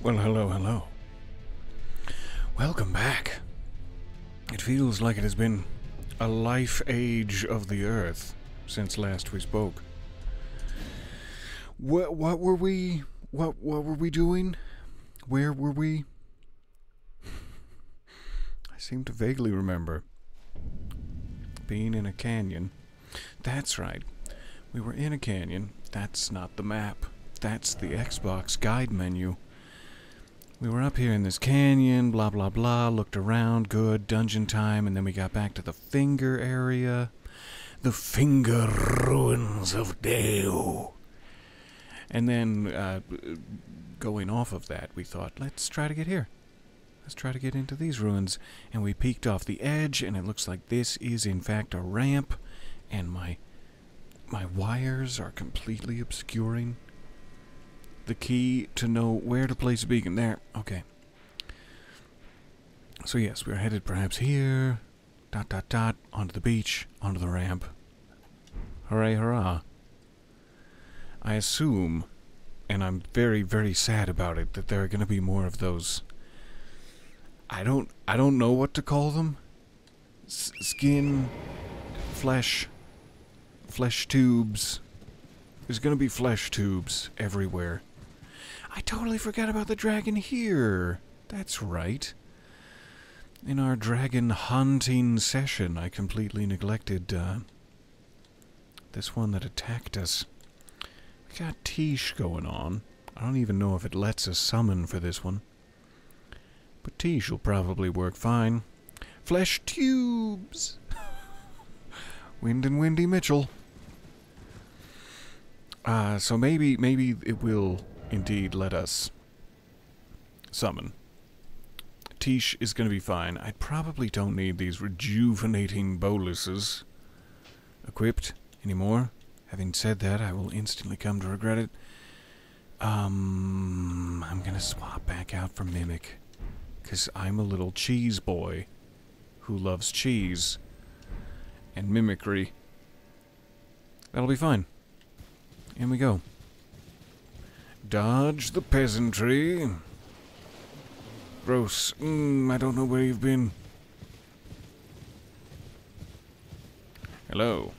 Well, hello, hello. Welcome back. It feels like it has been a life age of the Earth since last we spoke. What were we doing? Where were we? I seem to vaguely remember being in a canyon. That's right. We were in a canyon. That's not the map. That's the Xbox guide menu. We were up here in this canyon, blah blah blah, looked around, good, dungeon time, and then we got back to the finger area. The finger ruins of Deo. And then, going off of that, we thought, let's try to get here. Let's try to get into these ruins. And we peeked off the edge, and it looks like this is in fact a ramp, and my wires are completely obscuring the key to know where to place a beacon. There. Okay. So yes, we're headed perhaps here. ... Onto the beach. Onto the ramp. Hooray, hurrah. I assume, and I'm very, very sad about it, that there are going to be more of those. I don't know what to call them. Skin, flesh tubes. There's going to be flesh tubes everywhere. I totally forgot about the dragon here. That's right. In our dragon hunting session, I completely neglected this one that attacked us. We got Tish going on. I don't even know if it lets us summon for this one. But Tish will probably work fine. Flesh tubes! Wind and Windy Mitchell. So maybe it will indeed let us summon. Tish is going to be fine. I probably don't need these rejuvenating boluses equipped anymore. Having said that, I will instantly come to regret it. I'm going to swap back out for Mimic, because I'm a little cheese boy who loves cheese and mimicry. That'll be fine. In we go. Dodge the peasantry. Gross. I don't know where you've been. Hello.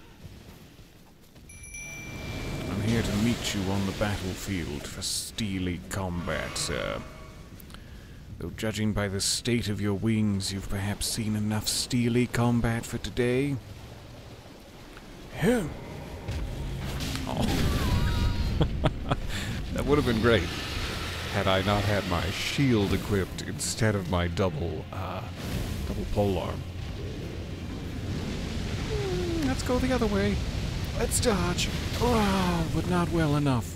I'm here to meet you on the battlefield for steely combat, sir. Though judging by the state of your wings, you've perhaps seen enough steely combat for today. Oh. That would have been great had I not had my shield equipped instead of my double polearm. Let's go the other way. Let's dodge. Oh, but not well enough.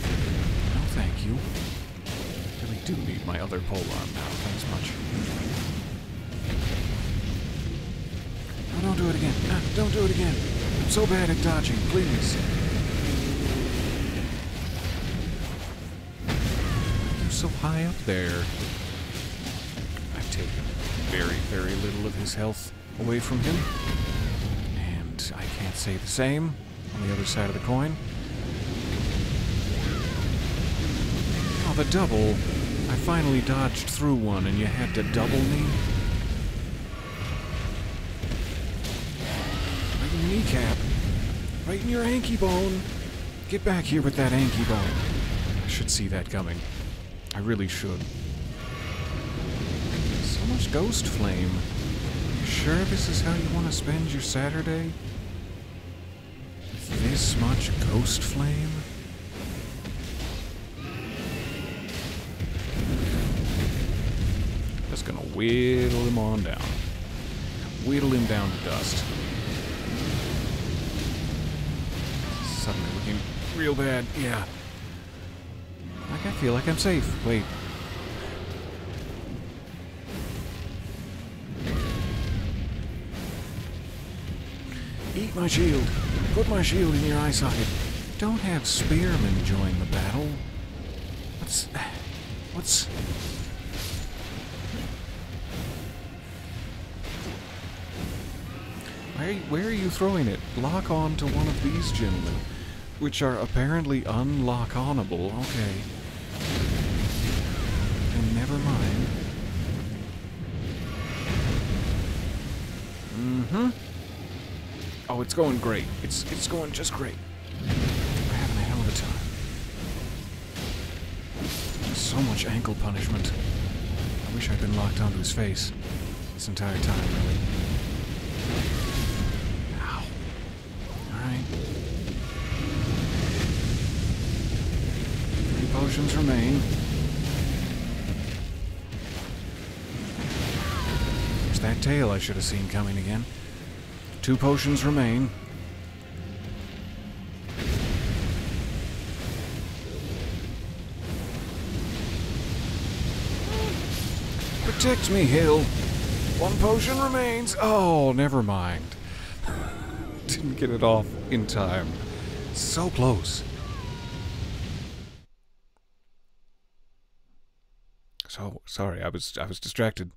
No, thank you. I really do need my other polearm now. Thanks much. No, don't do it again. Don't do it again. I'm so bad at dodging, please. You're so high up there. I've taken very, very little of his health away from him. And I can't say the same on the other side of the coin. Oh, the double. I finally dodged through one and you had to double me. Kneecap. Right in your ankle bone. Get back here with that ankle bone. I should see that coming. I really should. So much ghost flame. You sure this is how you want to spend your Saturday? With this much ghost flame? Just gonna whittle him on down. Whittle him down to dust. Suddenly looking real bad. Yeah. Like I feel like I'm safe. Wait. Eat my shield. Put my shield in your eye socket. Don't have spearmen join the battle. What's... Where are you throwing it? Lock on to one of these gentlemen. which are apparently unlock-onable. Okay. And never mind. Mm-hmm. Oh, it's going great. It's going just great. We're having a hell of a time. So much ankle punishment. I wish I'd been locked onto his face this entire time, really. Ow. Alright. 3 potions remain. There's that tail I should have seen coming again. 2 potions remain. Protect me, Hill. 1 potion remains. Oh, never mind. Didn't get it off in time. So close. So sorry, I was distracted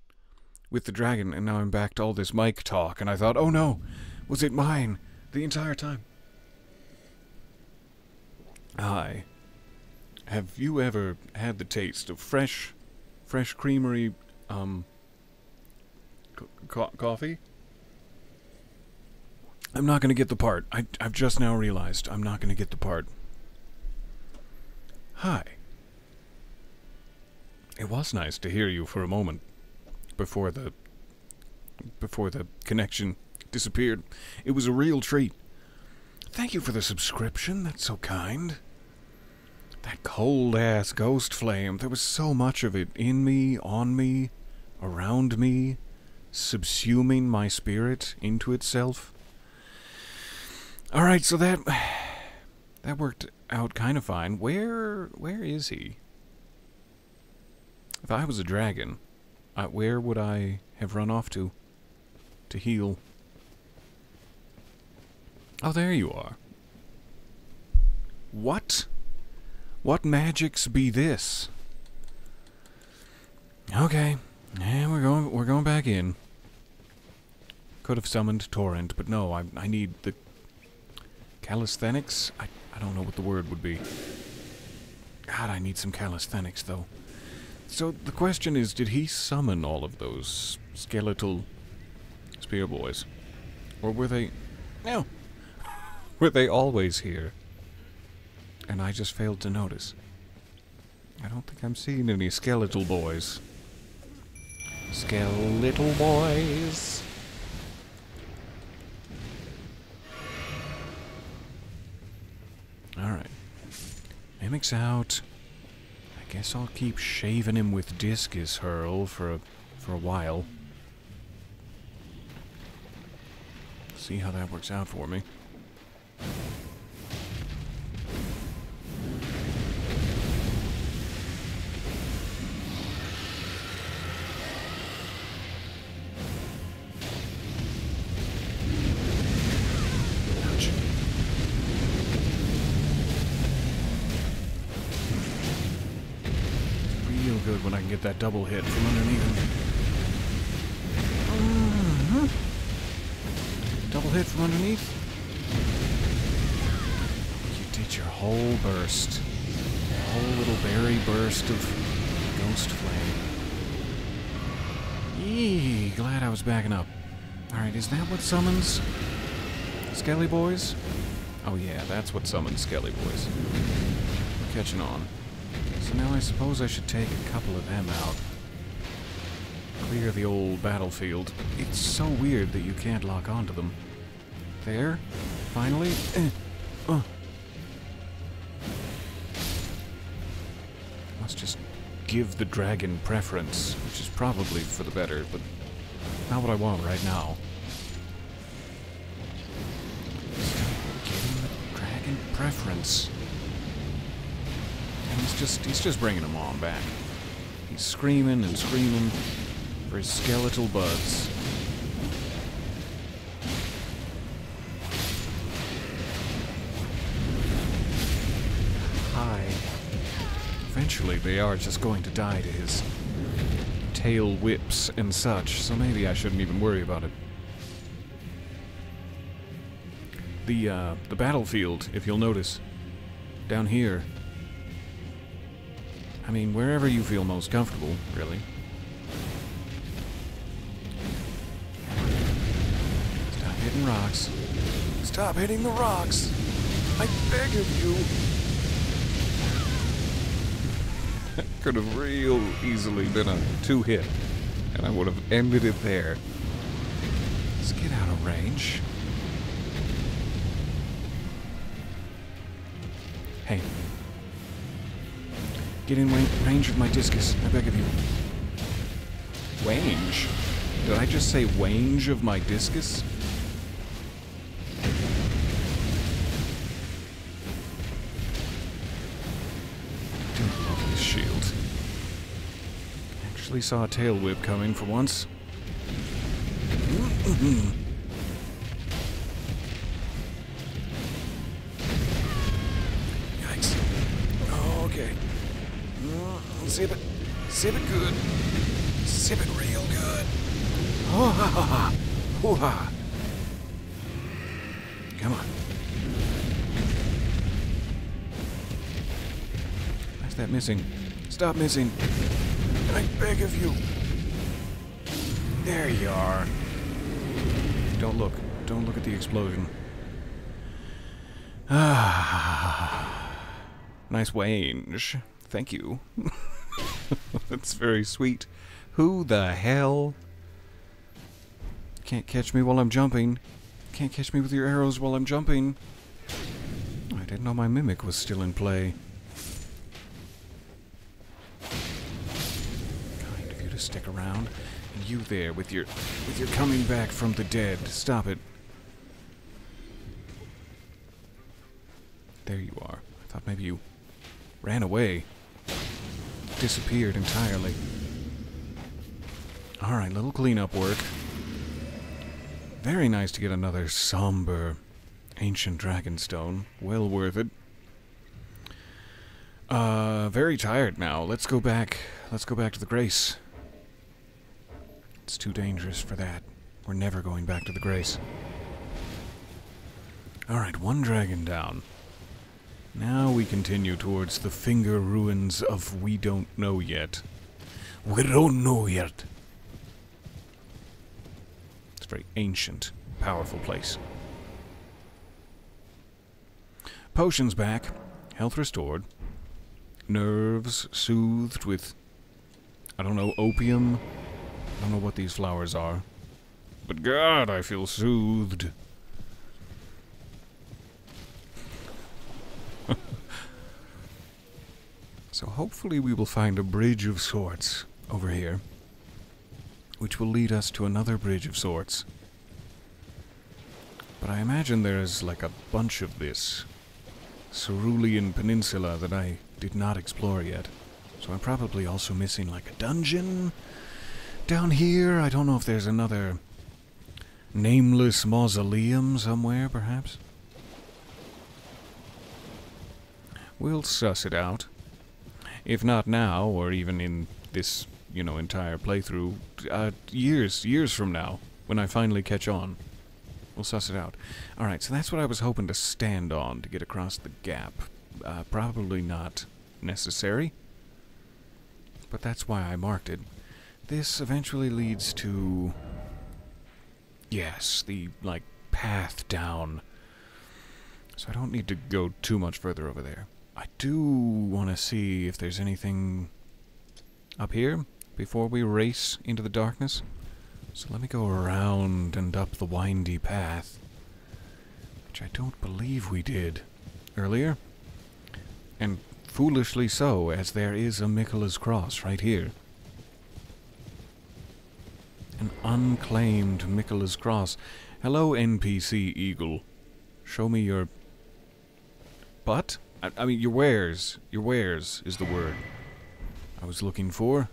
with the dragon, and now I'm back to all this mic talk, and I thought, oh no, was it mine the entire time? Hi. Have you ever had the taste of fresh creamery, coffee? I'm not gonna get the part. I've just now realized I'm not gonna get the part. Hi. It was nice to hear you for a moment before the connection disappeared. It was a real treat. Thank you for the subscription. That's so kind. That cold-ass ghost flame, there was so much of it in me, on me, around me, subsuming my spirit into itself. Alright, so that worked out kind of fine. Where is he? If I was a dragon, where would I have run off to heal? Oh, there you are. What? What magics be this? Okay, yeah, we're going back in. Could have summoned Torrent, but no, I need the calisthenics. I don't know what the word would be. God, I need some calisthenics though. So the question is, did he summon all of those skeletal spear boys, or were they? No, were they always here? And I just failed to notice. I don't think I'm seeing any skeletal boys. Skeletal boys. Alright. Mimic's out. I guess I'll keep shaving him with Discus Hurl for a while. See how that works out for me. Good when I can get that double hit from underneath him. Double hit from underneath. You did your whole burst. A whole little berry burst of ghost flame. Eee, glad I was backing up. Alright, is that what summons Skelly Boys? Oh yeah, that's what summons Skelly Boys. We're catching on. So now I suppose I should take a couple of them out. Clear the old battlefield. It's so weird that you can't lock onto them. There? Finally? Must just give the dragon preference, which is probably for the better, but not what I want right now. Giving the dragon preference. He's just bringing them on back. He's screaming and screaming for his skeletal buds. Hi. Eventually they are just going to die to his tail whips and such, so maybe I shouldn't even worry about it. The battlefield, if you'll notice, Down here. I mean, wherever you feel most comfortable, really. Stop hitting rocks. Stop hitting the rocks! I beg of you! Could have real easily been a 2-hit, and I would have ended it there. Let's get out of range. Hey. Get in range of my discus, I beg of you. Wange? Did I just say wange of my discus? I don't love this shield. Actually saw a tail whip coming for once. Yikes. Okay. Zip it. Zip it good. Zip it real good. Oh, ha, ha, ha. Oh, ha. Come on. Why's that missing? Stop missing. I beg of you. There you are. Don't look. Don't look at the explosion. Ah. Nice range. Thank you. That's very sweet. Who the hell? Can't catch me while I'm jumping. Can't catch me with your arrows while I'm jumping. I didn't know my mimic was still in play. Kind of you to stick around. And you there with your coming back from the dead. Stop it. There you are. I thought maybe you ran away. Disappeared entirely. Alright, little cleanup work. Very nice to get another somber ancient dragonstone. Well worth it. Very tired now. Let's go back to the Grace. It's too dangerous for that. We're never going back to the Grace. Alright, one dragon down. Now we continue towards the Finger Ruins of We Don't Know Yet. We don't know yet. It's a very ancient, powerful place. Potions back. Health restored. Nerves soothed with, I don't know, opium? I don't know what these flowers are. But God, I feel soothed. So hopefully we will find a bridge of sorts over here, which will lead us to another bridge of sorts. But I imagine there is like a bunch of this Cerulean Peninsula that I did not explore yet. So I'm probably also missing like a dungeon down here. I don't know if there's another nameless mausoleum somewhere, perhaps. We'll suss it out. If not now, or even in this, you know, entire playthrough, years from now, when I finally catch on. We'll suss it out. Alright, so that's what I was hoping to stand on to get across the gap. Probably not necessary, but that's why I marked it. This eventually leads to... yes, the, like, path down. So I don't need to go too much further over there. I do want to see if there's anything up here before we race into the darkness. So let me go around and up the windy path, which I don't believe we did earlier. And foolishly so, as there is a Miquella's Cross right here. An unclaimed Miquella's Cross. Hello, NPC Eagle. Show me your butt? I mean, your wares. Your wares is the word I was looking for.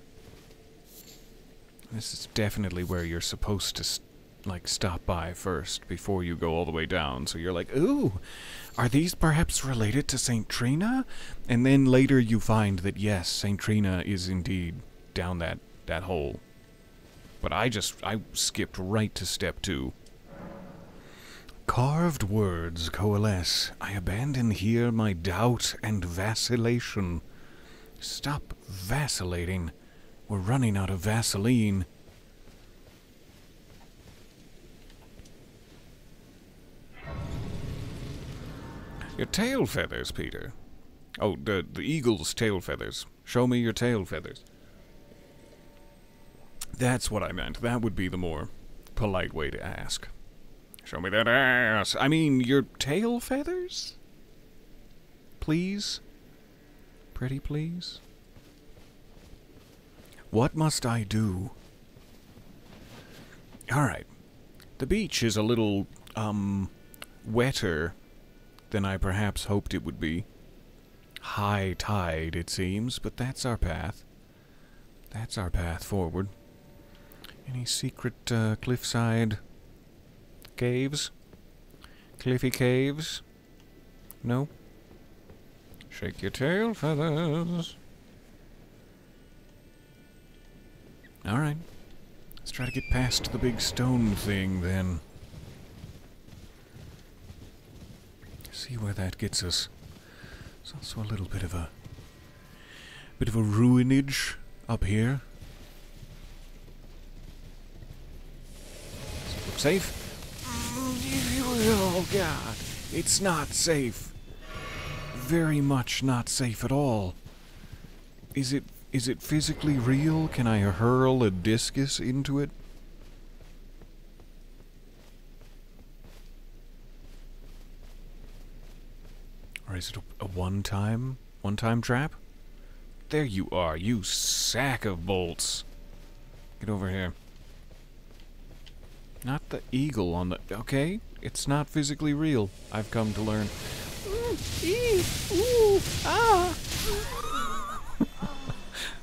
This is definitely where you're supposed to, like, stop by first before you go all the way down. So you're like, ooh, are these perhaps related to St. Trina? And then later you find that, yes, St. Trina is indeed down that hole. But I skipped right to step 2. Carved words coalesce. I abandon here my doubt and vacillation. Stop vacillating. We're running out of Vaseline. Your tail feathers, Peter. Oh, the eagle's tail feathers. Show me your tail feathers. That's what I meant. That would be the more polite way to ask. Show me that ass. I mean, your tail feathers? Please? Pretty please? What must I do? Alright. The beach is a little, wetter than I perhaps hoped it would be. High tide, it seems, but that's our path. That's our path forward. Any secret, cliffside caves? Cliffy caves? No? Shake your tail feathers. Alright. Let's try to get past the big stone thing, then. See where that gets us. There's also a little bit of a ruinage up here. Does it look safe? Oh god, it's not safe. Very much not safe at all. Is it physically real? Can I hurl a discus into it? Or is it a one-time trap? There you are, you sack of bolts. Get over here. Not the eagle on the... Okay, it's not physically real, I've come to learn.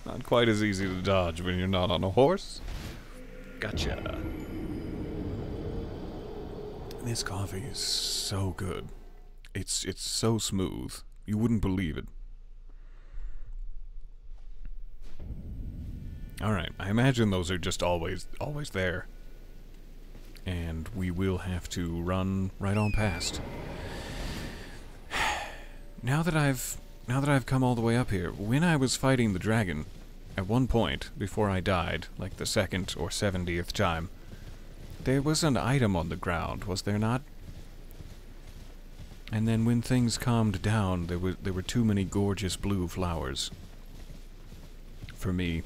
Not quite as easy to dodge when you're not on a horse. Gotcha. This coffee is so good. It's so smooth. You wouldn't believe it. Alright, I imagine those are just always there. And we will have to run right on past. Now that I've come all the way up here, when I was fighting the dragon, at one point, before I died, like the 2nd or 70th time, there was an item on the ground, was there not? And then when things calmed down, there were too many gorgeous blue flowers. For me.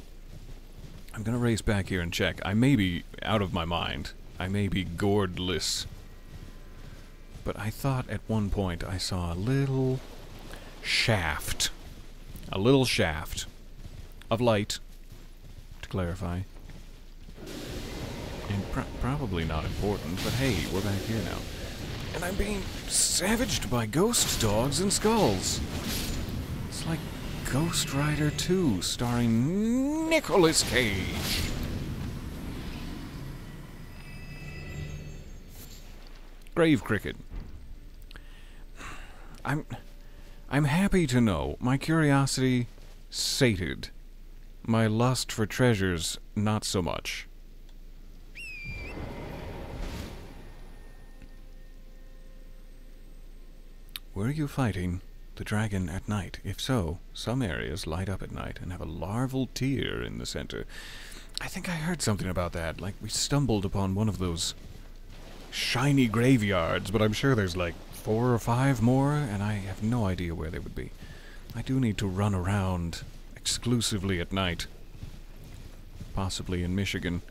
I'm gonna race back here and check. I may be out of my mind. I may be gourdless. But I thought at one point I saw a little shaft. A little shaft of light, to clarify. And probably not important, but hey, we're back here now. And I'm being savaged by ghost dogs and skulls. It's like Ghost Rider 2, starring Nicolas Cage. Grave cricket. I'm happy to know my curiosity sated. My lust for treasures, not so much. Were you fighting the dragon at night? If so, some areas light up at night and have a larval tear in the center. I think I heard something about that, like we stumbled upon one of those shiny graveyards, but I'm sure there's like 4 or 5 more, and I have no idea where they would be. I do need to run around exclusively at night, possibly in Michigan,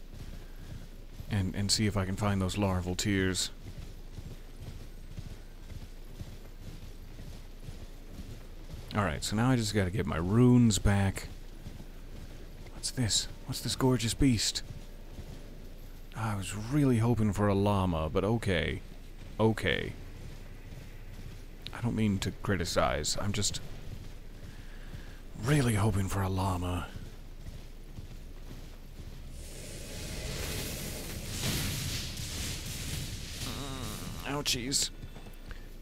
and see if I can find those larval tears. Alright, so now I just gotta get my runes back. What's this? What's this gorgeous beast? I was really hoping for a llama, but okay. Okay. I don't mean to criticize, I'm just really hoping for a llama. Ouchies.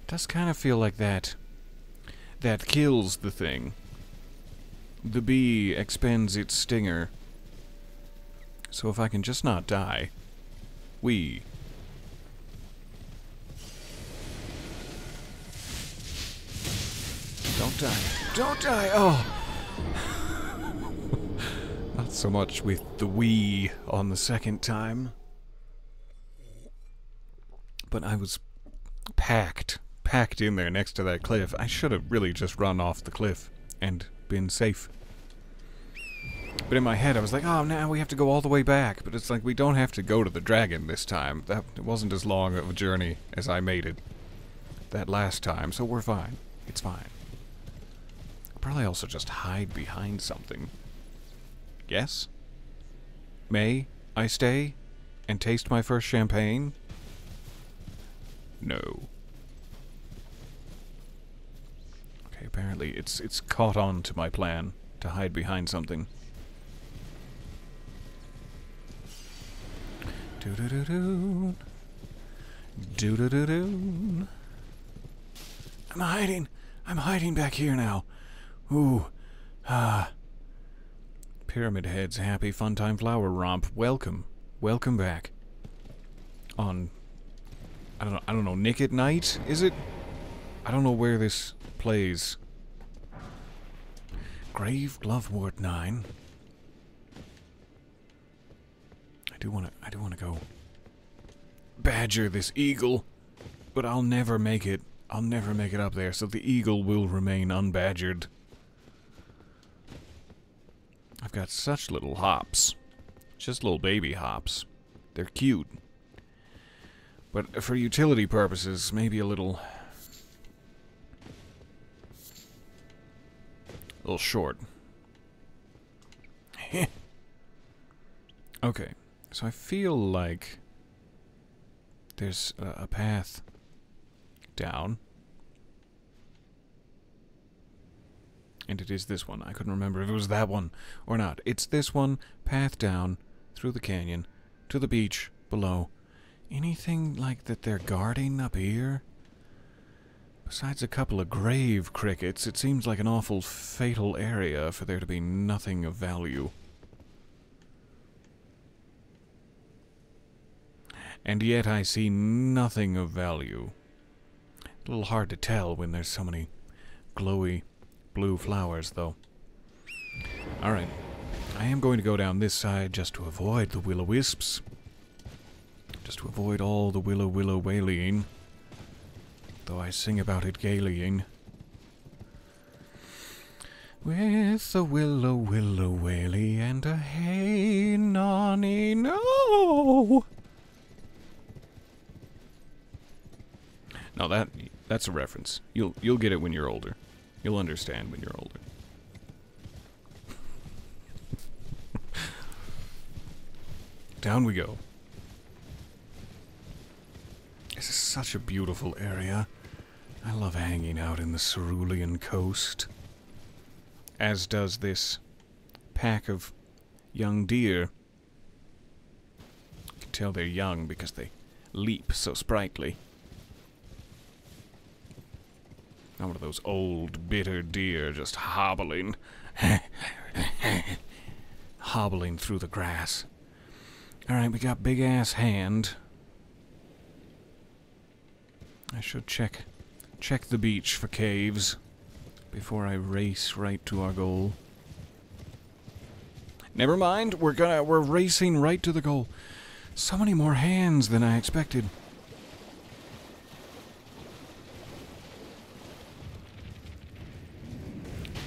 Does kind of feel like that kills the thing. The bee expends its stinger. So if I can just not die, we Don't die. Don't die! Oh! Not so much with the Wii on the second time. But I was packed in there next to that cliff. I should have really just run off the cliff and been safe. But in my head I was like, oh, now we have to go all the way back. But it's like, we don't have to go to the dragon this time. It wasn't as long of a journey as I made it that last time, so we're fine. It's fine. I'll probably also just hide behind something. Yes? May I stay and taste my first champagne? No. Okay, apparently it's caught on to my plan to hide behind something. Do-do-do-do. Do-do-do-do. I'm hiding back here now. Ooh. Ah. Pyramid Head's Happy Fun Time Flower Romp. Welcome. Welcome back. On... I don't know, Nick at Night, is it? I don't know where this plays. Grave Glovewort 9. I do wanna go badger this eagle, but I'll never make it. I'll never make it up there, so the eagle will remain unbadgered. I've got such little hops. Just little baby hops. They're cute. But for utility purposes, maybe a little short. Okay, so I feel like there's a path down. And it is this one. I couldn't remember if it was that one or not. It's this one, path down, through the canyon, to the beach, below. Anything like that they're guarding up here? Besides a couple of grave crickets, it seems like an awful fatal area for there to be nothing of value. And yet I see nothing of value. A little hard to tell when there's so many glowy blue flowers, though. Alright. I am going to go down this side just to avoid the will-o-wisps. Just to avoid all the willow-willow-wailing. Though I sing about it gaylying. With a willow-willow-waily and a hey nonny no. No, that's a reference. You'll get it when you're older. You'll understand when you're older. Down we go. This is such a beautiful area. I love hanging out in the cerulean coast. As does this pack of young deer. You can tell they're young because they leap so sprightly. Not one of those old, bitter deer just hobbling. Hobbling through the grass. Alright, we got Big Ass Hand. I should check the beach for caves before I race right to our goal. Never mind, we're racing right to the goal. So many more hands than I expected.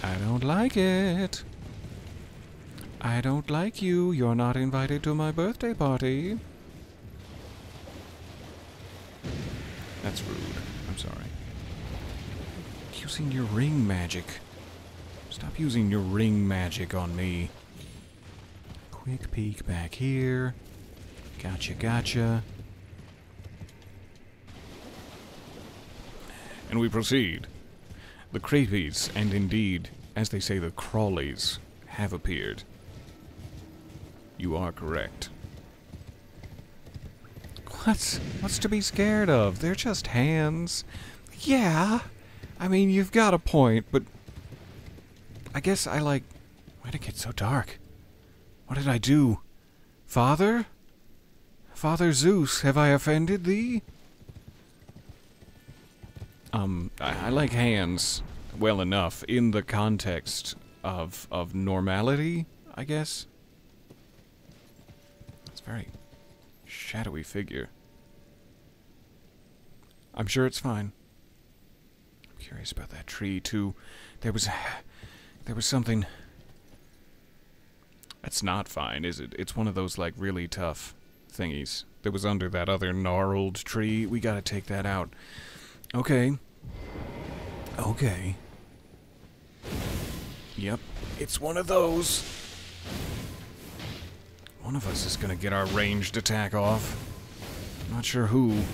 I don't like it. I don't like you. You're not invited to my birthday party. That's rude. I'm sorry. Using your ring magic. Stop using your ring magic on me. Quick peek back here. Gotcha, gotcha. And we proceed. The creepies, and indeed, as they say, the crawlies, have appeared. You are correct. What's to be scared of? They're just hands. Yeah, I mean, you've got a point, but I guess I like... Why'd it get so dark? What did I do? Father? Father Zeus, have I offended thee? I like hands. well enough in the context of normality, I guess. It's a very shadowy figure. I'm sure it's fine. I'm curious about that tree, too. There was something... It's not fine, is it? It's one of those, like, really tough thingies that was under that other gnarled tree. We gotta take that out. Okay. Okay. Yep, it's one of those. One of us is gonna get our ranged attack off. Not sure who.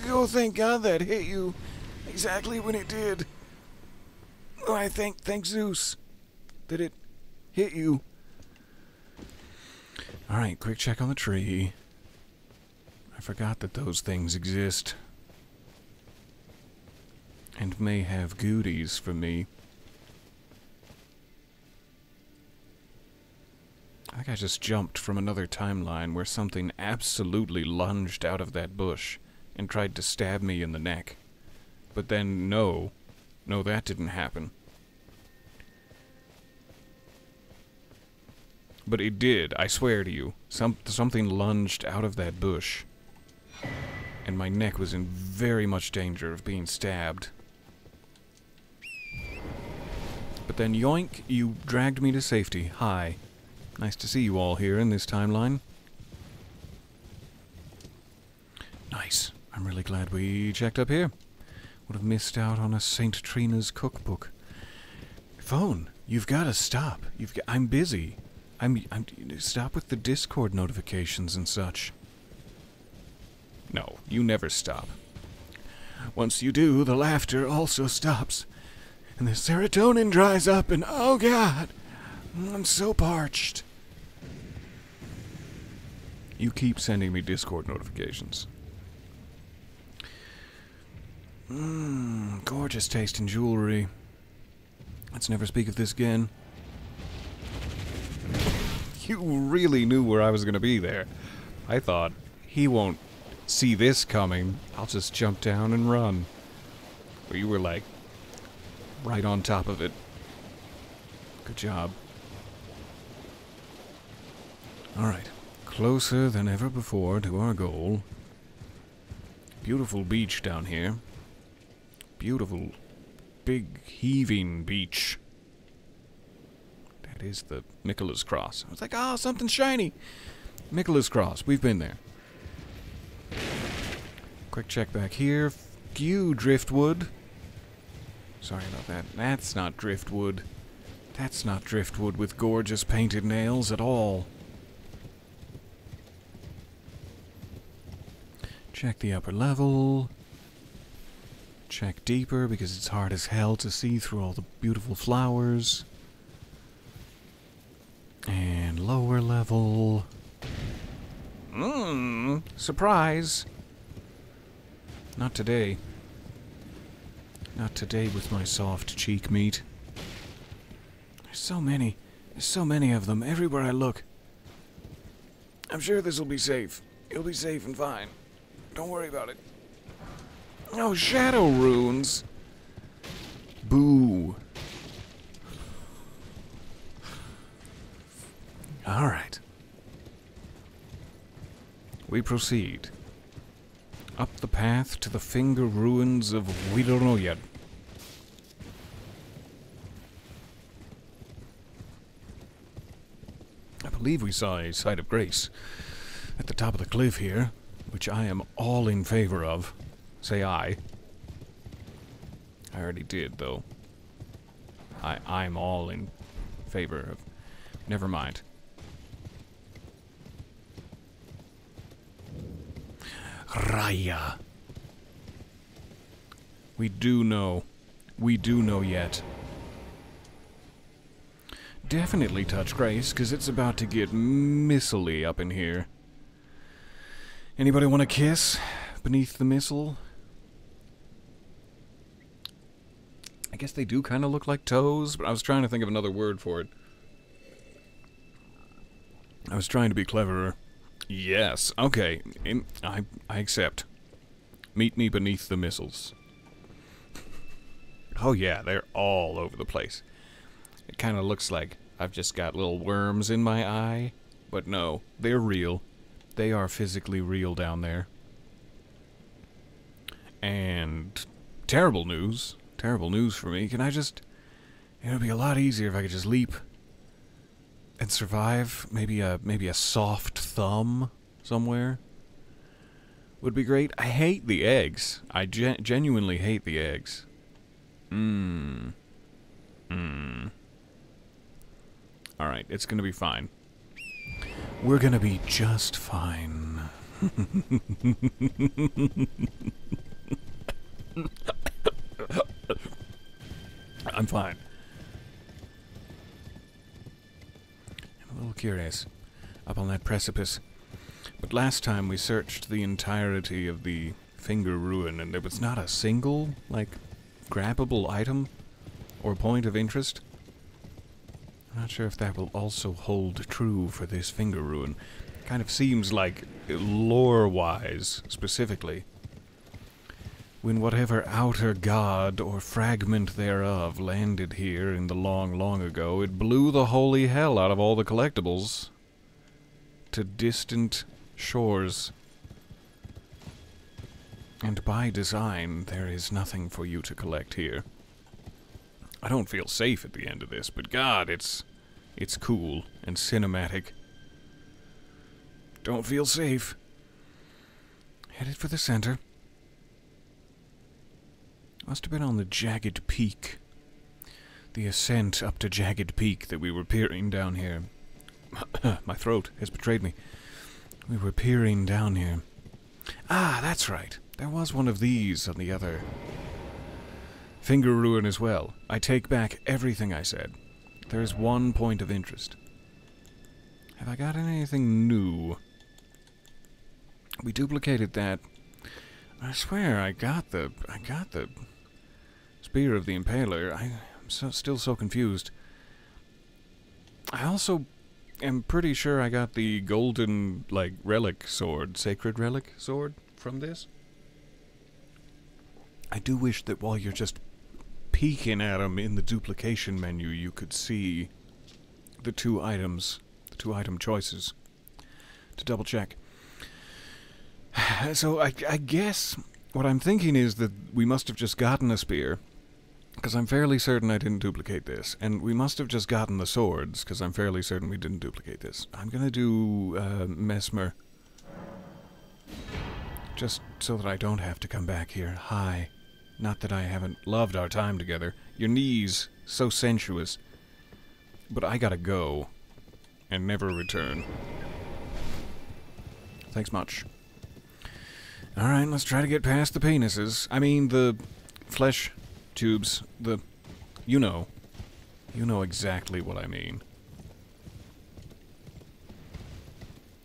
Oh, thank God that hit you exactly when it did. Oh, I thank Zeus that it hit you. Alright, quick check on the tree. I forgot that those things exist. And may have goodies for me. I think I just jumped from another timeline where something absolutely lunged out of that bush and tried to stab me in the neck. But then, no, that didn't happen. But it did, I swear to you. Something lunged out of that bush. And my neck was in very much danger of being stabbed. But then, yoink, you dragged me to safety. Hi. Nice to see you all here in this timeline. Nice. I'm really glad we checked up here. Would have missed out on a St. Trina's cookbook. Phone, you've got to stop. I'm busy. Stop with the Discord notifications and such. No, you never stop. Once you do, the laughter also stops. And the serotonin dries up and oh God, I'm so parched. You keep sending me Discord notifications. Gorgeous taste in jewelry. Let's never speak of this again. You really knew where I was going to be there. I thought, he won't see this coming. I'll just jump down and run. But you were like, right on top of it. Good job. Alright. Closer than ever before to our goal. Beautiful beach down here. Beautiful, big, heaving beach. That is the Nicholas Cross. I was like, oh, something shiny. Nicholas Cross, we've been there. Quick check back here. You, driftwood. Sorry about that. That's not driftwood. That's not driftwood with gorgeous painted nails at all. Check the upper level. Check deeper because it's hard as hell to see through all the beautiful flowers. And lower level. Surprise. Not today. Not today with my soft cheek meat. There's so many. There's so many of them everywhere I look. I'm sure this will be safe. It'll be safe and fine. Don't worry about it. Oh, shadow runes. Boo. Alright. We proceed. Up the path to the finger ruins of Widoroyad. I believe we saw a site of grace at the top of the cliff here, which I am all in favor of. Say I. I already did, though. I'm all in favor of... Never mind. Raya. We do know. We do know yet. Definitely touch Grace, because it's about to get missile-y up in here. Anybody want a kiss beneath the missile? I guess they do kind of look like toes, but I was trying to think of another word for it. I was trying to be cleverer. Yes, okay, I accept. Meet me beneath the missiles. Oh yeah, they're all over the place. It kind of looks like I've just got little worms in my eye. But no, they're real. They are physically real down there. And terrible news. Terrible news for me. Can I just... It would be a lot easier if I could just leap and survive. Maybe a soft thumb somewhere would be great. I hate the eggs. I genuinely hate the eggs. Alright, it's gonna be fine. We're gonna be just fine. I'm fine. I'm a little curious up on that precipice. But last time we searched the entirety of the Finger Ruin and there was not a single, like, grabbable item or point of interest. I'm not sure if that will also hold true for this Finger Ruin. Kind of seems like, lore-wise, specifically, when whatever outer god or fragment thereof landed here in the long, long ago, it blew the holy hell out of all the collectibles to distant shores. And by design, there is nothing for you to collect here. I don't feel safe at the end of this, but God, it's cool and cinematic. Don't feel safe. Headed for the center. Must have been on the Jagged Peak. The ascent up to Jagged Peak that we were peering down here. My throat has betrayed me. We were peering down here. Ah, that's right. There was one of these on the other Finger Ruin as well. I take back everything I said. There is one point of interest. Have I got anything new? We duplicated that. I swear I got the Spear of the Impaler. I'm still so confused. I also am pretty sure I got the golden, like, relic sword, sacred relic sword from this. I do wish that while you're just peeking at them in the duplication menu, you could see the two items, the two item choices, to double check. So I guess what I'm thinking is that we must have just gotten a spear, because I'm fairly certain I didn't duplicate this, and we must have just gotten the swords, because I'm fairly certain we didn't duplicate this. I'm gonna do Mesmer, just so that I don't have to come back here. Hi. Not that I haven't loved our time together. Your knees, so sensuous. But I gotta go, and never return. Thanks much. Alright, let's try to get past the penises. I mean, the flesh tubes. You know. You know exactly what I mean.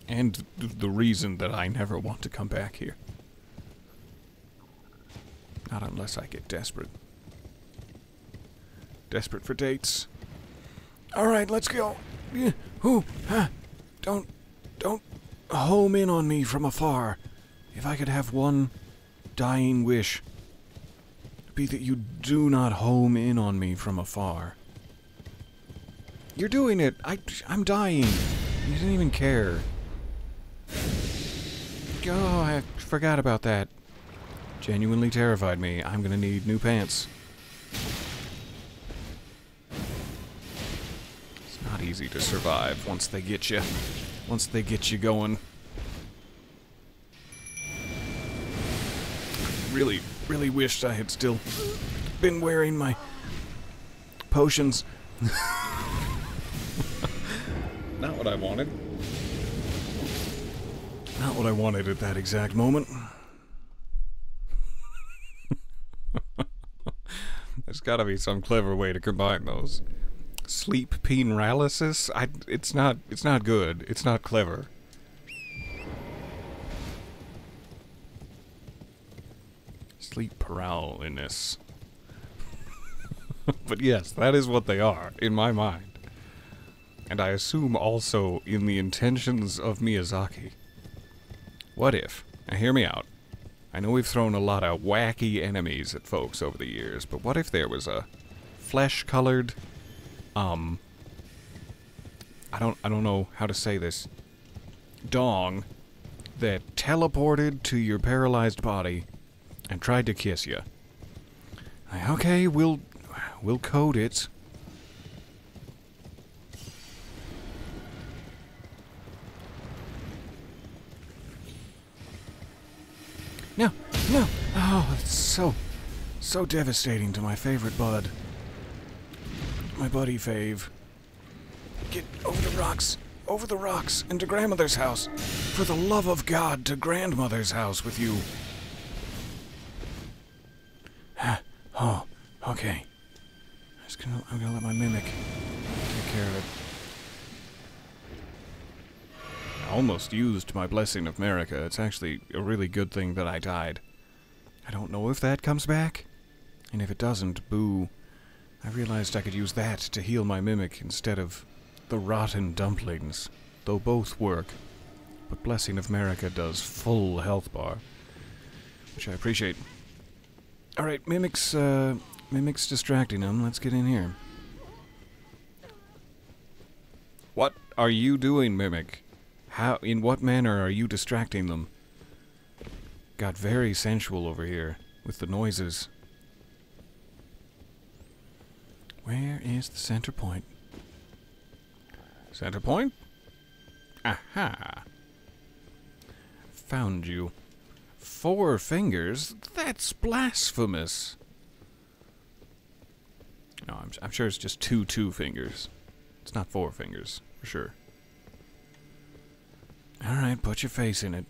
And the reason that I never want to come back here. Not unless I get desperate. Desperate for dates. Alright, let's go. Don't home in on me from afar. If I could have one dying wish, it'd be that you do not home in on me from afar. You're doing it. I'm dying. You didn't even care. Oh, I forgot about that. Genuinely terrified me. I'm gonna need new pants. It's not easy to survive once they get you. Once they get you going. Really wished I had still been wearing my potions. Not what I wanted. Not what I wanted at that exact moment. There's gotta be some clever way to combine those. Sleep paralysis? It's not good. It's not clever. Sleep paralysis. But yes, that is what they are, in my mind. And I assume also in the intentions of Miyazaki. What if, now hear me out, I know we've thrown a lot of wacky enemies at folks over the years, but what if there was a flesh-colored, I don't know how to say this, dong that teleported to your paralyzed body and tried to kiss you? Okay, we'll code it. No, no. Oh, it's so devastating to my favorite bud. My buddy Fave. Get over the rocks, and to grandmother's house. For the love of God, to grandmother's house with you. Oh, okay. I'm gonna let my mimic take care of it. I almost used my blessing of America. It's actually a really good thing that I died. I don't know if that comes back. And if it doesn't, boo. I realized I could use that to heal my mimic instead of the rotten dumplings. Though both work. But Blessing of America does full health bar. Which I appreciate. Alright, Mimic's distracting him. Let's get in here. What are you doing, Mimic? In what manner are you distracting them? Got very sensual over here with the noises. Where is the center point? Center point? Aha! Found you. 4 fingers? That's blasphemous. No, I'm sure it's just two fingers. It's not 4 fingers, for sure. Alright, put your face in it.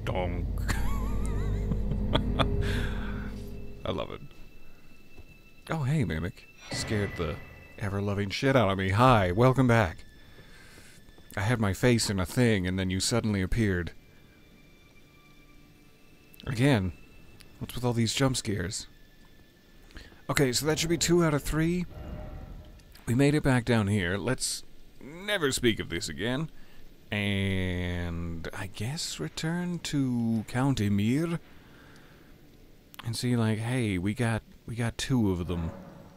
Donk. I love it. Oh, hey, Mimic. Scared the ever-loving shit out of me. Hi, welcome back. I had my face in a thing, and then you suddenly appeared. Again. What's with all these jump scares? Okay, so that should be 2 out of 3. We made it back down here. Let's never speak of this again. And I guess return to Count Emir and see, like, hey, we got 2 of them.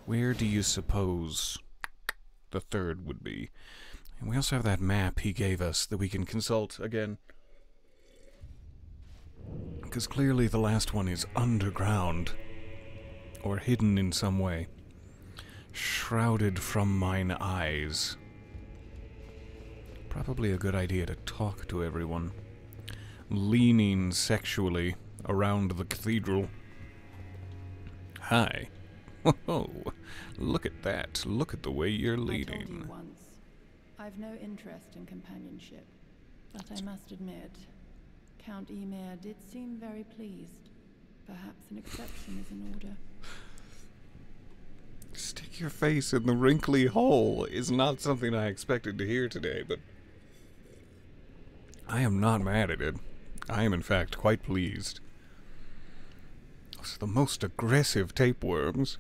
Where do you suppose the 3rd would be? And we also have that map he gave us that we can consult again. Because clearly the last one is underground. Or hidden in some way. Shrouded from mine eyes. Probably a good idea to talk to everyone. Leaning sexually around the cathedral. Hi. Whoa, look at that. Look at the way you're leading. I told you once. I've no interest in companionship. But I must admit, Count Emir did seem very pleased. Perhaps an exception is in order. Stick your face in the wrinkly hole is not something I expected to hear today, but I am not mad at it. I am, in fact, quite pleased. Those are the most aggressive tapeworms.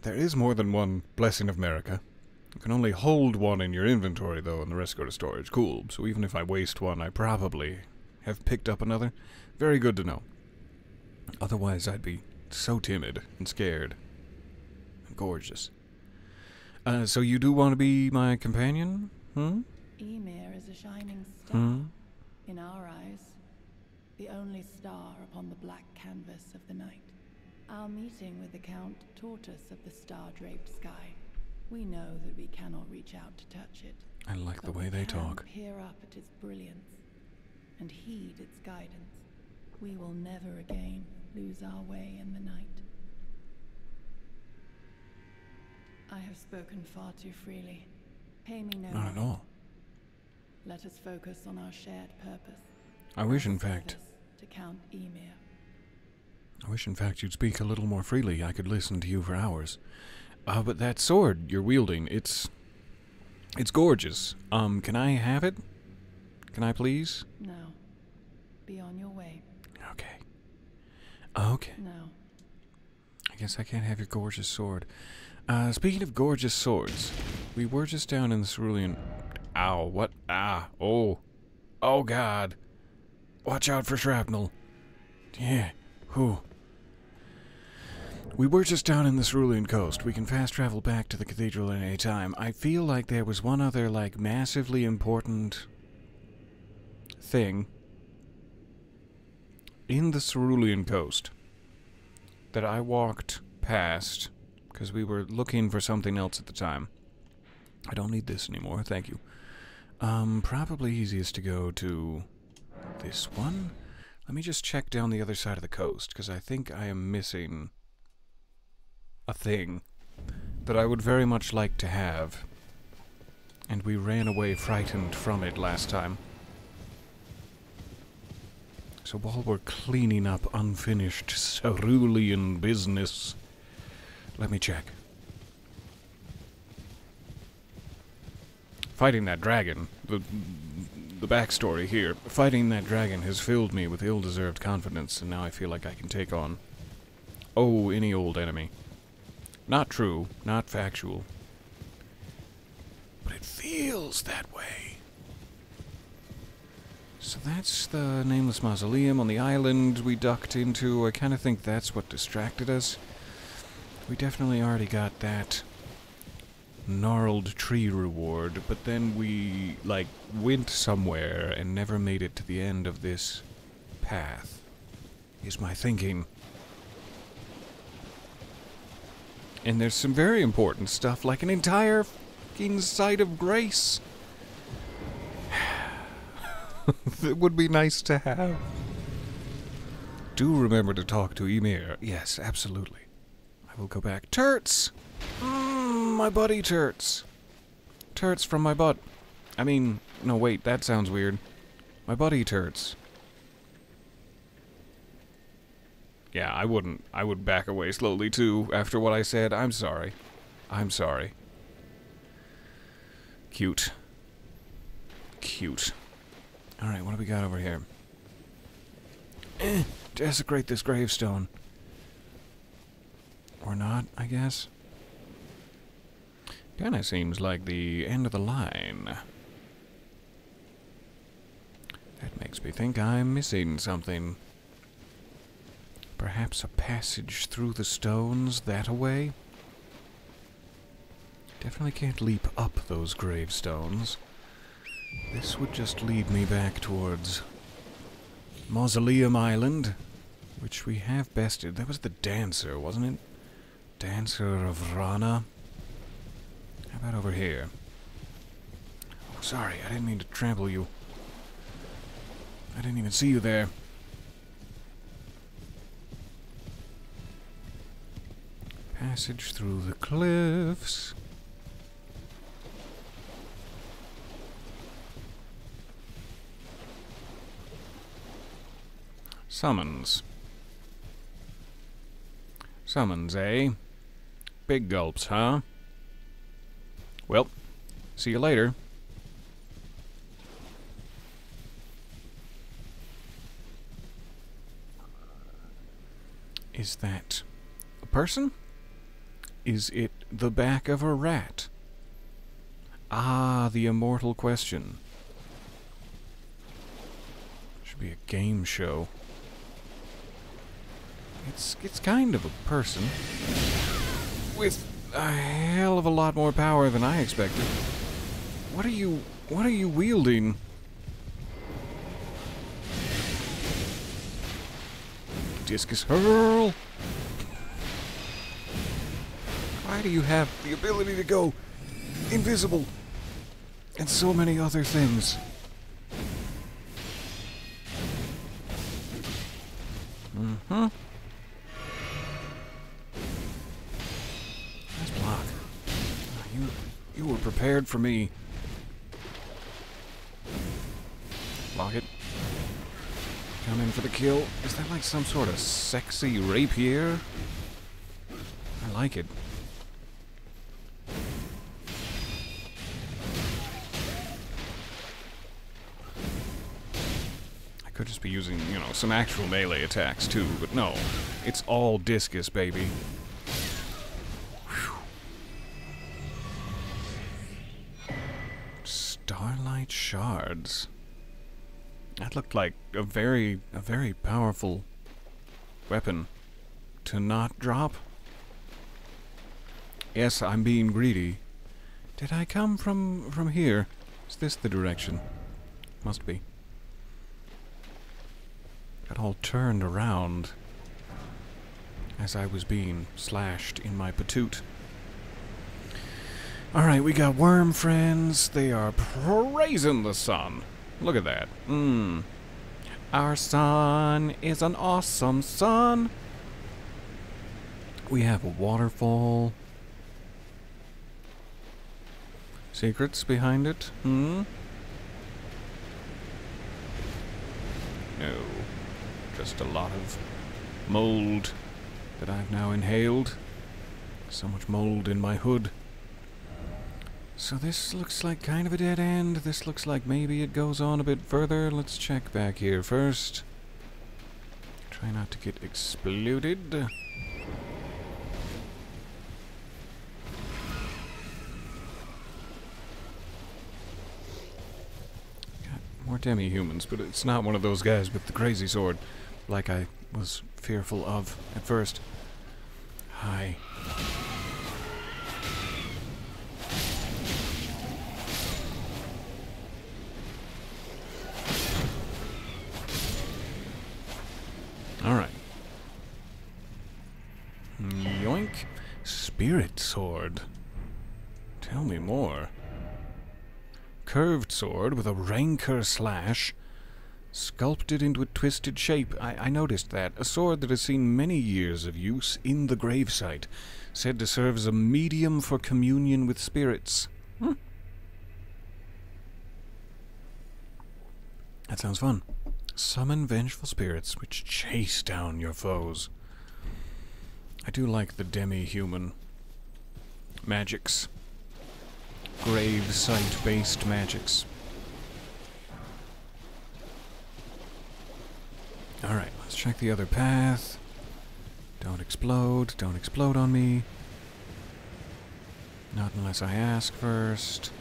There is more than one Blessing of America. You can only hold one in your inventory, though, and the rest go to storage. Cool. So even if I waste one, I probably have picked up another. Very good to know. Otherwise, I'd be so timid and scared. Gorgeous. So you do want to be my companion? Emir is a shining star. In our eyes, the only star upon the black canvas of the night. Our meeting with the Count taught us of the star-draped sky. We know that we cannot reach out to touch it. I like the way they talk. Peer up at its brilliance and heed its guidance. We will never again lose our way in the night. I have spoken far too freely. Pay me no Not at all. Let us focus on our shared purpose. I wish, in fact, to Count Emir. I wish, in fact, you'd speak a little more freely. I could listen to you for hours. But that sword you're wielding, it's gorgeous. Can I have it? Can I please? No. Be on your way. Okay. Okay. No. I guess I can't have your gorgeous sword. Speaking of gorgeous swords, we were just down in the cerulean... Ow, what? Ah, oh. Oh, God. Watch out for shrapnel. Yeah. Whew. We were just down in the Cerulean Coast. We can fast travel back to the cathedral at any time. I feel like there was one other, like, massively important thing in the Cerulean Coast that I walked past because we were looking for something else at the time. I don't need this anymore, thank you. Probably easiest to go to this one. Let me just check down the other side of the coast, because I think I am missing a thing that I would very much like to have. And we ran away frightened from it last time. So while we're cleaning up unfinished cerulean business, let me check. Fighting that dragon, the backstory here, fighting that dragon has filled me with ill-deserved confidence, and now I feel like I can take on, any old enemy. Not true, not factual, but it feels that way. So that's the nameless mausoleum on the island we ducked into. I kind of think that's what distracted us. We definitely already got that gnarled tree reward, but then we, like, went somewhere and never made it to the end of this path, is my thinking. And there's some very important stuff, like an entire fucking site of grace. That would be nice to have. Do remember to talk to Ymir. Yes, absolutely. I will go back. Turts! My buddy Turts. Turts from my butt. I mean, no, wait, that sounds weird. My buddy Turts. Yeah, I wouldn't. I would back away slowly, too, after what I said. I'm sorry. I'm sorry. Cute. Cute. Alright, what do we got over here? Desecrate this gravestone. Or not, I guess. Kinda seems like the end of the line. That makes me think I'm missing something. Perhaps a passage through the stones that-a-way? Definitely can't leap up those gravestones. This would just lead me back towards Mausoleum Island, which we have bested. That was the dancer, wasn't it? Dancer of Rana. How about over here? Oh, sorry, I didn't mean to trample you. I didn't even see you there. Passage through the cliffs. Summons. Summons, eh? Big gulps, huh? Well, see you later. Is that a person? Is it the back of a rat? Ah, the immortal question. Should be a game show. It's kind of a person with a hell of a lot more power than I expected. What are you wielding? Discus hurl. Why do you have the ability to go invisible and so many other things? Mm-hmm. Nice block. You were prepared for me. Block it. Come in for the kill. Is that like some sort of sexy rapier? I like it. I could just be using, you know, some actual melee attacks too, but no. It's all discus, baby. Whew. Starlight shards. That looked like a very powerful weapon to not drop. Yes, I'm being greedy. Did I come from here? Is this the direction? Must be. Got all turned around as I was being slashed in my patoot. Alright, we got worm friends. They are praising the sun. Look at that. Our sun is an awesome sun. We have a waterfall. Secrets behind it? No. Just a lot of mold that I've now inhaled. So much mold in my hood. So this looks like kind of a dead end. This looks like maybe it goes on a bit further. Let's check back here first. Try not to get exploded. Got more demi-humans, but it's not one of those guys with the crazy sword, like I was fearful of at first. Hi. Alright. Yoink. Spirit sword. Tell me more. Curved sword with a rancor slash, sculpted into a twisted shape. I noticed that. A sword that has seen many years of use in the gravesite, said to serve as a medium for communion with spirits. That sounds fun. Summon vengeful spirits which chase down your foes. I do like the demi-human magics. Grave site-based magics. Alright, let's check the other path. Don't explode on me. Not unless I ask first.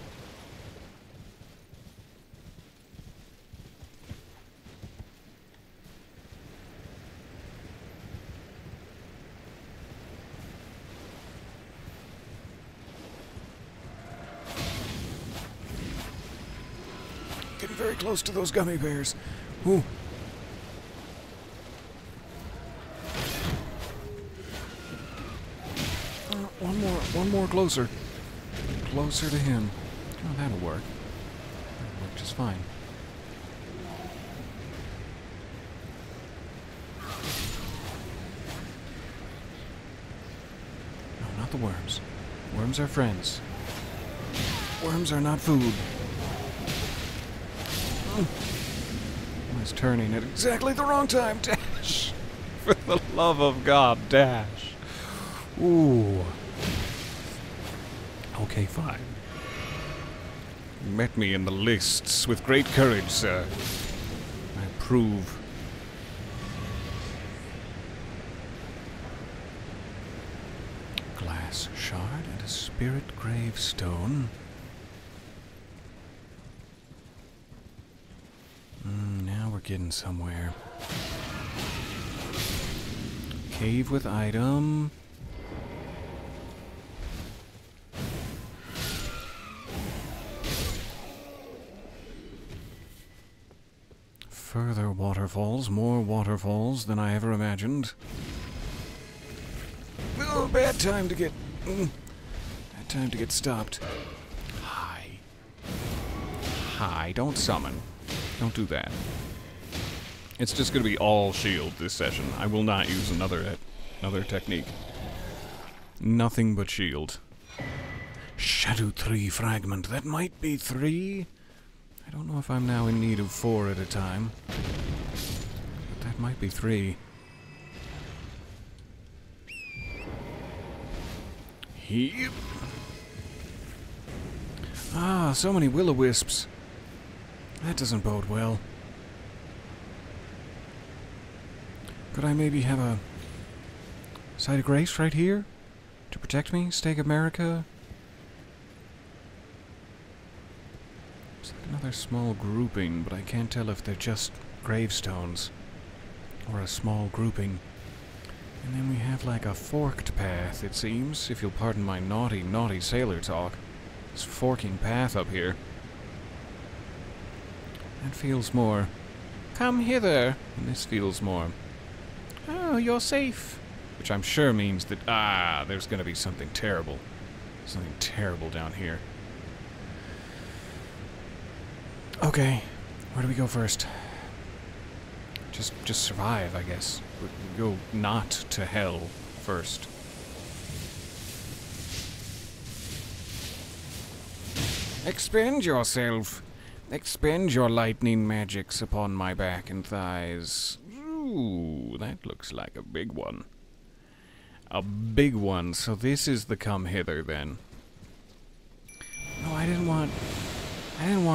Getting very close to those gummy bears. Ooh. One more closer. Closer to him. Oh, that'll work. That'll work just fine. No, not the worms. Worms are friends. Worms are not food. I was turning at exactly the wrong time. Dash! For the love of God, dash. Ooh. Okay, fine. You met me in the lists with great courage, sir. I approve. Glass shard and a spirit gravestone. Now we're getting somewhere. Cave with item. Further waterfalls, more waterfalls than I ever imagined. Oh, bad time to get stopped. Hi. Hi, don't summon. Don't do that. It's just going to be all shield this session. I will not use another technique. Nothing but shield. Shadow 3 fragment. That might be 3. I don't know if I'm now in need of 4 at a time. But that might be 3. Heep. Ah, so many will-o-wisps. That doesn't bode well. Could I maybe have a site of grace right here to protect me? Stake America? It's like another small grouping, but I can't tell if they're just gravestones or a small grouping. And then we have like a forked path, it seems, if you'll pardon my naughty, naughty sailor talk. This forking path up here. That feels more, come hither, and this feels more, oh, you're safe. Which I'm sure means that, there's gonna be something terrible. Something terrible down here. Okay, where do we go first? Just survive, I guess. We go not to hell first. Expend yourself. Expend your lightning magics upon my back and thighs. Ooh, that looks like a big one. A big one. So this is the come hither then. No, I didn't want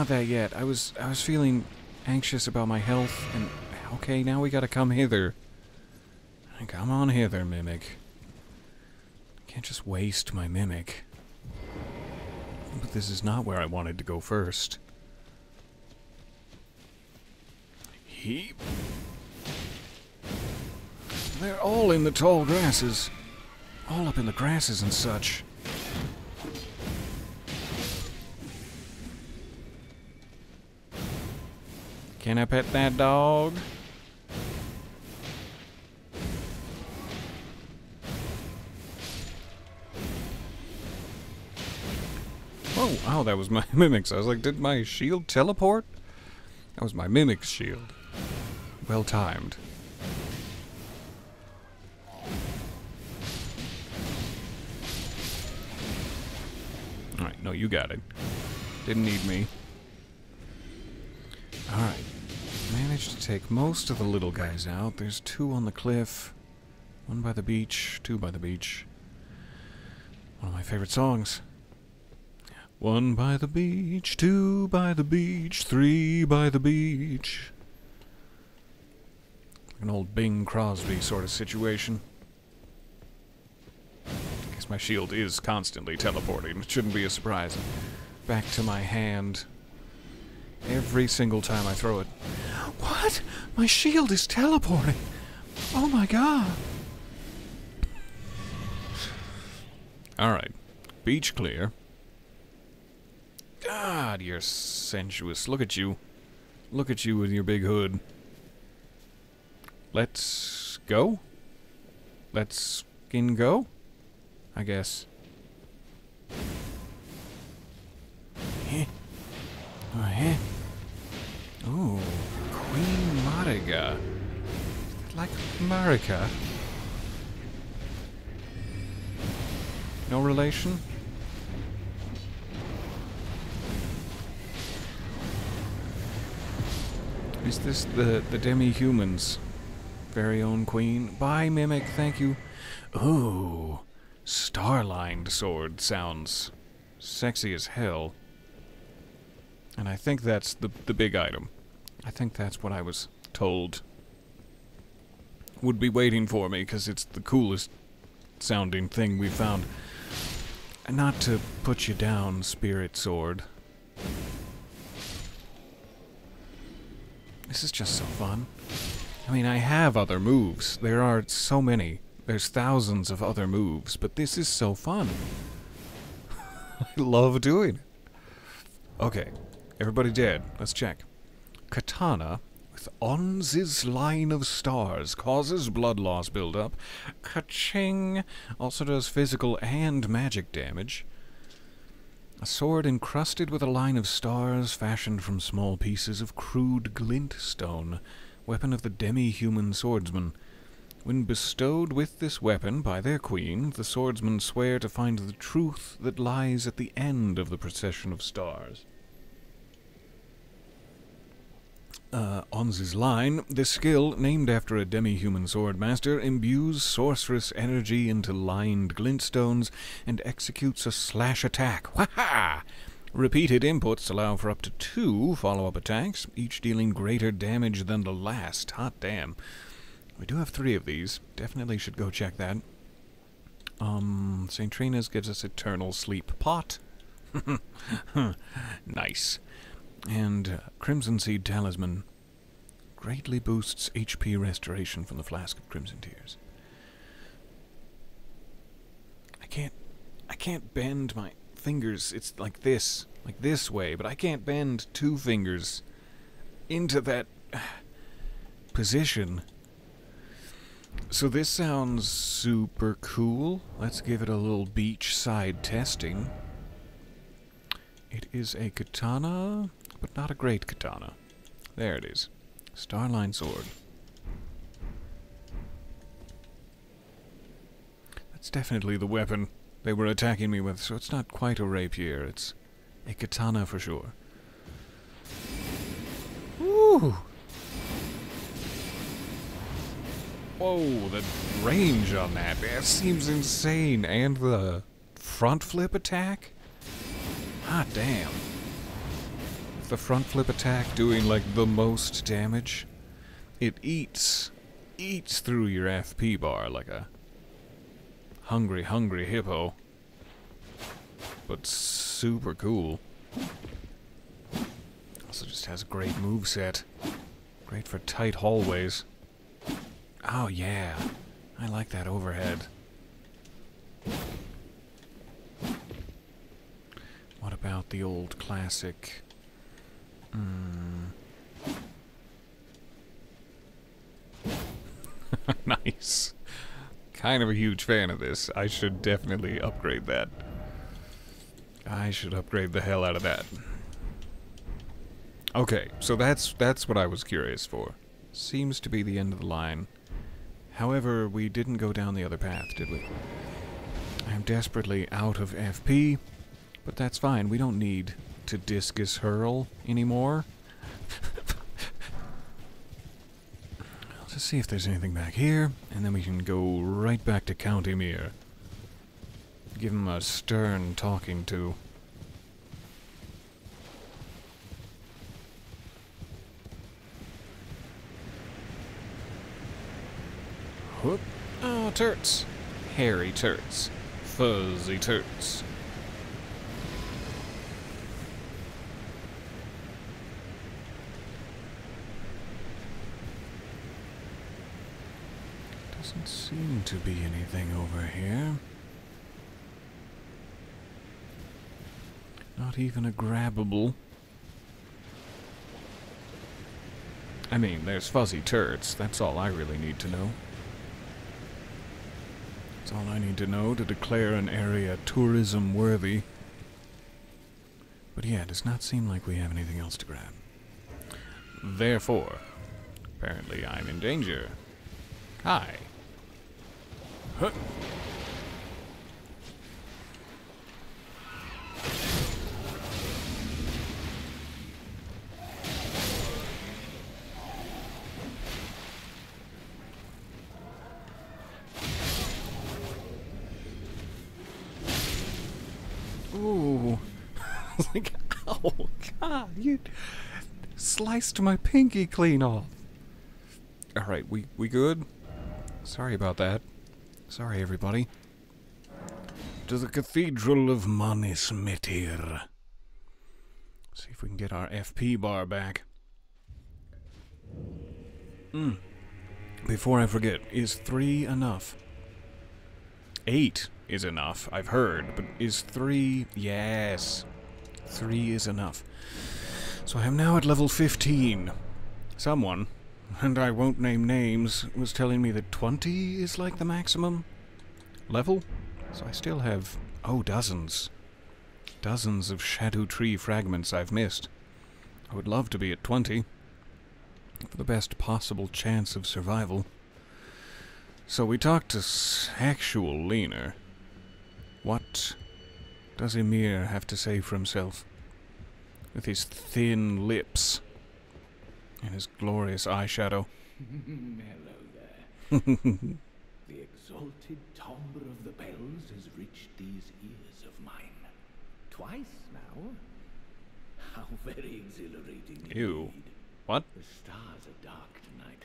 that yet. I was feeling anxious about my health, and okay, now we gotta come hither. Come on hither, Mimic. I can't just waste my Mimic. But this is not where I wanted to go first. Heap. They're all in the tall grasses. All up in the grasses and such. Can I pet that dog? Oh, that was my Mimic's. I was like, did my shield teleport? That was my Mimic's shield. Well timed. Alright, no, you got it. Didn't need me. Alright. Managed to take most of the little guys out. There's 2 on the cliff. 1 by the beach. 2 by the beach. One of my favorite songs. 1 by the beach, 2 by the beach, 3 by the beach. An old Bing Crosby sort of situation. I guess my shield is constantly teleporting. It shouldn't be a surprise. Back to my hand. Every single time I throw it. What? My shield is teleporting! Oh my god! Alright. Beach clear. God, you're sensuous. Look at you. Look at you with your big hood. Let's go? Let's fucking go? I guess. Ooh, Queen Mariga. Like Marika? No relation? Is this the demi-human's very own queen? Bye, Mimic, thank you. Ooh, star-lined sword sounds sexy as hell. And I think that's the big item. I think that's what I was told would be waiting for me, because it's the coolest sounding thing we found. And not to put you down, Spirit Sword. This is just so fun. I mean, I have other moves. There are so many. There's thousands of other moves, but this is so fun. I love doing it. Okay, everybody dead. Let's check. Katana with Onz's line of stars causes blood loss buildup. Ka-ching! Also does physical and magic damage. A sword encrusted with a line of stars fashioned from small pieces of crude glintstone. Weapon of the demi-human swordsman. When bestowed with this weapon by their queen, the swordsmen swear to find the truth that lies at the end of the procession of stars. Onz's line, this skill, named after a demi-human swordmaster, imbues sorceress energy into lined glintstones and executes a slash attack. Wha-ha! Repeated inputs allow for up to 2 follow-up attacks, each dealing greater damage than the last. Hot damn. We do have 3 of these. Definitely should go check that. St. Trina's gives us eternal sleep pot. Nice. And Crimson Seed Talisman greatly boosts HP restoration from the Flask of Crimson Tears. I can't bend my fingers. It's like this way, but I can't bend two fingers into that position. So this sounds super cool. Let's give it a little beachside testing. It is a katana, but not a great katana. There it is. Starline sword. That's definitely the weapon they were attacking me with, so it's not quite a rapier. It's a katana for sure. Woo! Whoa, the range on that seems insane. And the front flip attack? Hot damn. With the front flip attack doing like the most damage, it eats through your FP bar like a hungry hippo. But super cool. Also just has a great moveset. Great for tight hallways. Oh yeah, I like that overhead. What about the old classic? Nice. Kind of a huge fan of this. I should definitely upgrade that. I should upgrade the hell out of that. Okay, so that's what I was curious for. Seems to be the end of the line. However, we didn't go down the other path, did we? I am desperately out of FP, but that's fine. We don't need to discus hurl anymore. I'll just see if there's anything back here, and then we can go right back to County Mere. Give him a stern talking to. Whoop. Oh, turts. Hairy turts. Fuzzy turts. Doesn't seem to be anything over here. Not even a grabbable. I mean, there's fuzzy turds. That's all I really need to know. That's all I need to know to declare an area tourism worthy. But yeah, it does not seem like we have anything else to grab. Therefore, apparently I'm in danger. Hi. Huh. Ooh. I was like, oh, God, you sliced my pinky clean off. Alright, we good? Sorry about that. Sorry, everybody. To the Cathedral of Manismitir. See if we can get our FP bar back. Before I forget, is 3 enough? 8 is enough, I've heard, but is 3... Yes. 3 is enough. So I am now at level 15. Someone, and I won't name names, was telling me that 20 is like the maximum level. So I still have, oh, dozens. Dozens of Shadow Tree fragments I've missed. I would love to be at 20. For the best possible chance of survival. So we talked to actual Leaner. What does Emir have to say for himself? With his thin lips and his glorious eyeshadow. Hello there. The exalted timbre of the bells has reached these ears of mine. Twice now. How very exhilarating. Ew. Indeed. What? The stars are dark tonight.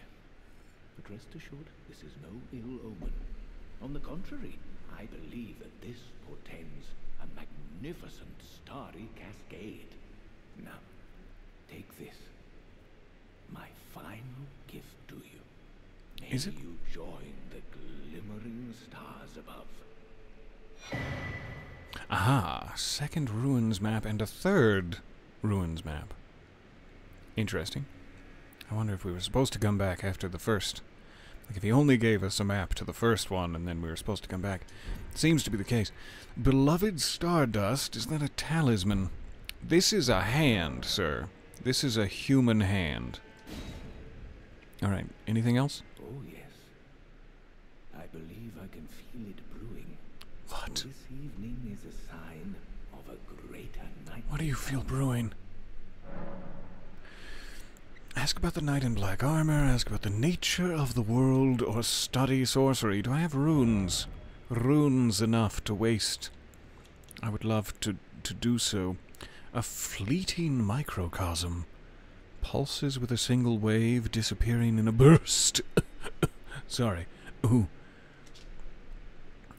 But rest assured, this is no ill omen. On the contrary, I believe that this portends a magnificent starry cascade. Now, take this. My final gift to you. May Is it? you join the glimmering stars above. Aha, second ruins map and a third ruins map. Interesting. I wonder if we were supposed to come back after the first. Like if he only gave us a map to the first one and then we were supposed to come back. Seems to be the case. Beloved Stardust, is that a talisman? This is a hand, sir. This is a human hand. Alright, anything else? Oh yes. I believe I can feel it brewing. What? This evening is a sign of a greater night. What do you feel brewing? Ask about the knight in black armor, ask about the nature of the world, or study sorcery. Do I have runes? Runes enough to waste. I would love to do so. A fleeting microcosm. Pulses with a single wave, disappearing in a burst. Sorry. Ooh.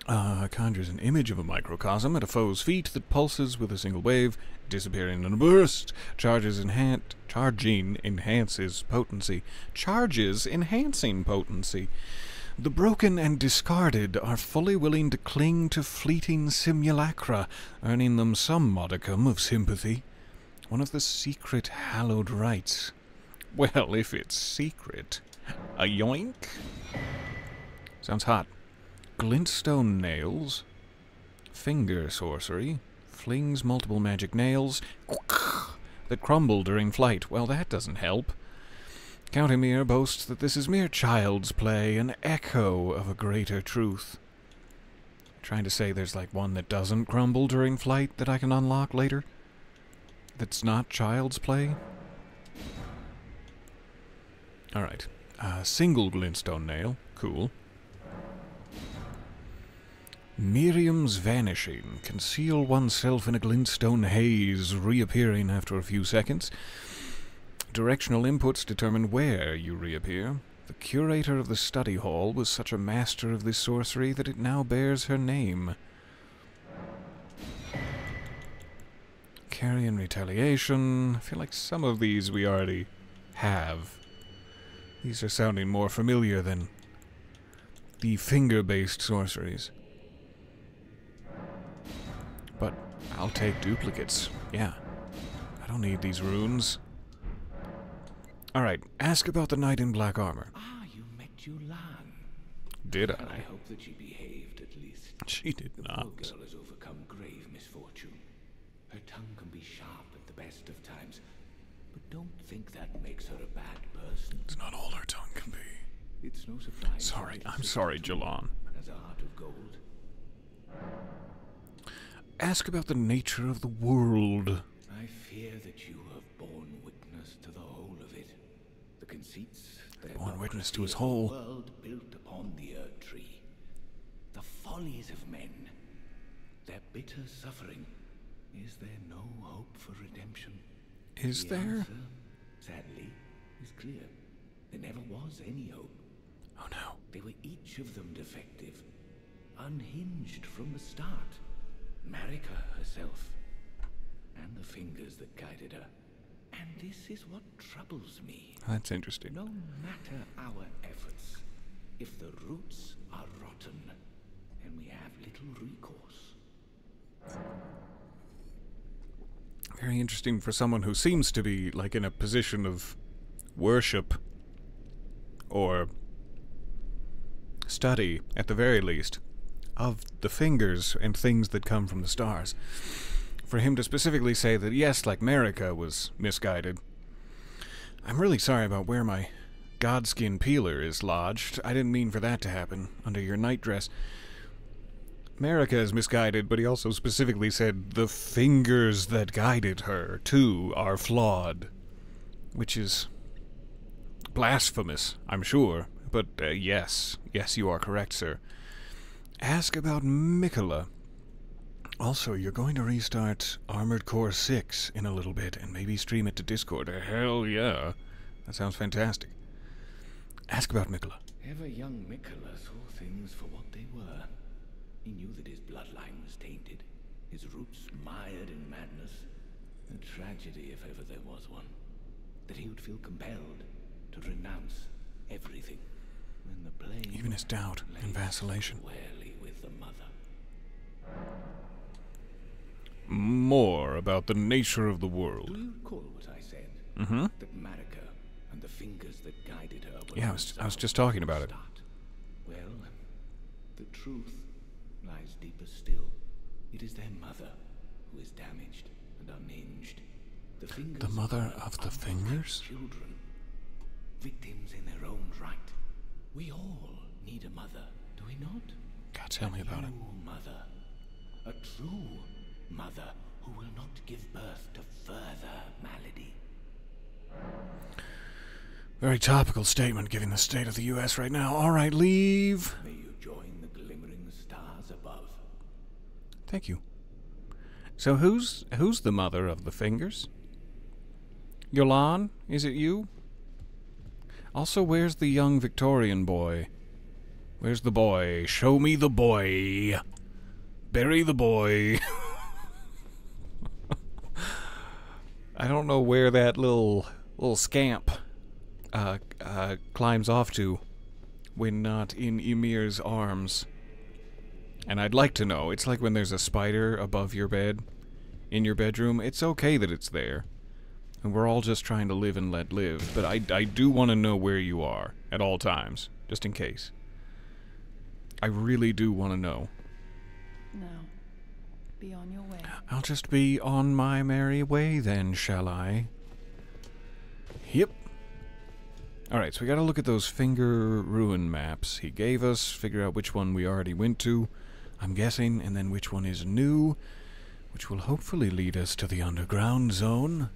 Conjures an image of a microcosm at a foe's feet that pulses with a single wave, disappearing in a burst. Charging enhances potency. Charges enhancing potency. The broken and discarded are fully willing to cling to fleeting simulacra, earning them some modicum of sympathy. One of the secret hallowed rites. Well, if it's secret. A yoink? Sounds hot. Glintstone nails. Finger sorcery. Flings multiple magic nails that crumble during flight. Well, that doesn't help. Countermere boasts that this is mere child's play, an echo of a greater truth. Trying to say there's like one that doesn't crumble during flight that I can unlock later? That's not child's play? Alright. Single glintstone nail. Cool. Miriam's vanishing. Conceal oneself in a glintstone haze, reappearing after a few seconds. Directional inputs determine where you reappear. The curator of the study hall was such a master of this sorcery that it now bears her name. Carrion retaliation. I feel like some of these we already have. These are sounding more familiar than the finger-based sorceries. But I'll take duplicates. Yeah. I don't need these runes. Alright, ask about the knight in black armor. Ah, you met Yulan. Did And I I? hope that she behaved at least. She did The not. poor girl has overcome grave misfortune. Her tongue can be sharp at the best of times, but don't think that makes her a bad person. It's not all her tongue can be. It's no surprise. Sorry, that I'm Sister sorry, Tune Jalan. has a heart of gold. Ask about the nature of the world. I fear that you have borne witness to the whole of it. The conceits, the Borne witness to his hypocrisy of whole. the world built upon the Erdtree. The follies of men. Their bitter suffering. Is there no hope for redemption? Is The there? answer, sadly, is clear. There never was any hope. Oh no. They were each of them defective, unhinged from the start. Marika herself, and the fingers that guided her. And this is what troubles me. That's interesting. No matter our efforts, if the roots are rotten, then we have little recourse. Very interesting for someone who seems to be, like, in a position of worship. Or study, at the very least, of the fingers and things that come from the stars. For him to specifically say that, yes, like Marika was misguided. I'm really sorry about where my godskin peeler is lodged. I didn't mean for that to happen under your nightdress. Marika is misguided, but he also specifically said the fingers that guided her, too, are flawed. Which is blasphemous, I'm sure. But, yes. Yes, you are correct, sir. Ask about Mikola. Also, you're going to restart Armored Core 6 in a little bit, and maybe stream it to Discord. Hell yeah. That sounds fantastic. Ask about Mikola. Ever young Mikola saw things for what they were. He knew that his bloodline was tainted, his roots mired in madness. A tragedy if ever there was one. that he would feel compelled to renounce everything when the blame Even his doubt and vacillation. squarely with the mother. More about the nature of the Do world. you recall what I said? Mm-hmm. That Marika and the fingers that guided her were Yeah, I was just talking about it. start. Well, the truth lies deeper still. It is their mother who is damaged and unhinged. The fingers The mother are of the unwanted fingers? children, victims in their own right. We all need a mother, do we not? God, tell me about it. True mother, a true mother who will not give birth to further malady. Very topical statement given the state of the U.S. right now. All right, leave. May you join the glimmering stars above. Thank you. So who's the mother of the fingers? Yolan? Is it you? Also, where's the young Victorian boy? Where's the boy? Show me the boy. Bury the boy. I don't know where that little scamp climbs off to when not in Ymir's arms. And I'd like to know. It's like when there's a spider above your bed in your bedroom. It's okay that it's there. And we're all just trying to live and let live. But I do want to know where you are at all times, just in case. I really do want to know. Now, be on your way. I'll just be on my merry way then, shall I? Yep. Alright, so we gotta look at those finger ruin maps he gave us, figure out which one we already went to, I'm guessing, and then which one is new, which will hopefully lead us to the underground zone.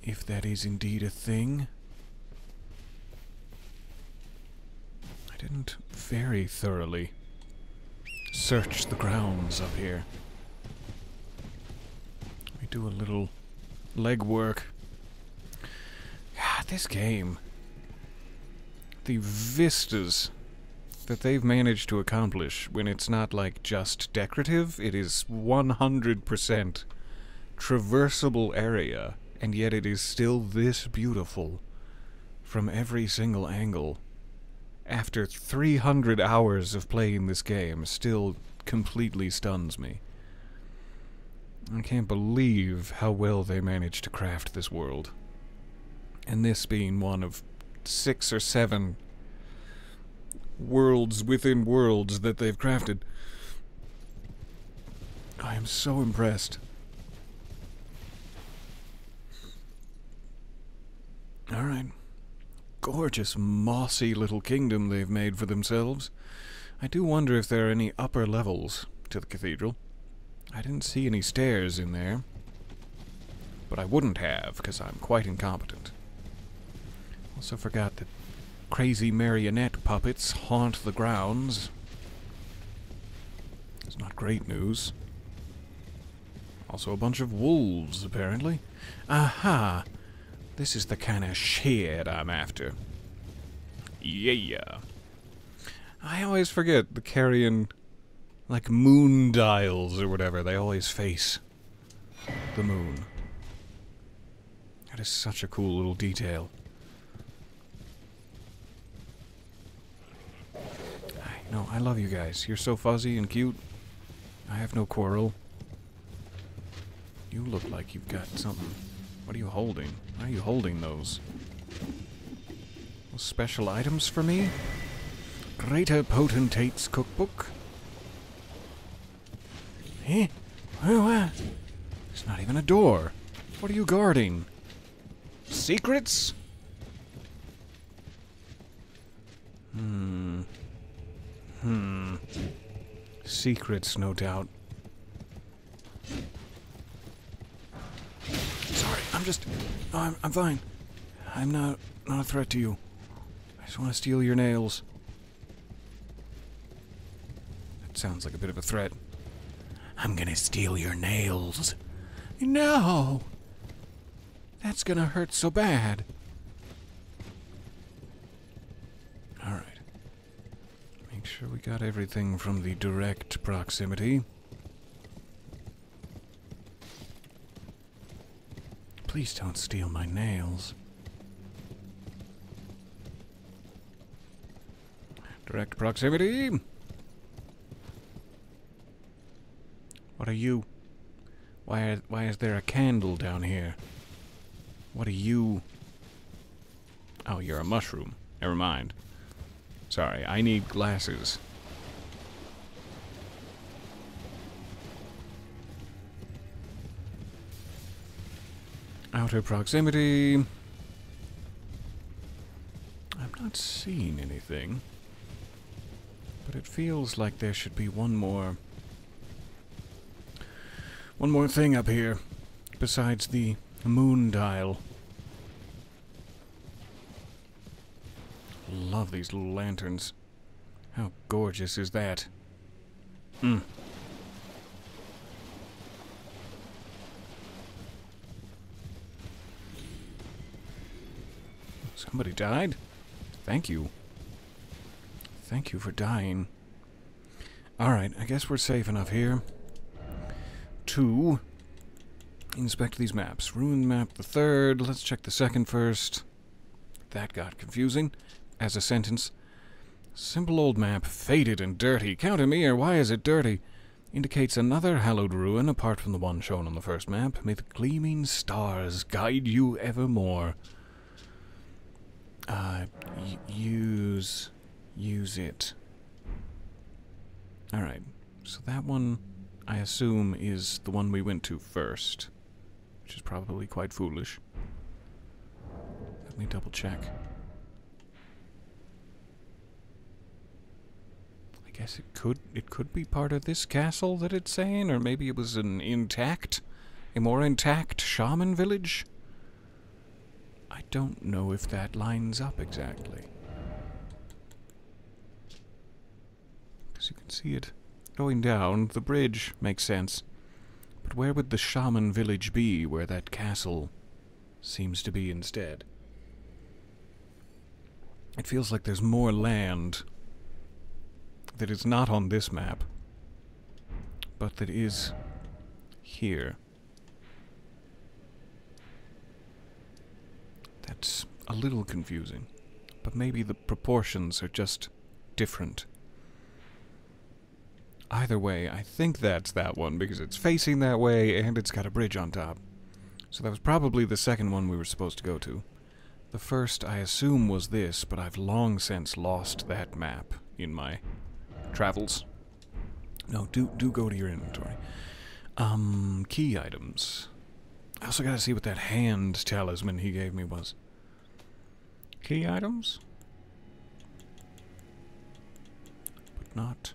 If that is indeed a thing. I didn't very thoroughly search the grounds up here. Let me do a little legwork. God, this game. The vistas that they've managed to accomplish when it's not like just decorative, it is 100% traversable area, and yet it is still this beautiful from every single angle. After 300 hours of playing this game, still completely stuns me. I can't believe how well they managed to craft this world. And this being one of 6 or 7 worlds within worlds that they've crafted. I am so impressed. Alright. Gorgeous, mossy little kingdom they've made for themselves. I do wonder if there are any upper levels to the cathedral. I didn't see any stairs in there. But I wouldn't have, because I'm quite incompetent. Also forgot that crazy marionette puppets haunt the grounds. It's not great news. Also a bunch of wolves, apparently. Aha! This is the kind of shit I'm after. Yeah. I always forget the carrion, like moon dials or whatever. They always face the moon. That is such a cool little detail. No, I love you guys. You're so fuzzy and cute. I have no quarrel. You look like you've got something. What are you holding? Why are you holding those? Those special items for me? Greater Potentate's Cookbook? Eh? What? There's not even a door. What are you guarding? Secrets? Secrets, no doubt. Sorry, I'm fine. I'm not a threat to you. I just want to steal your nails. That sounds like a bit of a threat. I'm gonna steal your nails. No! That's gonna hurt so bad. Alright. Make sure we got everything from the direct proximity. Please don't steal my nails. Direct proximity. What are you? Why is there a candle down here? What are you? Oh, you're a mushroom. Never mind. Sorry, I need glasses. Outer proximity. I'm not seeing anything. But it feels like there should be one more thing up here besides the moon dial. Love these little lanterns. How gorgeous is that? Somebody died? Thank you. Thank you for dying. Alright, I guess we're safe enough here to inspect these maps. Ruined map the third. Let's check the second first. That got confusing as a sentence. Simple old map, faded and dirty. Counter me, or why is it dirty? Indicates another hallowed ruin apart from the one shown on the first map. May the gleaming stars guide you evermore. Use it. Alright, so that one, I assume, is the one we went to first, which is probably quite foolish. Let me double check. I guess it could be part of this castle that it's saying, or maybe it was a more intact shaman village? I don't know if that lines up exactly. Because you can see it going down. The bridge makes sense. But where would the shaman village be where that castle seems to be instead? It feels like there's more land that is not on this map, but that is here. That's a little confusing, but maybe the proportions are just different. Either way, I think that's that one, because it's facing that way and it's got a bridge on top. So that was probably the second one we were supposed to go to. The first, I assume, was this, but I've long since lost that map in my travels. No, do go to your inventory. Key items. I also gotta see what that hand talisman he gave me was. Key items? But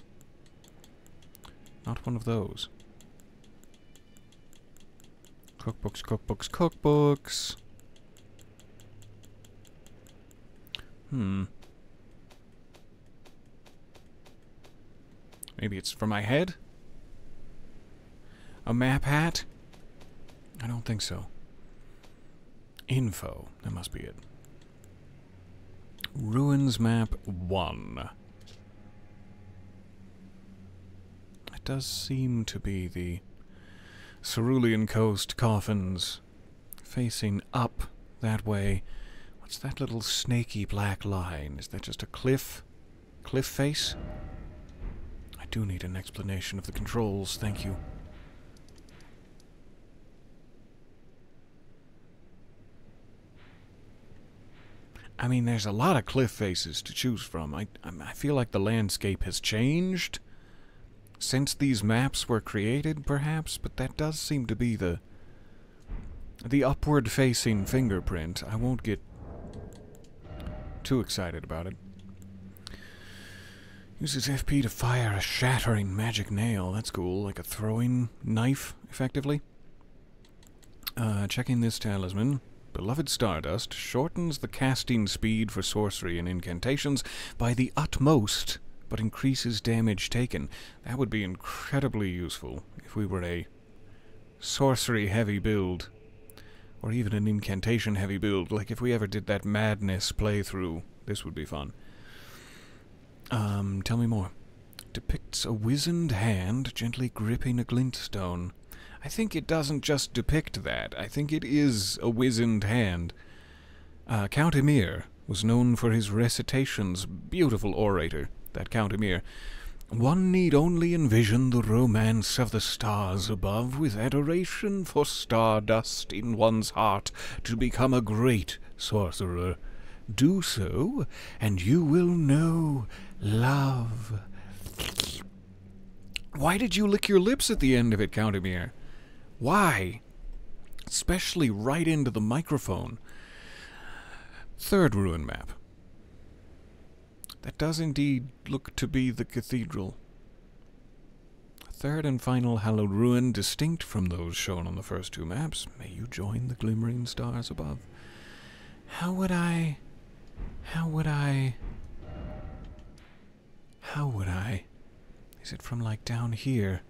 not one of those. Cookbooks, cookbooks, cookbooks. Maybe it's for my head? A map hat? I don't think so. Info. That must be it. Ruins map 1. It does seem to be the Cerulean Coast coffins facing up that way. What's that little snaky black line? Is that just a cliff? Cliff face? I do need an explanation of the controls, thank you. I mean, there's a lot of cliff faces to choose from. I feel like the landscape has changed since these maps were created, perhaps, but that does seem to be the upward-facing fingerprint. I won't get too excited about it. Uses FP to fire a shattering magic nail. That's cool, like a throwing knife, effectively. Checking this talisman. Beloved Stardust shortens the casting speed for sorcery and incantations by the utmost, but increases damage taken. That would be incredibly useful if we were a sorcery-heavy build, or even an incantation-heavy build. Like if we ever did that Madness playthrough, this would be fun. Tell me more. Depicts a wizened hand gently gripping a glintstone. I think it doesn't just depict that. I think it is a wizened hand. Count Emir was known for his recitations. Beautiful orator, that Count Emir. One need only envision the romance of the stars above with adoration for stardust in one's heart to become a great sorcerer. Do so, and you will know love. Why did you lick your lips at the end of it, Count Emir? Why? Especially right into the microphone. Third ruin map. That does indeed look to be the cathedral. A third and final hallowed ruin, distinct from those shown on the first two maps. May you join the glimmering stars above. How would I... Is it from, like, down here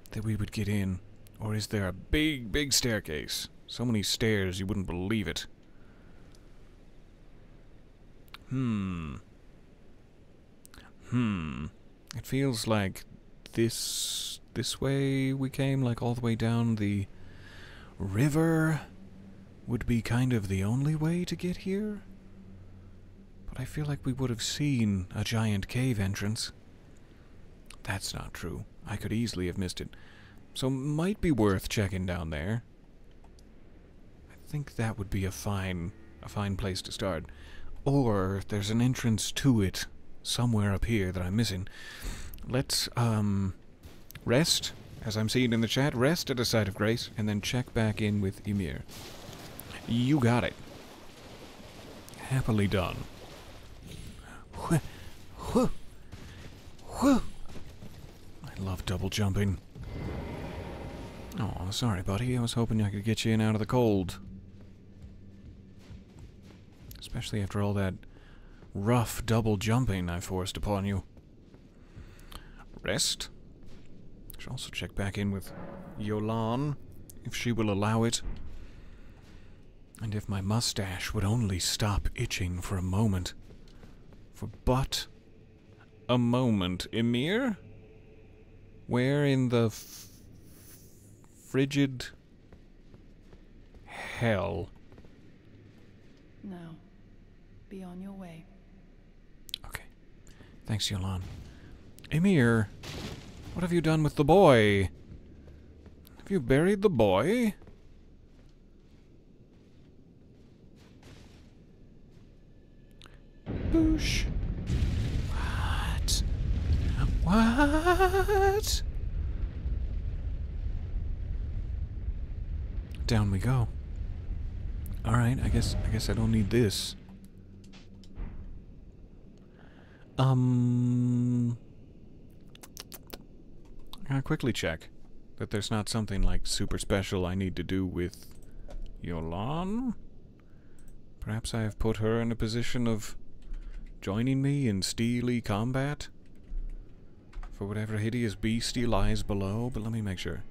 that we would get in? Or is there a big, big staircase? So many stairs you wouldn't believe it. It feels like this way we came, like all the way down the river, would be kind of the only way to get here. But I feel like we would have seen a giant cave entrance. That's not true. I could easily have missed it. So might be worth checking down there. I think that would be a fine place to start. Or there's an entrance to it somewhere up here that I'm missing. Let's rest, as I'm seeing in the chat, rest at a site of grace, and then check back in with Emir. You got it. Happily done. I love double jumping. Oh, sorry, buddy. I was hoping I could get you in out of the cold. Especially after all that rough double jumping I forced upon you. Rest. I should also check back in with Yolan, if she will allow it. And if my mustache would only stop itching for a moment. For but a moment. Emir? Where in the frigid hell? Now, be on your way. Okay. Thanks, Yolan. Emir, what have you done with the boy? Have you buried the boy? Boosh. What? What? Down we go. Alright, I guess I don't need this. I'm gonna quickly check that there's not something like super special I need to do with Yolan. Perhaps I have put her in a position of joining me in steely combat for whatever hideous beastie lies below, but let me make sure.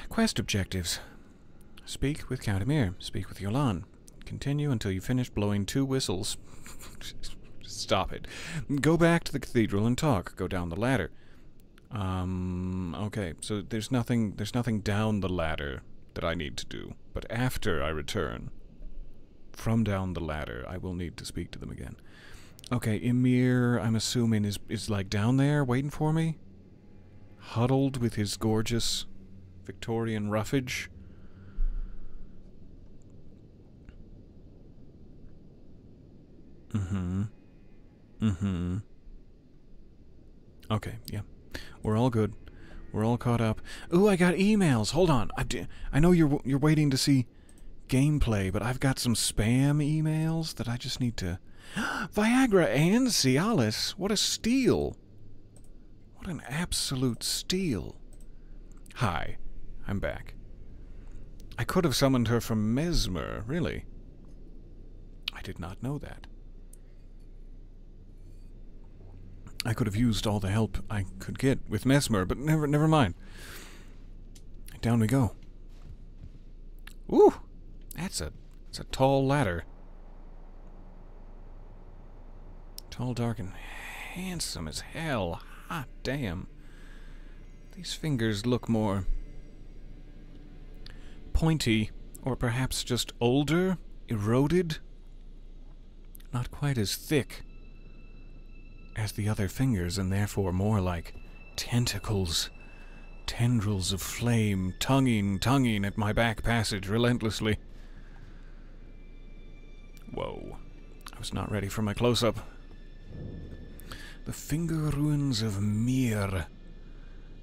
Quest objectives. Speak with Count Emir. Speak with Yolan. Continue until you finish blowing 2 whistles. Stop it. Go back to the cathedral and talk. Go down the ladder. Okay, so there's nothing down the ladder that I need to do. But after I return from down the ladder, I will need to speak to them again. Okay, Emir, I'm assuming, is like down there waiting for me? Huddled with his gorgeous Victorian roughage? Okay, yeah. We're all good. We're all caught up. Ooh, I got emails. Hold on. I know you're waiting to see gameplay, but I've got some spam emails that I just need to... Viagra and Cialis. What a steal. What an absolute steal. Hi. I'm back. I could have summoned her from Mesmer, really. I did not know that. I could have used all the help I could get with Mesmer, but never mind. Down we go. Ooh, it's a tall ladder. Tall, dark, and handsome as hell. Hot damn. These fingers look more pointy, or perhaps just older, eroded. Not quite as thick as the other fingers, and therefore more like tentacles, tendrils of flame, tonguing at my back passage relentlessly. Whoa. I was not ready for my close-up. The finger ruins of Mir.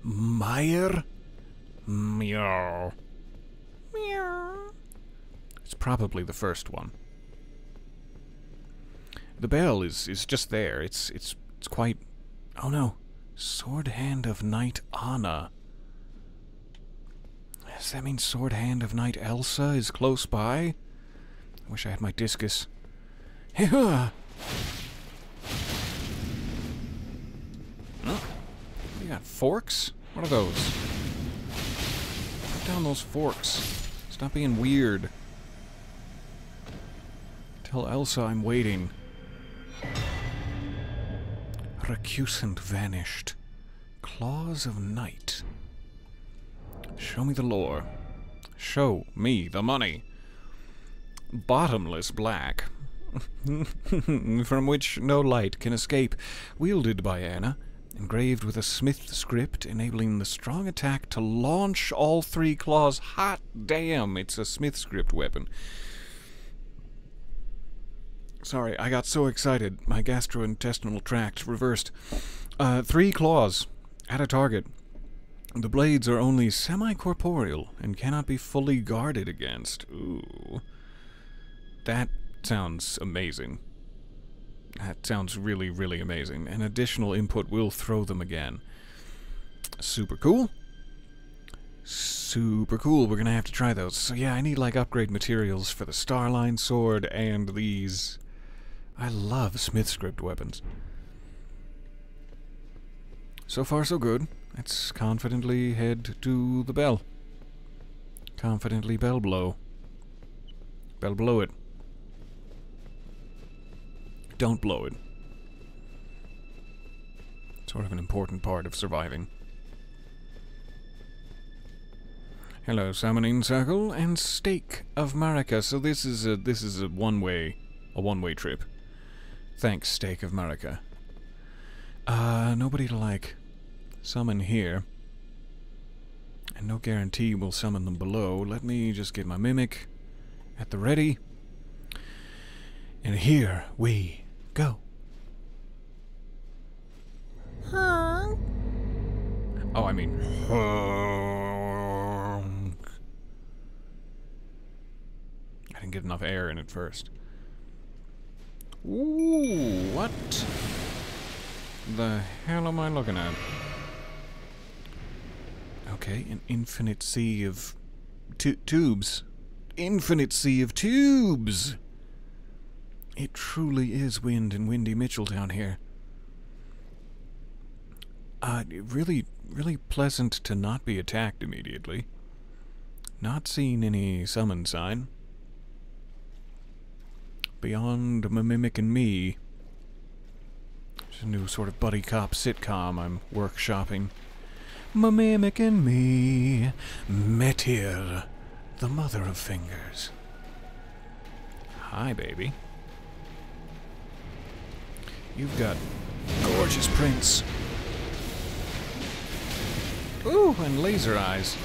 Meyer? Meow. Meow. It's probably the first one. The bell is just there. It's quite... Oh no. Sword Hand of Knight Anna. Does that mean Sword Hand of Knight Elsa is close by? I wish I had my discus. Huh? You got forks? What are those? Put down those forks. Stop being weird. Tell Elsa I'm waiting. Recusant vanished. Claws of Night. Show me the lore. Show me the money. Bottomless black. From which no light can escape. Wielded by Anna. Engraved with a smith script, enabling the strong attack to launch all 3 claws. Hot damn, it's a smith script weapon. Sorry, I got so excited. My gastrointestinal tract reversed. 3 claws at a target. The blades are only semi-corporeal and cannot be fully guarded against. Ooh. That sounds amazing. That sounds really, really amazing. An additional input will throw them again. Super cool. Super cool. We're gonna have to try those. So yeah, I need like upgrade materials for the Starline sword and these. I love smith script weapons. So far so good. Let's confidently head to the bell. Confidently bell blow. Bell blow it. Don't blow it. Sort of an important part of surviving. Hello, summoning circle and stake of Marika. So this is a one-way trip. Thanks, stake of Marika. Nobody to like summon here, and no guarantee we'll summon them below. Let me just get my mimic at the ready, and here we go. Honk. Oh, I mean honk. I didn't get enough air in it first. Ooh, what the hell am I looking at? Okay, an infinite sea of tubes. Infinite sea of tubes! It truly is wind in windy Mitchelltown here. Really pleasant to not be attacked immediately. Not seeing any summon sign. Beyond my mimic and me. It's a new sort of buddy cop sitcom I'm workshopping. My mimic and me. Metir, the mother of fingers. Hi, baby. You've got gorgeous prints. Ooh, and laser eyes.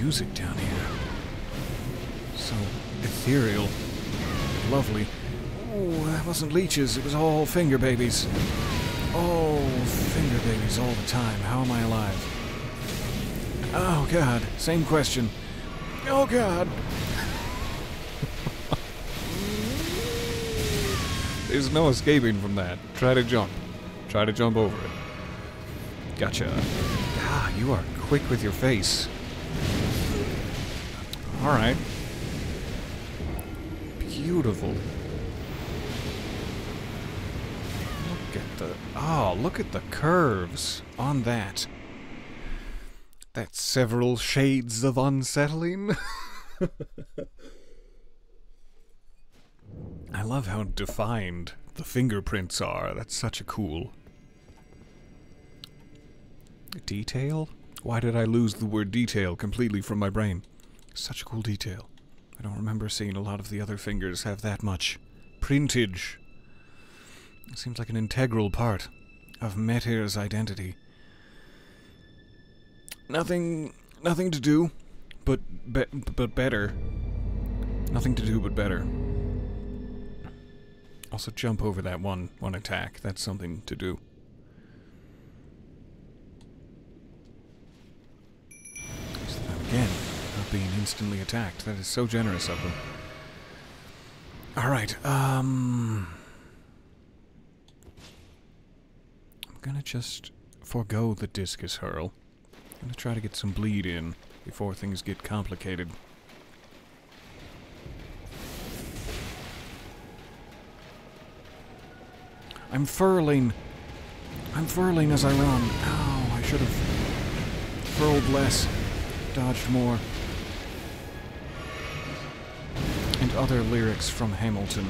Music down here. So ethereal. Lovely. Oh, that wasn't leeches, it was all finger babies. Oh, finger babies all the time. How am I alive? Oh god, same question. Oh god. There's no escaping from that. Try to jump. Try to jump over it. Gotcha. Ah, you are quick with your face. Alright. Beautiful. Look at the... Oh, look at the curves on that. That's several shades of unsettling. I love how defined the fingerprints are. That's such a cool detail. Why did I lose the word detail completely from my brain? Such a cool detail. I don't remember seeing a lot of the other fingers have that much printage. It seems like an integral part of Metir's identity. Nothing to do, but better. Nothing to do but better. Also, jump over that one attack. That's something to do. Again, not being instantly attacked. That is so generous of them. Alright, I'm gonna just forego the discus hurl. I'm gonna try to get some bleed in before things get complicated. I'm furling as I run. Ow, I should have furled less. Dodged more. And other lyrics from Hamilton.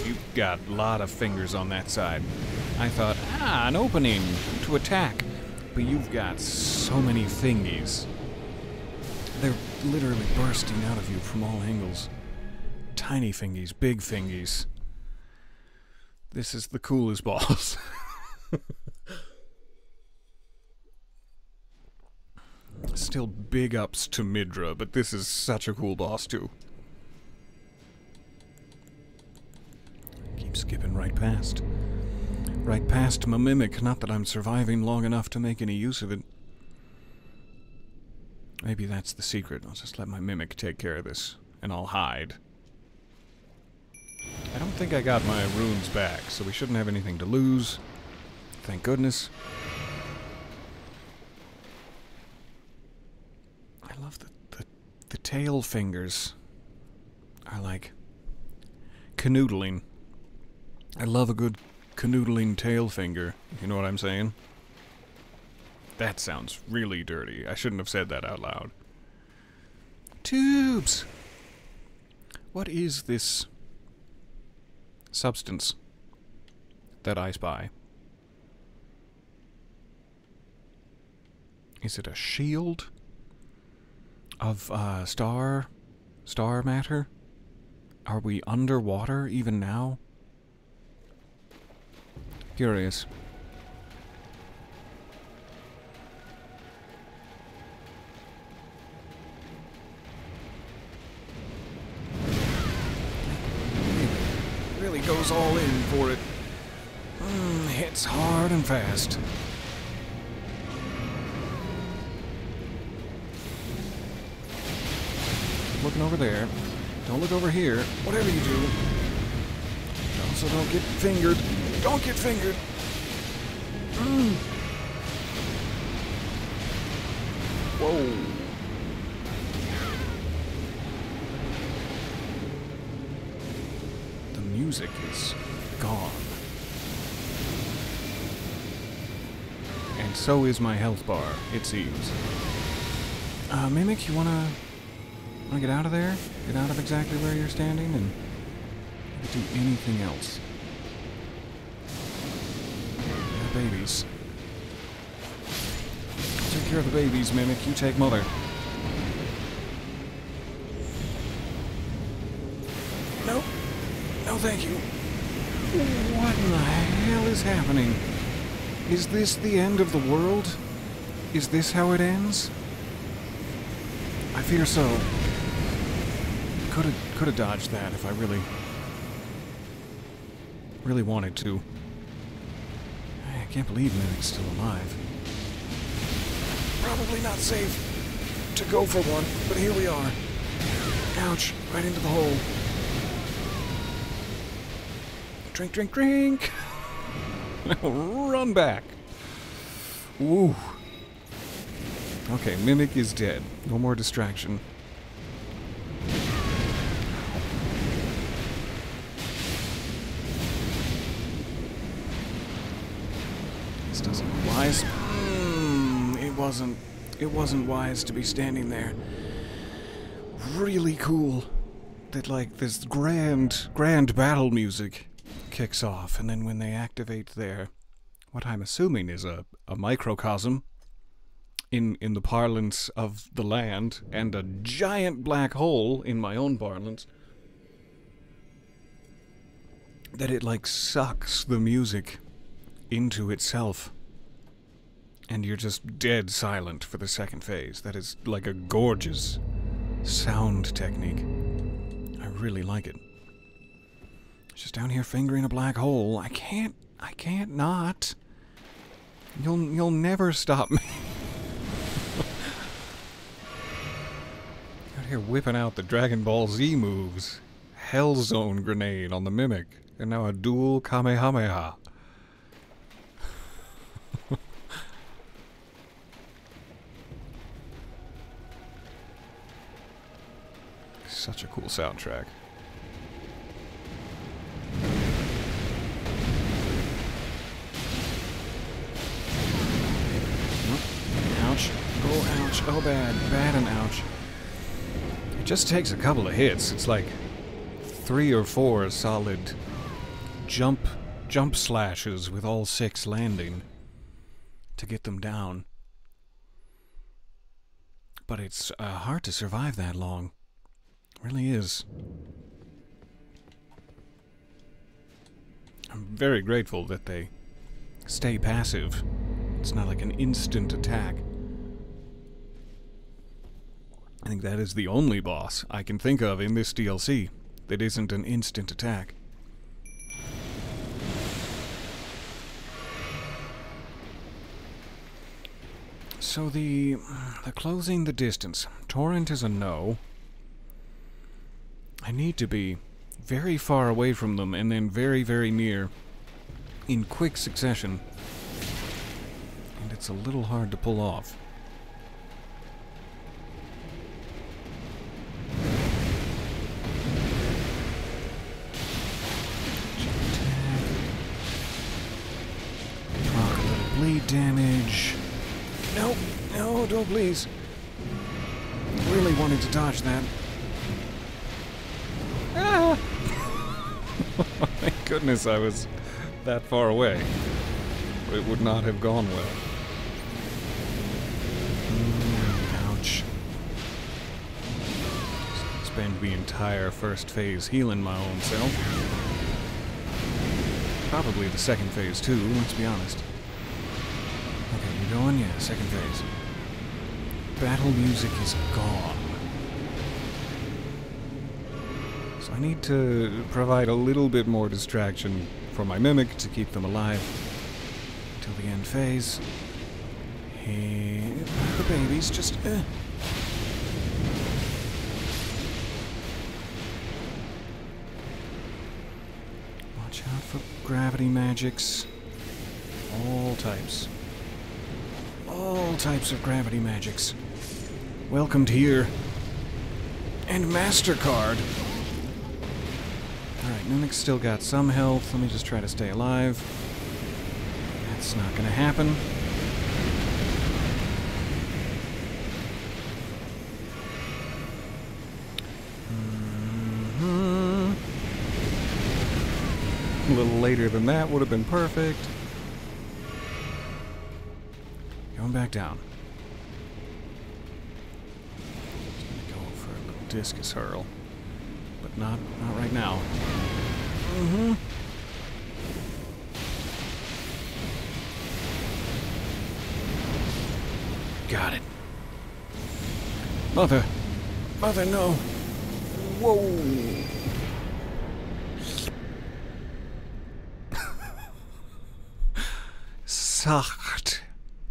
You've got a lot of fingers on that side. I thought, an opening to attack. But you've got so many fingies. They're literally bursting out of you from all angles. Tiny fingies, big fingies. This is the coolest boss. Still big ups to Midra, but this is such a cool boss too. Keep skipping right past. Right past my mimic, not that I'm surviving long enough to make any use of it. Maybe that's the secret. I'll just let my mimic take care of this, and I'll hide. I don't think I got my runes back, so we shouldn't have anything to lose. Thank goodness. I love the tail fingers are like canoodling. I love a good canoodling tail finger, you know what I'm saying? That sounds really dirty. I shouldn't have said that out loud. Tubes! What is this substance that I spy? Is it a shield of star matter? Are we underwater even now? Curious. Really goes all in for it. Hits hard and fast. Looking over there. Don't look over here. Whatever you do. Also, don't get fingered. Don't get fingered. Whoa. The music is gone. And so is my health bar, it seems. Mimic, you wanna get out of there? Get out of exactly where you're standing and do anything else. Babies. Take care of the babies, Mimic. You take Mother. Nope. No, thank you. What in the hell is happening? Is this the end of the world? Is this how it ends? I fear so. Could have dodged that if I really wanted to. I can't believe Mimic's still alive. Probably not safe to go for one, but here we are. Ouch, right into the hole. Drink, drink, drink! Run back! Woo! Okay, Mimic is dead. No more distraction. This doesn't look wise. It wasn't wise to be standing there. Really cool. that like this grand battle music kicks off, and then when they activate their, what I'm assuming is a microcosm in the parlance of the land, and a giant black hole in my own parlance, that it like sucks the music into itself, and you're just dead silent for the second phase. That is like a gorgeous sound technique. I really like it. Just down here fingering a black hole. I can't not. You'll never stop me. Out here whipping out the Dragon Ball Z moves. Hell Zone grenade on the Mimic, and now a dual Kamehameha. Such a cool soundtrack. Ouch. Oh, ouch. Oh, bad. Bad and ouch. It just takes a couple of hits. It's like 3 or 4 solid jump slashes with all 6 landing to get them down. But it's hard to survive that long. It really is. I'm very grateful that they stay passive. It's not like an instant attack. I think that is the only boss I can think of in this DLC that isn't an instant attack. So the closing the distance. Torrent is a no. I need to be very far away from them and then very, very near in quick succession. And it's a little hard to pull off. Proc a little bleed damage. No, no, don't please. Really wanted to dodge that. Ah! Thank goodness I was that far away. It would not have gone well. Ouch. Spend the entire first phase healing my own self. Probably the second phase too, let's be honest. Okay, you going? Yeah, second phase. Battle music is gone. So I need to provide a little bit more distraction for my Mimic to keep them alive till the end phase. Hey, the babies, just... Watch out for gravity magics. All types. All types of gravity magics. Welcomed here. And MasterCard. Alright, Mimic's still got some health. Let me just try to stay alive. That's not gonna happen. A little later than that would have been perfect. Going back down. Just gonna go for a little discus hurl. But not right now. Got it. Mother! Mother, no! Whoa! Sucked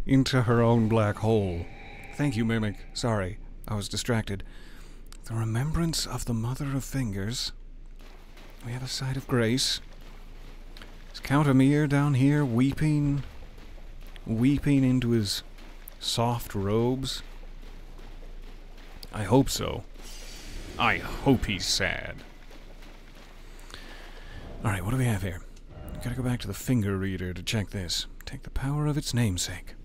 into her own black hole. Thank you, Mimic. Sorry, I was distracted. The remembrance of the Mother of Fingers. We have a side of grace. Is Count Amir down here weeping into his soft robes? I hope so. I hope he's sad. Alright, what do we have here? Gotta go back to the finger reader to check this. Take the power of its namesake.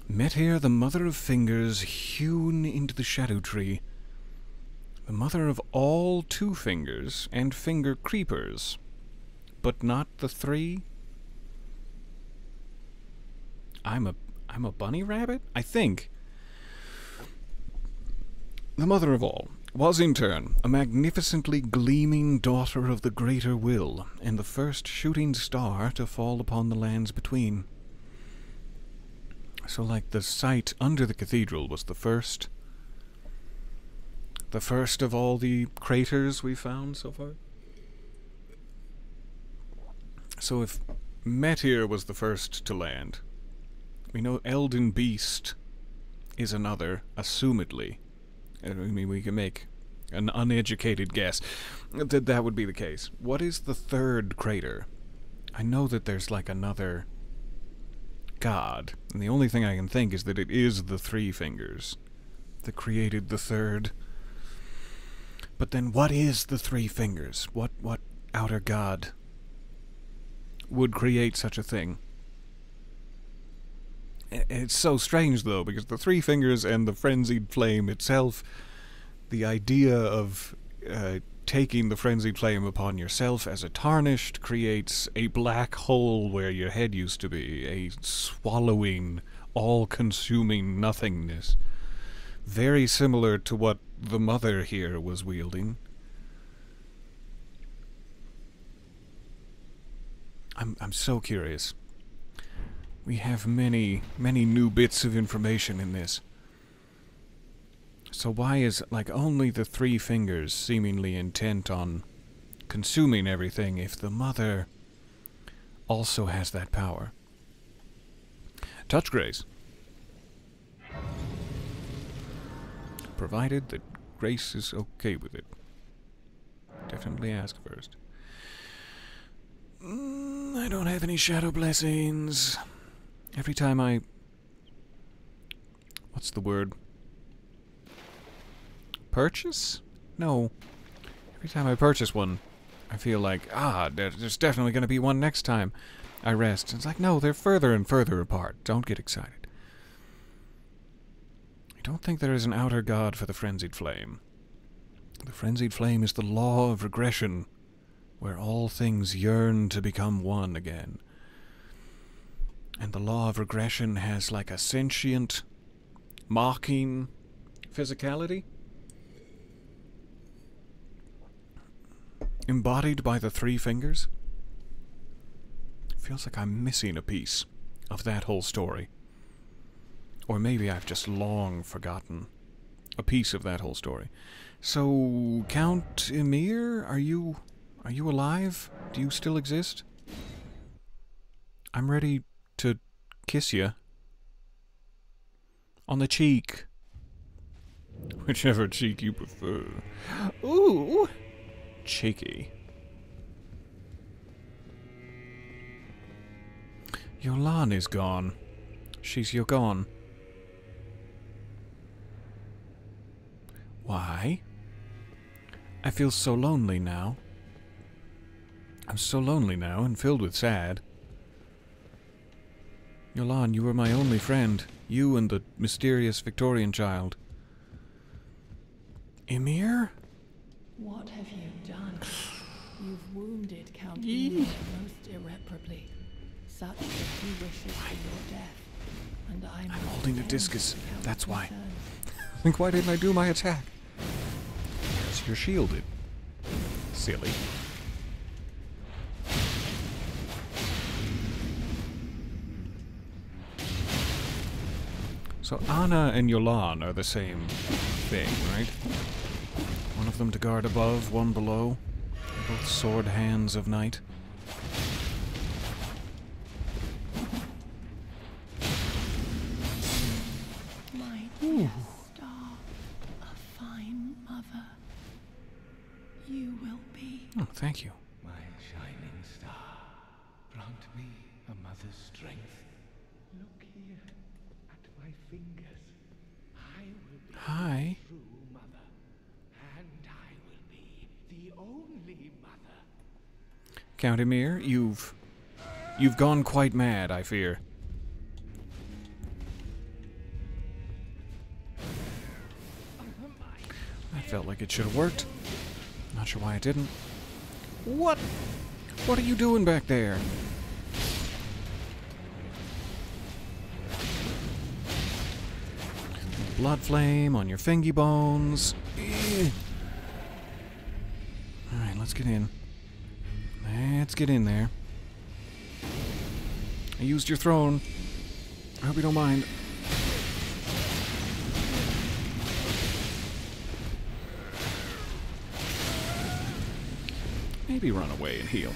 Met here the Mother of Fingers hewn into the shadow tree. The mother of all two fingers and finger creepers, but not the three? I'm a bunny rabbit? I think. The mother of all was in turn a magnificently gleaming daughter of the greater will, and the first shooting star to fall upon the lands between. So like the site under the cathedral was the first of all the craters we found so far. So if Meteor was the first to land, we know Elden Beast is another, assumedly. I mean, we can make an uneducated guess that that would be the case. What is the third crater? I know that there's like another god, and the only thing I can think is that it is the three fingers that created the third. But then what is the three fingers? What outer god would create such a thing? It's so strange, though, because the three fingers and the frenzied flame itself, the idea of taking the frenzied flame upon yourself as a tarnished creates a black hole where your head used to be, a swallowing, all-consuming nothingness. Very similar to what the mother here was wielding. I'm so curious. We have many new bits of information in this. So why is, like, only the three fingers seemingly intent on consuming everything if the mother also has that power? Touch Grace. Provided that Grace is okay with it. Definitely ask first. I don't have any shadow blessings. Every time I... What's the word? Purchase? No. Every time I purchase one, I feel like, there's definitely going to be one next time. I rest. It's like, no, they're further and further apart. Don't get excited. I don't think there is an outer god for the Frenzied Flame. The Frenzied Flame is the law of regression, where all things yearn to become one again. And the law of regression has like a sentient, mocking physicality. Embodied by the three fingers. Feels like I'm missing a piece of that whole story. Or maybe I've just long forgotten a piece of that whole story. So, Count Emir, are you alive? Do you still exist? I'm ready to kiss you. On the cheek. Whichever cheek you prefer. Ooh! Cheeky. Yolan is gone. She's gone. Why? I feel so lonely now. I'm so lonely now and filled with sad. Yolan, you were my only friend. You and the mysterious Victorian child. Emir? What have you done? You've wounded Count Emir most irreparably, such that he wishes for your death. And I'm holding a discus. That's why. Think, why didn't I do my attack? Because you're shielded. Silly. So Anna and Yolan are the same thing, right? One of them to guard above, one below. They're both sword hands of night. My dear star, a fine mother, you will be. Oh, thank you. My shining star, grant me a mother's strength. Look here at my fingers. I will be Hi. the true mother, and I will be the only mother. Count Emir, you've gone quite mad, I fear. Felt like it should have worked. Not sure why it didn't. What? What are you doing back there? Blood flame on your fingy bones. Alright, let's get in. Let's get in there. I used your throne. I hope you don't mind. Maybe run away and heal.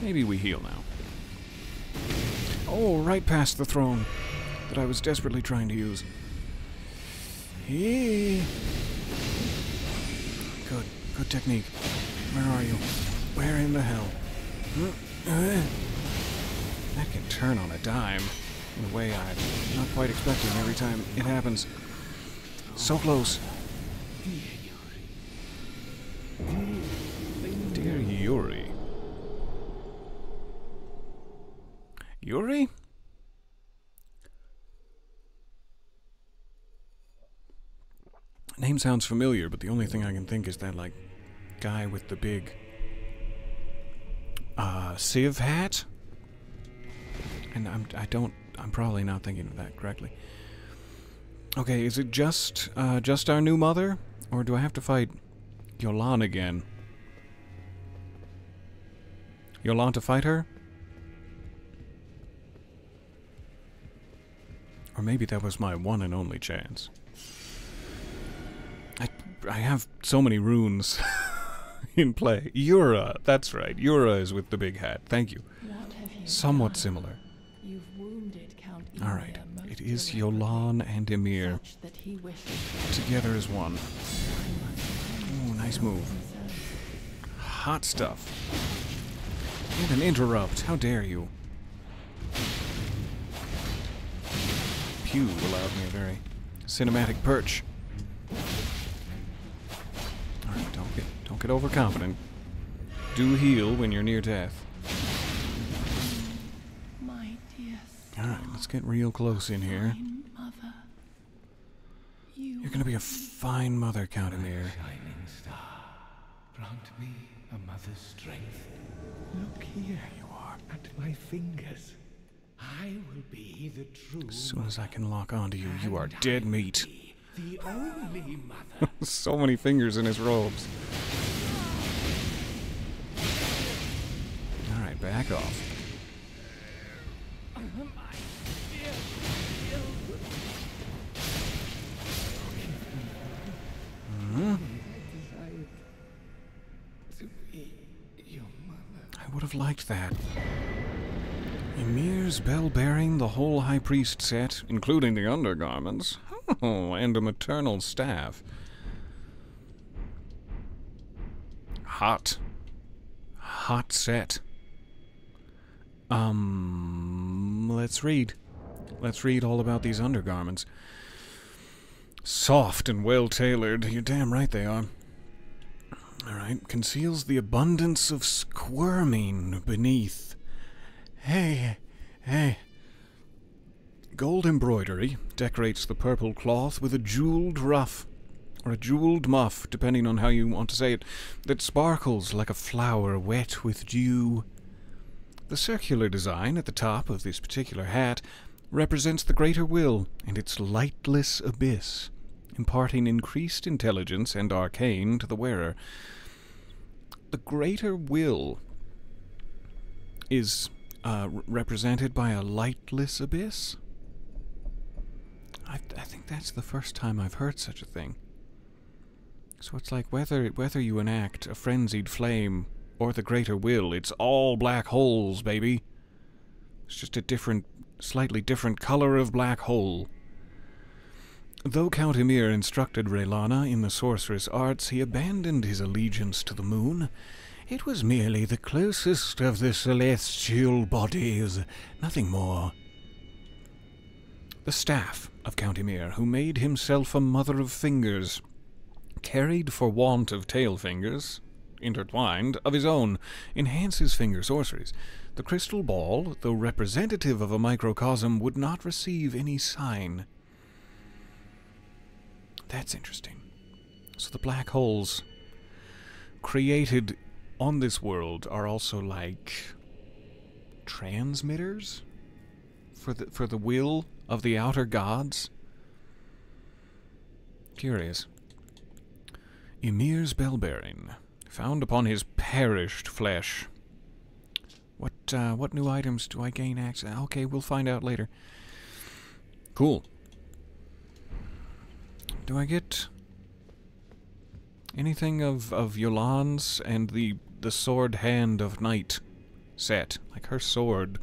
Maybe we heal now. Oh, right past the throne that I was desperately trying to use. Hey. Good technique. Where are you? Where in the hell? That can turn on a dime in a way I'm not quite expecting every time it happens. So close. Dear Yuri. Yuri? Name sounds familiar, but the only thing I can think is that, like, guy with the big sieve hat? And I'm probably not thinking of that correctly. Okay, is it just our new mother? Or do I have to fight Yolan again? Yolan to fight her? Or maybe that was my one and only chance. I have so many runes in play. Yura, that's right. Yura is with the big hat. Thank you. Somewhat similar. You've wounded Count All right. It is Yolan and Emir together as one. Ooh, nice move. Hot stuff. And an interrupt. How dare you? Pew allowed me a very cinematic perch. Alright, don't get overconfident. Do heal when you're near death. My dear Alright, let's get real close in here. mother. You're gonna be a fine mother, Count Emir. Shining star, grant me a mother's strength. Look here, you are at my fingers. I will be the true. As soon as I can lock onto you, you are dead meat. The only mother. So many fingers in his robes. Alright, back off. I would have liked that. Emir's bell-bearing, the whole High Priest set, including the undergarments. Oh, and a maternal staff. Hot. Hot set. Let's read. Let's read all about these undergarments. Soft and well-tailored. You're damn right they are. Alright. Conceals the abundance of squirming beneath. Hey. Gold embroidery decorates the purple cloth with a jeweled ruff, or a jeweled muff, depending on how you want to say it, that sparkles like a flower wet with dew. The circular design at the top of this particular hat represents the greater will and its lightless abyss, imparting increased intelligence and arcane to the wearer. The greater will is represented by a lightless abyss? I think that's the first time I've heard such a thing. So it's like whether you enact a frenzied flame or the greater will, it's all black holes, baby. It's just a slightly different color of black hole. Though Count Emir instructed Raylana in the sorceress arts, he abandoned his allegiance to the moon. It was merely the closest of the celestial bodies, nothing more. The staff of Count Emir, who made himself a mother of fingers, carried for want of tail fingers, intertwined, of his own, enhance his finger sorceries. The crystal ball, though representative of a microcosm, would not receive any sign. That's interesting. So the black holes created on this world are also like transmitters for the will of the outer gods? Curious. Ymir's bell-bearing, found upon his perished flesh. What new items do I gain access? Okay, we'll find out later. Cool. Do I get anything of Yolan's and the sword hand of night set? Like her sword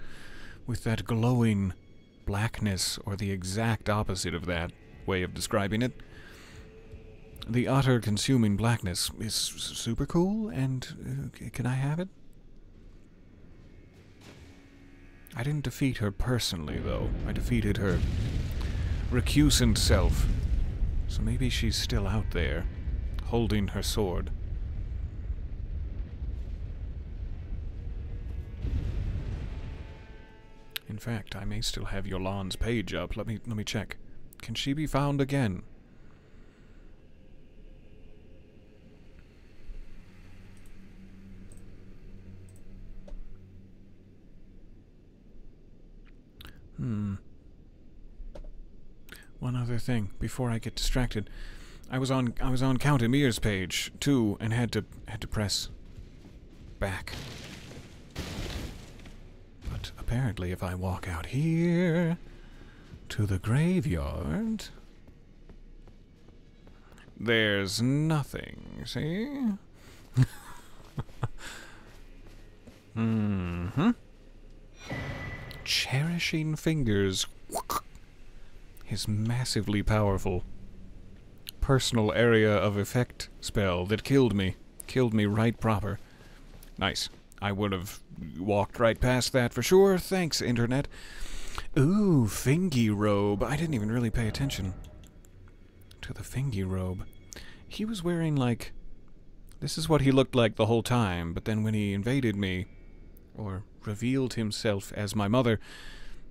with that glowing blackness, or the exact opposite of that way of describing it. The utter consuming blackness is super cool, and can I have it? I didn't defeat her personally, though. I defeated her recusant self. So maybe she's still out there, holding her sword. In fact, I may still have Yolan's page up. Let me check. Can she be found again? One other thing before I get distracted. I was on Count Ymir's page too, and had to press back. But apparently, if I walk out here to the graveyard, there's nothing. See? Cherishing Fingers. His massively powerful personal area of effect spell that killed me. Killed me right proper. Nice. I would have walked right past that for sure. Thanks, Internet. Ooh, Fingy robe. I didn't even really pay attention to the Fingy robe. He was wearing, like... This is what he looked like the whole time, but then when he invaded me, or revealed himself as my mother,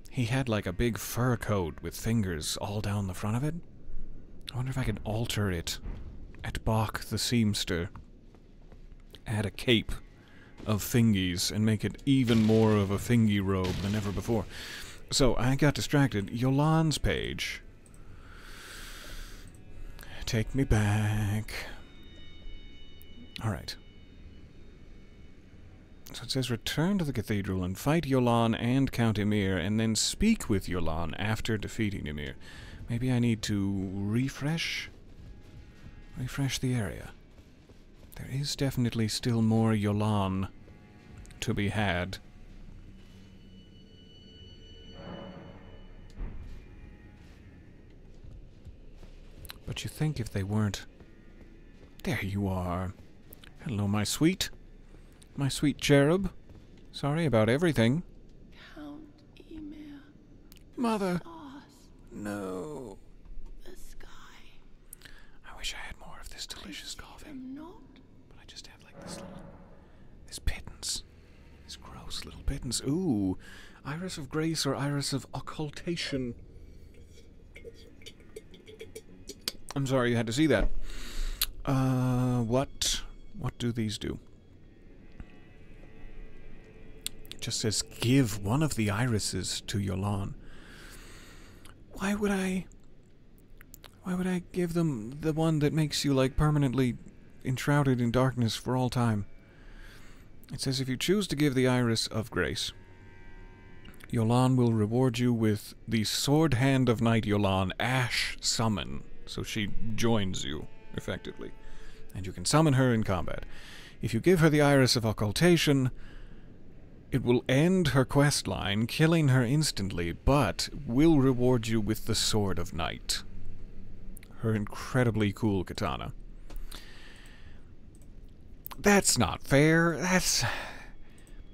he had like a big fur coat with fingers all down the front of it. I wonder if I could alter it at Bach the Seamster. Add a cape of fingies and make it even more of a fingy robe than ever before. So I got distracted. Yolan's page. Take me back. Alright. So it says return to the cathedral and fight Yolan and Count Ymir, and then speak with Yolan after defeating Ymir. Maybe I need to refresh the area. There is definitely still more Yolan to be had. But you think if they weren't... There you are. Hello, my sweet cherub. Sorry about everything. Count Ymir. Mother. Stars. No. The sky. I wish I had more of this delicious coffee. Them not. But I just have like this pittance. This gross little pittance. Ooh. Iris of Grace or Iris of Occultation. I'm sorry you had to see that. What do these do? It just says give one of the irises to Yolan. Why would I give them the one that makes you like permanently enshrouded in darkness for all time? It says if you choose to give the Iris of Grace, Yolan will reward you with the Sword Hand of Night Yolan Ash Summon. So she joins you, effectively. And you can summon her in combat. If you give her the Iris of Occultation, it will end her quest line, killing her instantly, but will reward you with the Sword of Night. Her incredibly cool katana. That's not fair.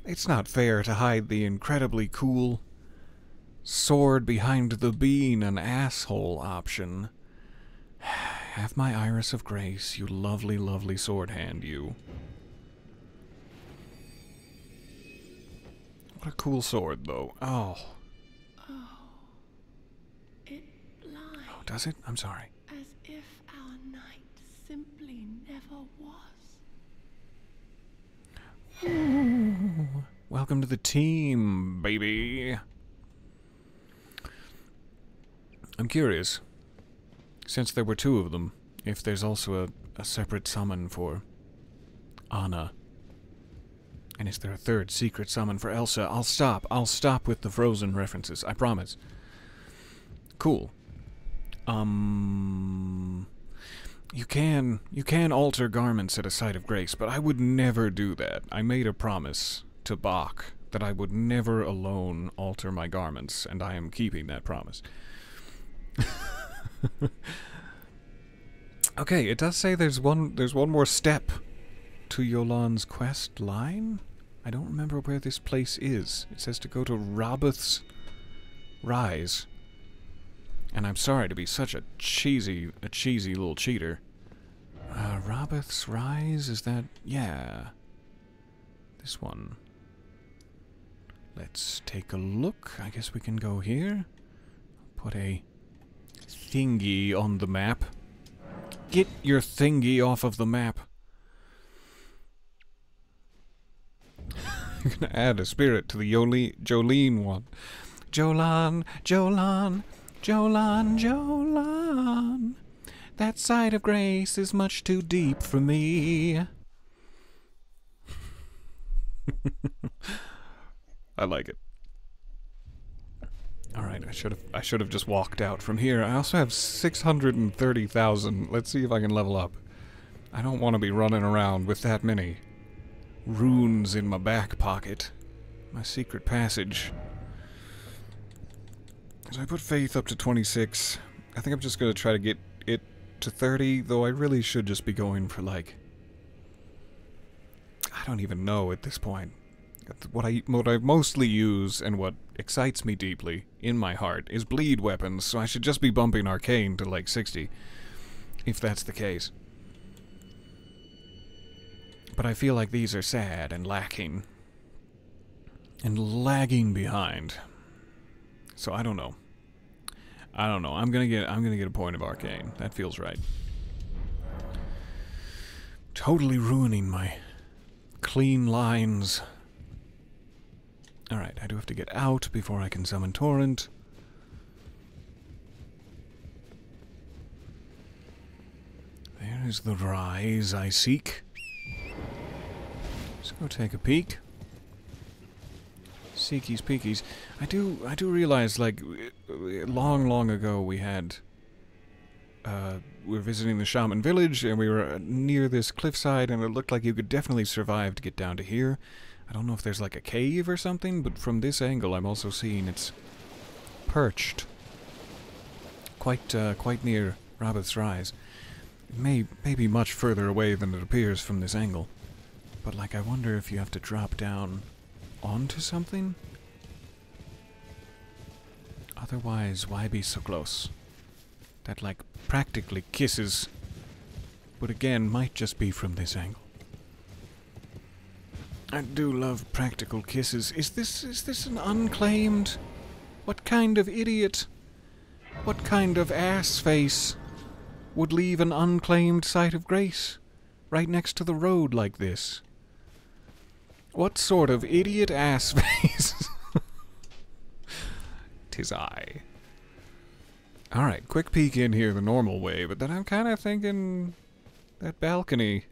It's not fair to hide the incredibly cool sword behind the being an asshole option. Have my Iris of Grace, you lovely, lovely sword hand, you. What a cool sword, though. Oh. Oh. It blinds. Oh, does it? I'm sorry. As if our night simply Ooh, welcome to the team, baby. I'm curious, since there were two of them, if there's also a separate summon for Anna. And is there a third secret summon for Elsa? I'll stop with the Frozen references, I promise. Cool. You can alter garments at a site of grace, but I would never do that. I made a promise to Bach that I would never alone alter my garments, and I am keeping that promise. Okay, it does say there's one more step to Yolan's quest line. I don't remember where this place is. It says to go to Rabbath's Rise. And I'm sorry to be such a cheesy little cheater. Rabbath's Rise, is that? Yeah. This one. Let's take a look. I guess we can go here. Put a thingy on the map. Get your thingy off of the map. I'm gonna add a spirit to the Jolene one. Jolan, Jolan, Jolan, Jolan. That side of grace is much too deep for me. I like it. Alright, I should have just walked out from here. I also have 630,000. Let's see if I can level up. I don't want to be running around with that many runes in my back pocket. My secret passage. So I put faith up to 26. I think I'm just going to try to get it to 30, though I really should just be going for, like, I don't even know at this point. What I mostly use, and what excites me deeply, in my heart, is bleed weapons, so I should just be bumping arcane to, like, 60, if that's the case. But I feel like these are sad and lacking. And lagging behind. So I don't know. I'm gonna get a point of arcane. That feels right. Totally ruining my clean lines. Alright, I do have to get out before I can summon Torrent. There is the rise I seek. Let's go take a peek. Seekies peekies. I do realize, like, long ago we had, we were visiting the Shaman village, and we were near this cliffside, and it looked like you could definitely survive to get down to here. I don't know if there's, like, a cave or something, but from this angle I'm also seeing it's perched. Quite near Rabbath's Rise. It may be much further away than it appears from this angle. But, like, I wonder if you have to drop down onto something? Otherwise, why be so close? That, like, practically kisses, but again, might just be from this angle. I do love practical kisses. Is this an unclaimed? What kind of idiot? What kind of ass face would leave an unclaimed site of grace right next to the road like this? What sort of idiot ass face? 'Tis I. Alright, quick peek in here the normal way, but then I'm kind of thinking that balcony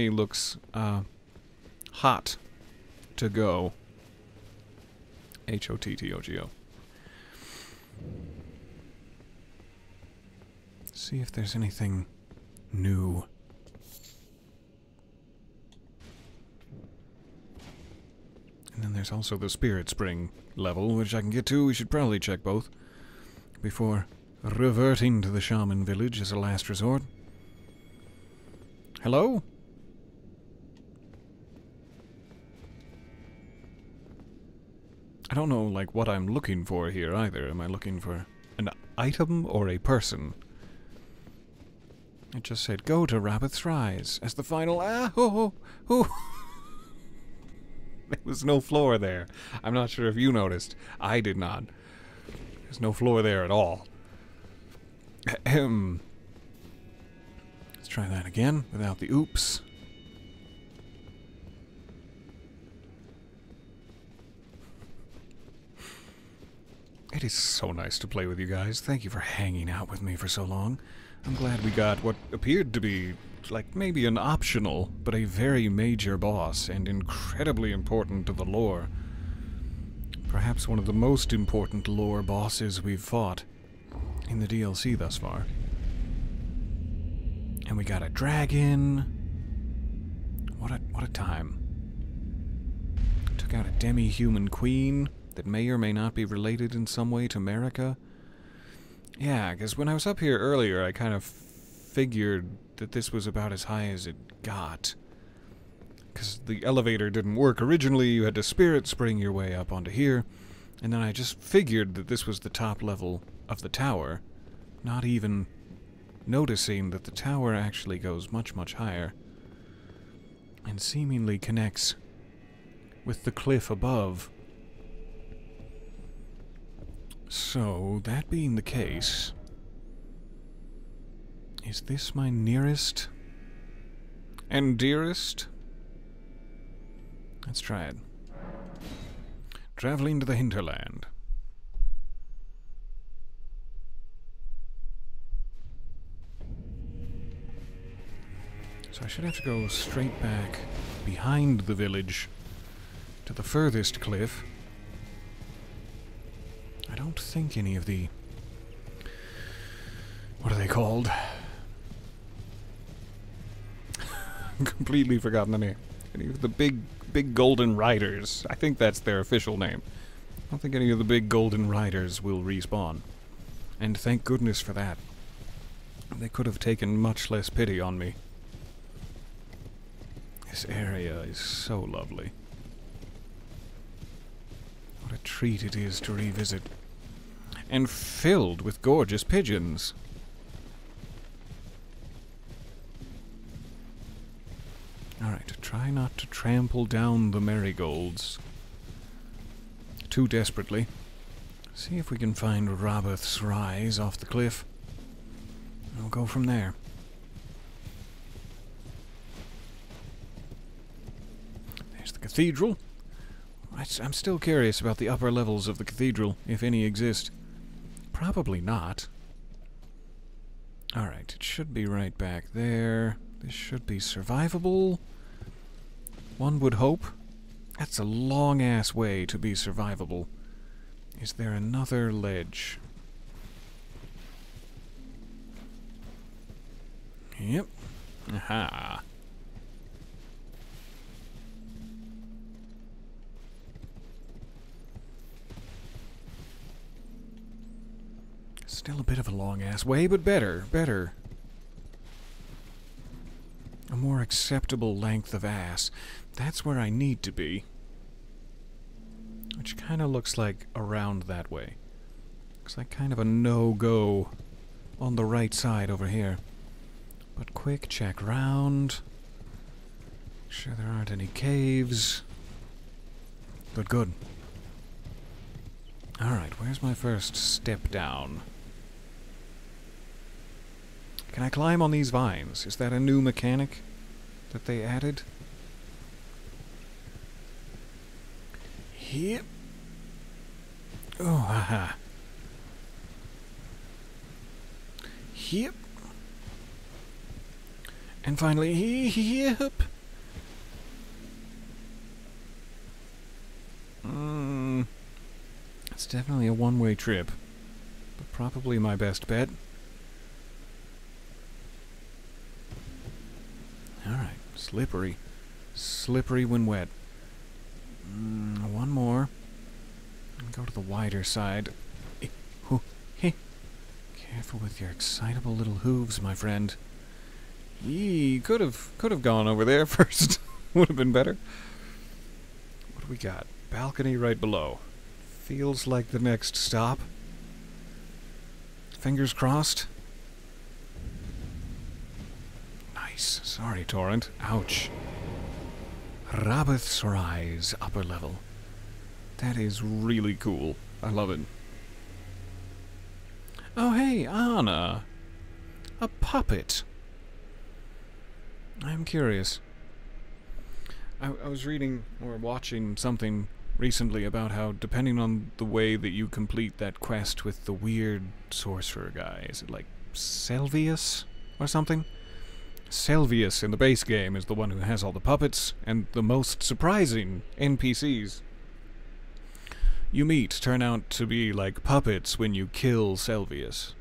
looks, hot to go. H-O-T-T-O-G-O. See if there's anything new. And then there's also the Spirit Spring level, which I can get to. We should probably check both before reverting to the Shaman village as a last resort. Hello? I don't know, like, what I'm looking for here, either. Am I looking for an item or a person? It just said, go to Rabbath's Rise as the final... There was no floor there. I'm not sure if you noticed. I did not. There's no floor there at all. Let's try that again, without the oops. It is so nice to play with you guys. Thank you for hanging out with me for so long. I'm glad we got what appeared to be, like, maybe an optional, but a very major boss, and incredibly important to the lore. Perhaps one of the most important lore bosses we've fought in the DLC thus far. And we got a dragon. What a time. Took out a demi-human queen that may or may not be related in some way to Marika. Yeah, because when I was up here earlier, I kind of figured that this was about as high as it got. Because the elevator didn't work originally, you had to spirit spring your way up onto here, and then I just figured that this was the top level of the tower, not even noticing that the tower actually goes much, much higher, and seemingly connects with the cliff above. So, that being the case, is this my nearest and dearest? Let's try it. Traveling to the hinterland. So I should have to go straight back behind the village to the furthest cliff. I don't think any of the... what are they called? Completely forgotten the name. Any of the big golden riders. I think that's their official name. I don't think any of the big golden riders will respawn. And thank goodness for that. They could have taken much less pity on me. This area is so lovely. What a treat it is to revisit. And filled with gorgeous pigeons. Alright, try not to trample down the marigolds too desperately. See if we can find Rabbath's Rise off the cliff. And we'll go from there. There's the cathedral. I'm still curious about the upper levels of the cathedral, if any exist. Probably not. Alright, it should be right back there. This should be survivable. One would hope. That's a long-ass way to be survivable. Is there another ledge? Yep. Aha. Still a bit of a long-ass way, but better. A more acceptable length of ass. That's where I need to be. Which kind of looks like around that way. Looks like kind of a no-go on the right side over here. But quick check round. Make sure there aren't any caves. Good. Alright, where's my first step down? Can I climb on these vines? Is that a new mechanic that they added? Yep. Oh, haha. Yep. And finally, yep. It's definitely a one-way trip, but probably my best bet. Alright, slippery. Slippery when wet. One more. Go to the wider side. Careful with your excitable little hooves, my friend. Yee, could have gone over there first. Would have been better. What do we got? Balcony right below. Feels like the next stop. Fingers crossed. Nice. Sorry, Torrent. Ouch. Rabbath's Rise, upper level. That is really cool. I love it. Oh, hey, Anna. A puppet. I'm curious. I was reading or watching something recently about how, depending on the way that you complete that quest with the weird sorcerer guy, is it like Selvius or something? Selvius in the base game is the one who has all the puppets, and the most surprising NPCs you meet turn out to be like puppets when you kill Selvius.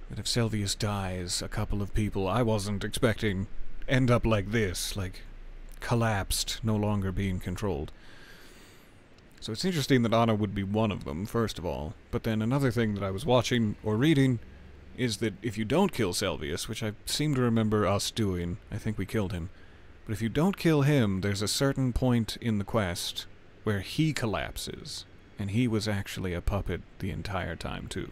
But if Selvius dies, a couple of people I wasn't expecting end up like this, like collapsed, no longer being controlled. So it's interesting that Anna would be one of them, first of all. But then another thing that I was watching or reading is that if you don't kill Selvius, which I seem to remember us doing, I think we killed him, but if you don't kill him, there's a certain point in the quest where he collapses, and he was actually a puppet the entire time, too.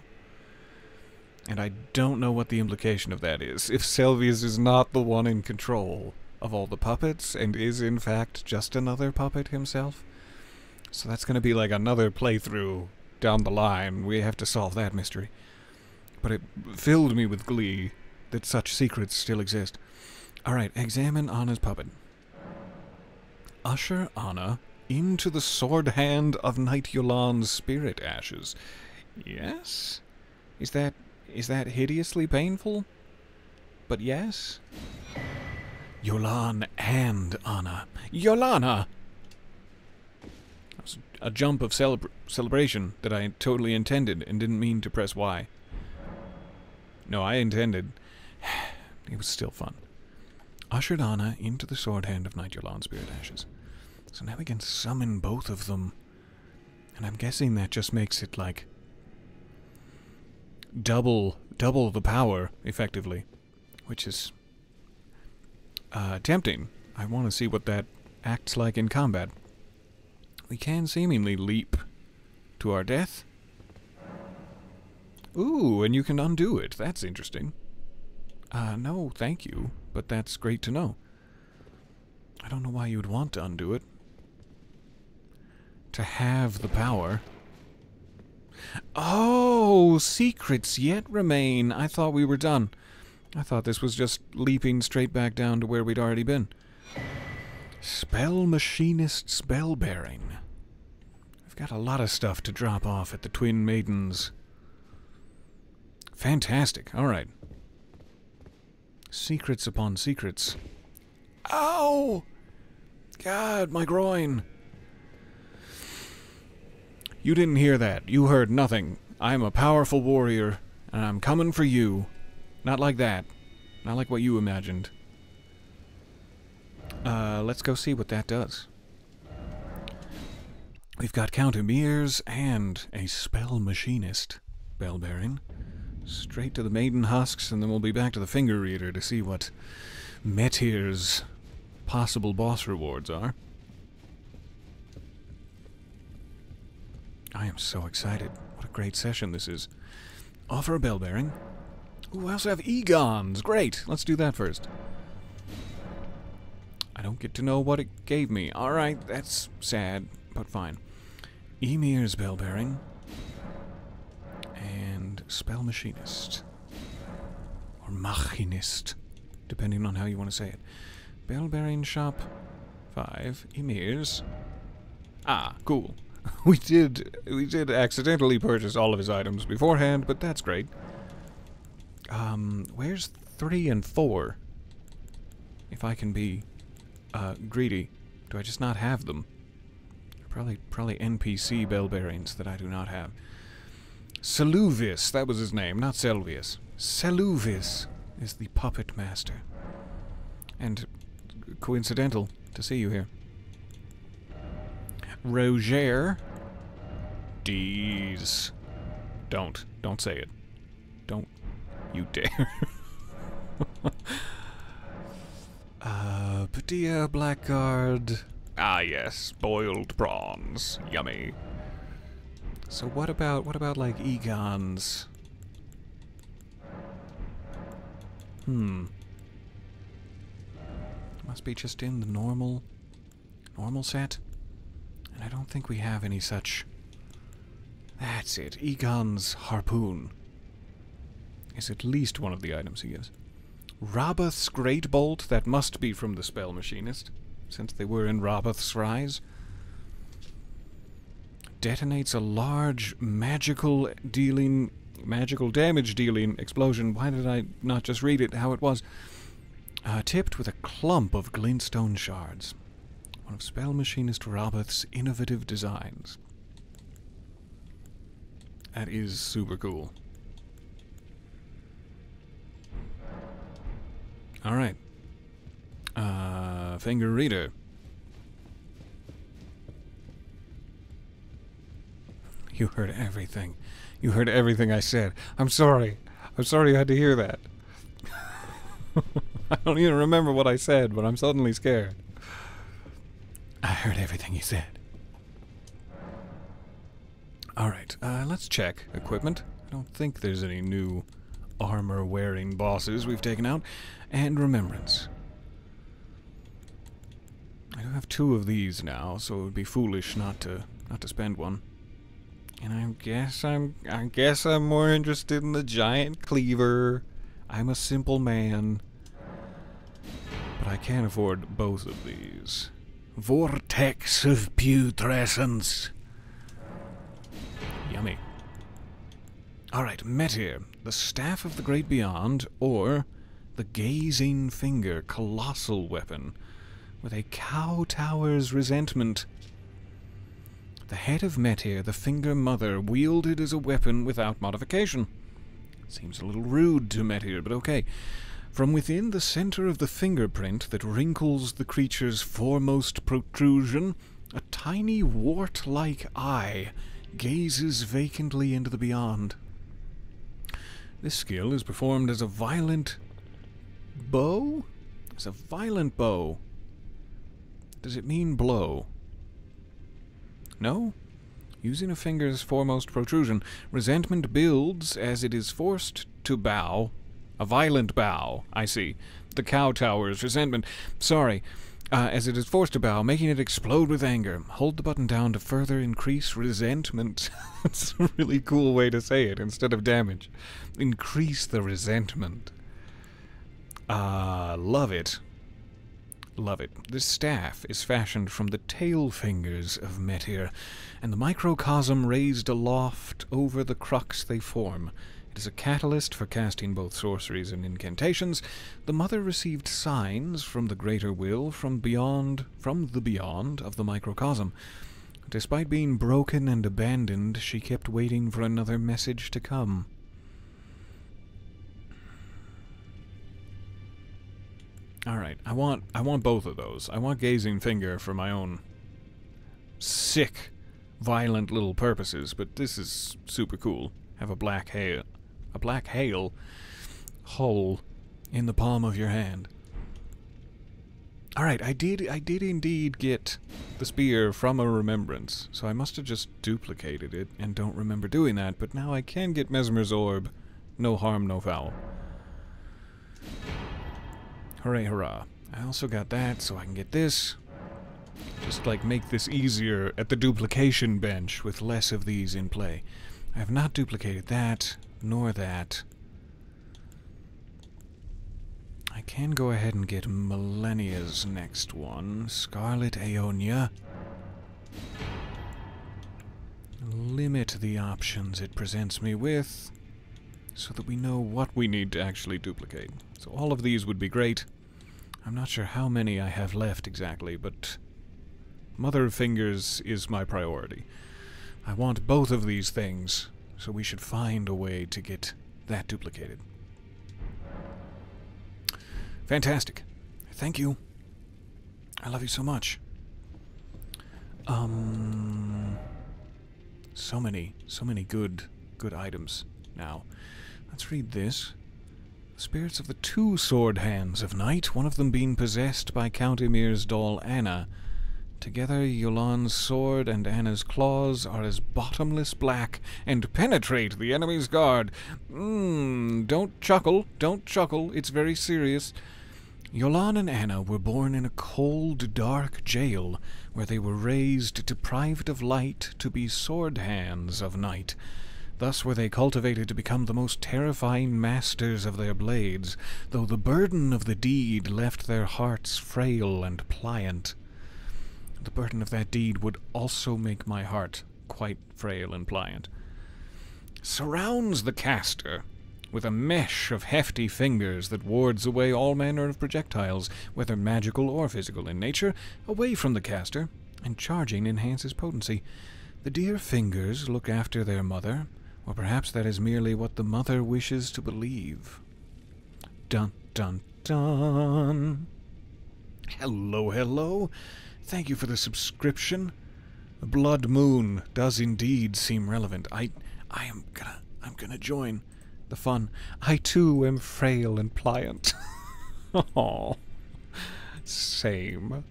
And I don't know what the implication of that is. If Selvius is not the one in control of all the puppets, and is in fact just another puppet himself. So that's going to be like another playthrough down the line. We have to solve that mystery. But it filled me with glee that such secrets still exist. Alright, examine Anna's puppet. Usher Anna into the sword hand of Knight Yolan's spirit ashes. Yes? Is that hideously painful? But yes? Yolan and Anna. Yolana! That was a jump of celebration that I totally intended and didn't mean to press Y. No, I intended. It was still fun. Ushered Anna into the sword hand of Knight Yolan's spirit ashes. So now we can summon both of them. And I'm guessing that just makes it like double the power, effectively. Which is tempting. I want to see what that acts like in combat. We can seemingly leap to our death. Ooh, and you can undo it. That's interesting. No, thank you, but that's great to know. I don't know why you would want to undo it. To have the power. Oh, secrets yet remain. I thought we were done. I thought this was just leaping straight back down to where we'd already been. Spell Machinist Spell Bearing. I've got a lot of stuff to drop off at the Twin Maidens. Fantastic. Alright. Secrets upon secrets. Ow! God, my groin. You didn't hear that. You heard nothing. I'm a powerful warrior, and I'm coming for you. Not like that. Not like what you imagined. Let's go see what that does. We've got Count Emir's and a Spell Machinist bell bearing. Straight to the Maiden Husks, and then we'll be back to the Finger Reader to see what Metir's possible boss rewards are. I am so excited. What a great session this is. Offer a bell bearing. Ooh, I also have Egons. Great. Let's do that first. I don't get to know what it gave me. Alright, that's sad, but fine. Emir's bell bearing. And Spell Machinist. Or Machinist, depending on how you want to say it. Bell bearing shop 5. Emir's. Ah, cool. We did accidentally purchase all of his items beforehand, but that's great. Where's 3 and 4? If I can be greedy. Do I just not have them? Probably NPC bell bearings that I do not have. Seluvis, that was his name, not Selvius. Seluvis is the puppet master. And coincidental to see you here. Roger. Dees. Don't say it. Don't you dare. Padilla Blackguard. Ah yes, boiled prawns. Yummy. So what about like Egons? Must be just in the normal set. And I don't think we have any such. That's it. Egon's harpoon is at least one of the items he gives. Roboth's Great Bolt, that must be from the Spell Machinist, since they were in Roboth's Rise. detonates a large magical damage dealing explosion. Why did I not just read it how it was? Tipped with a clump of glintstone shards. One of spell machinist Robert's innovative designs. That is super cool. Alright. Finger reader. You heard everything. You heard everything I said. I'm sorry. I'm sorry you had to hear that. I don't even remember what I said, but I'm suddenly scared. I heard everything you said. Alright, let's check equipment. I don't think there's any new armor-wearing bosses we've taken out. And remembrance. I do have 2 of these now, so it would be foolish not to spend one. And I guess I'm more interested in the giant cleaver. I'm a simple man. But I can't afford both of these. Vortex of putrescence. Yummy. Alright, Metir, the Staff of the Great Beyond, or the Gazing Finger, colossal weapon, with a cow tower's resentment. The head of Metir, the Finger Mother, wielded as a weapon without modification. Seems a little rude to Metir, but okay. From within the center of the fingerprint that wrinkles the creature's foremost protrusion, a tiny wart-like eye gazes vacantly into the beyond. This skill is performed as a violent bow? As a violent bow. Does it mean blow? No? Using a finger's foremost protrusion, resentment builds as it is forced to bow. A violent bow, I see. The cow tower's resentment. Sorry. As it is forced to bow, making it explode with anger. Hold the button down to further increase resentment. It's a really cool way to say it instead of damage. Increase the resentment. Love it. Love it. This staff is fashioned from the tail fingers of Metir, and the microcosm raised aloft over the crux they form. It is a catalyst for casting both sorceries and incantations. The Mother received signs from the greater will from the beyond of the microcosm. Despite being broken and abandoned, she kept waiting for another message to come. Alright, I want both of those. I want Gazing Finger for my own sick, violent little purposes, but this is super cool. Have a black hail hole in the palm of your hand. Alright, I did indeed get the spear from a remembrance, so I must have just duplicated it and don't remember doing that, but now I can get Mesmer's Orb. No harm, no foul. Hooray, hurrah. I also got that, so I can get this. Just, like, make this easier at the duplication bench with less of these in play. I have not duplicated that, nor that. I can go ahead and get Millennia's next one. Scarlet Aeonia. Limit the options it presents me with, so that we know what we need to actually duplicate. So all of these would be great. I'm not sure how many I have left exactly, but Mother of Fingers is my priority. I want both of these things, so we should find a way to get that duplicated. Fantastic. Thank you. I love you so much. So many good items now. Let's read this. Spirits of the 2 sword hands of night, one of them being possessed by Count Emir's doll Anna. Together, Yolan's sword and Anna's claws are as bottomless black and penetrate the enemy's guard. Don't chuckle, it's very serious. Yolan and Anna were born in a cold, dark jail, where they were raised, deprived of light, to be sword hands of night. Thus were they cultivated to become the most terrifying masters of their blades, though the burden of the deed left their hearts frail and pliant. The burden of that deed would also make my heart quite frail and pliant, surrounds the caster with a mesh of hefty fingers that wards away all manner of projectiles, whether magical or physical in nature, away from the caster, and charging enhances potency. The dear fingers look after their mother, or perhaps that is merely what the mother wishes to believe. Dun dun dun. Hello, hello. Thank you for the subscription. Blood Moon does indeed seem relevant. I'm gonna join the fun. I too am frail and pliant. Oh, same.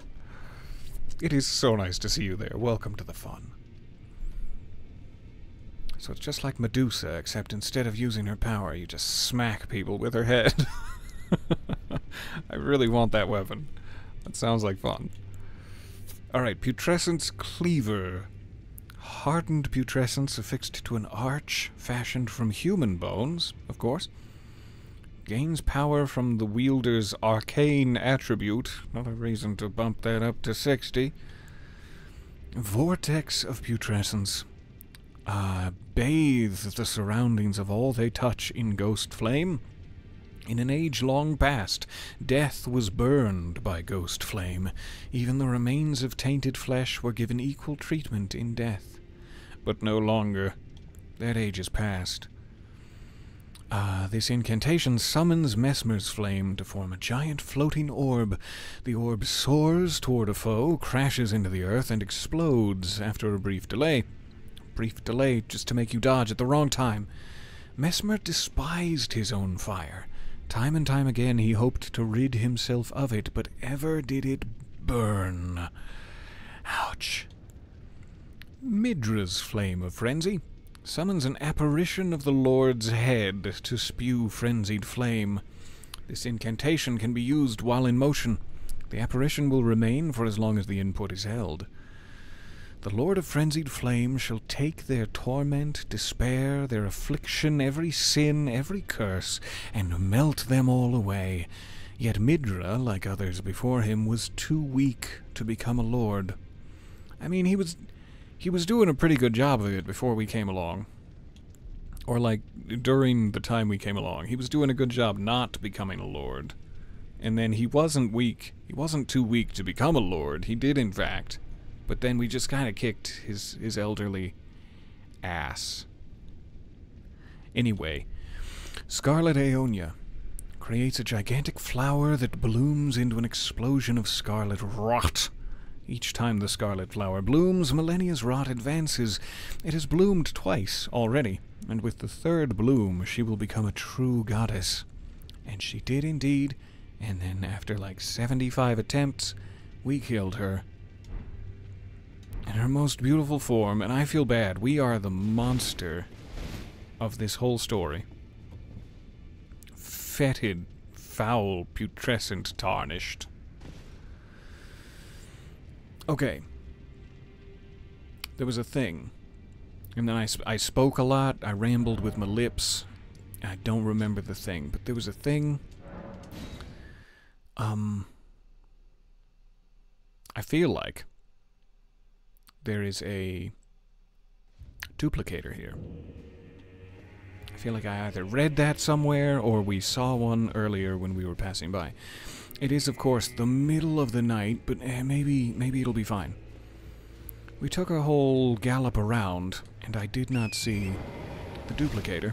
It is so nice to see you there. Welcome to the fun. So it's just like Medusa, except instead of using her power, you just smack people with her head. I really want that weapon. That sounds like fun. Alright, Putrescence Cleaver. Hardened putrescence affixed to an arch fashioned from human bones, of course. Gains power from the wielder's arcane attribute. Another reason to bump that up to 60. Vortex of putrescence. Bathe the surroundings of all they touch in ghost flame. In an age long past, death was burned by ghost flame. Even the remains of tainted flesh were given equal treatment in death. But no longer. That age is past. This incantation summons Mesmer's flame to form a giant floating orb. The orb soars toward a foe, crashes into the earth, and explodes after a brief delay. Brief delay just to make you dodge at the wrong time. Mesmer despised his own fire. Time and time again he hoped to rid himself of it, but ever did it burn. Ouch. Midra's Flame of Frenzy summons an apparition of the Lord's head to spew frenzied flame. This incantation can be used while in motion. The apparition will remain for as long as the input is held. The Lord of Frenzied Flame shall take their torment, despair, their affliction, every sin, every curse, and melt them all away. Yet Midra, like others before him, was too weak to become a lord. I mean, he was doing a pretty good job of it before we came along. Or, like, during the time we came along. He was doing a good job not becoming a lord. And then he wasn't weak. He wasn't too weak to become a lord. He did, in fact. But then we just kind of kicked his elderly ass. Anyway, Scarlet Aeonia creates a gigantic flower that blooms into an explosion of scarlet rot. Each time the scarlet flower blooms, Millennia's rot advances. It has bloomed twice already, and with the third bloom, she will become a true goddess. And she did indeed, and then after like 75 attempts, we killed her. In her most beautiful form, and I feel bad, we are the monster of this whole story. Fetid, foul, putrescent, tarnished. Okay. There was a thing. And then I spoke a lot, I rambled with my lips. I don't remember the thing, but there was a thing. I feel like there is a duplicator here. I feel like I either read that somewhere or we saw one earlier when we were passing by. It is, of course, the middle of the night, but maybe it'll be fine. We took a whole gallop around, and I did not see the duplicator.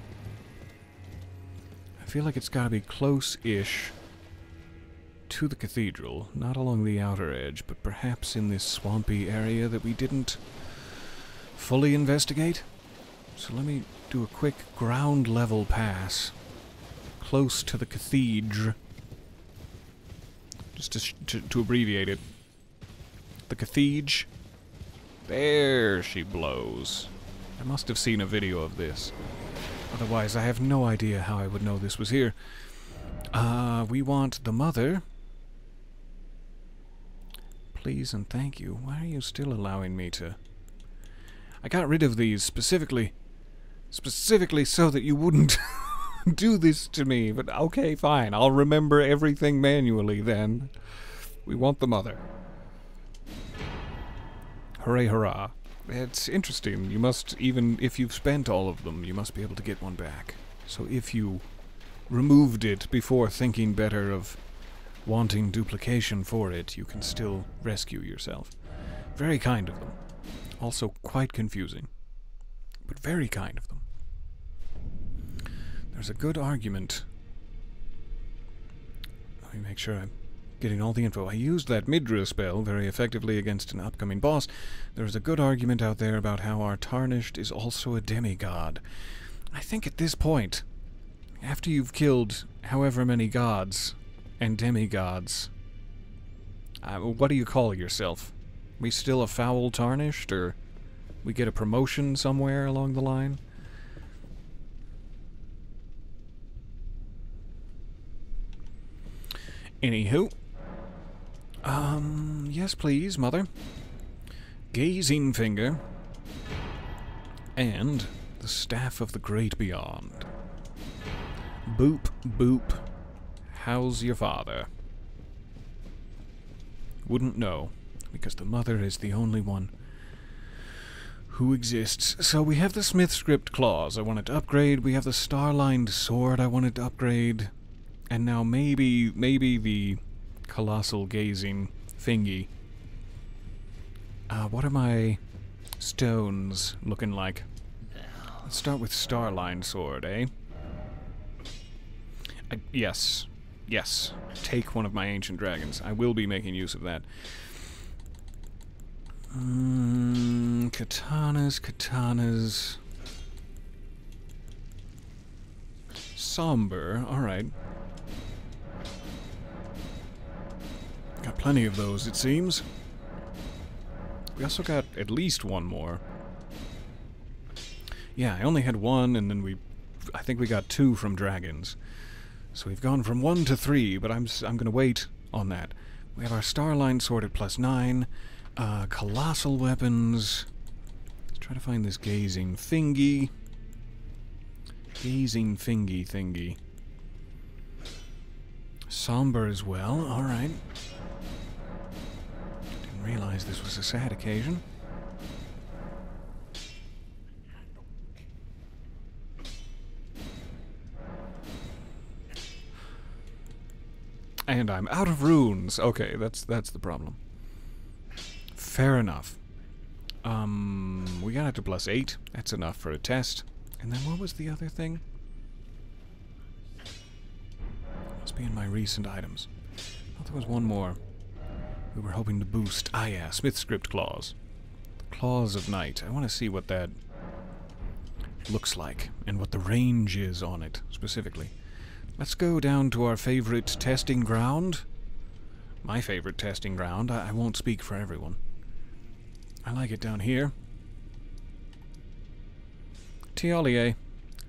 I feel like it's got to be close-ish to the cathedral, not along the outer edge, but perhaps in this swampy area that we didn't fully investigate. So let me do a quick ground level pass close to the cathedral. Just to abbreviate it. The cathedral. There she blows. I must have seen a video of this. Otherwise, I have no idea how I would know this was here. We want the mother. Please and thank you. Why are you still allowing me to... I got rid of these specifically so that you wouldn't do this to me. But okay, fine. I'll remember everything manually then. We want the mother. Hooray, hurrah. it's interesting. You must, even if you've spent all of them, you must be able to get one back. So if you removed it before thinking better of wanting duplication for it, you can still rescue yourself. Very kind of them. Also quite confusing. But very kind of them. There's a good argument. Let me make sure I'm getting all the info. I used that Midra spell very effectively against an upcoming boss. There's a good argument out there about how our Tarnished is also a demigod. I think at this point, after you've killed however many gods and demigods, what do you call yourself? We still a foul Tarnished, or we get a promotion somewhere along the line? Anywho. Yes please, mother. Gazing Finger. And the Staff of the Great Beyond. Boop, boop. How's your father? Wouldn't know, because the mother is the only one who exists. So we have the Smith Script Claws I wanted to upgrade. We have the Star-Lined Sword I wanted to upgrade. And now maybe the Colossal Gazing Thingy. What are my stones looking like? Let's start with Star-Lined Sword, eh? Yes. Yes. Take one of my ancient dragons. I will be making use of that. Katanas. Somber, alright. Got plenty of those, it seems. We also got at least one more. Yeah, I only had one, and then I think we got 2 from dragons. So we've gone from 1 to 3, but I'm gonna wait on that. We have our Star-Lined Sword at +9. Colossal weapons. Let's try to find this Gazing Thingy. Gazing Thingy thingy. Somber as well, alright. Didn't realize this was a sad occasion. And I'm out of runes. Okay, that's the problem. Fair enough. We got it to +8. That's enough for a test. And then what was the other thing? Must be in my recent items. I thought there was one more. We were hoping to boost. Ah yeah, Smith Script Claws. The Claws of Night. I want to see what that looks like, and what the range is on it, specifically. Let's go down to our favorite testing ground. My favorite testing ground. I won't speak for everyone. I like it down here. Tialier,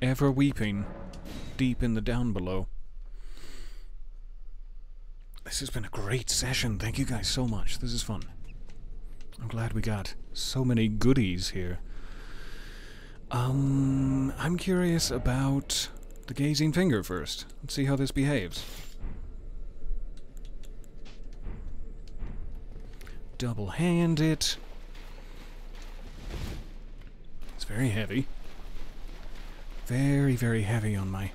ever weeping, deep in the down below. This has been a great session. Thank you guys so much. This is fun. I'm glad we got so many goodies here. I'm curious about the Gazing Finger first. Let's see how this behaves. Double-hand it. It's very heavy. Very, very heavy on my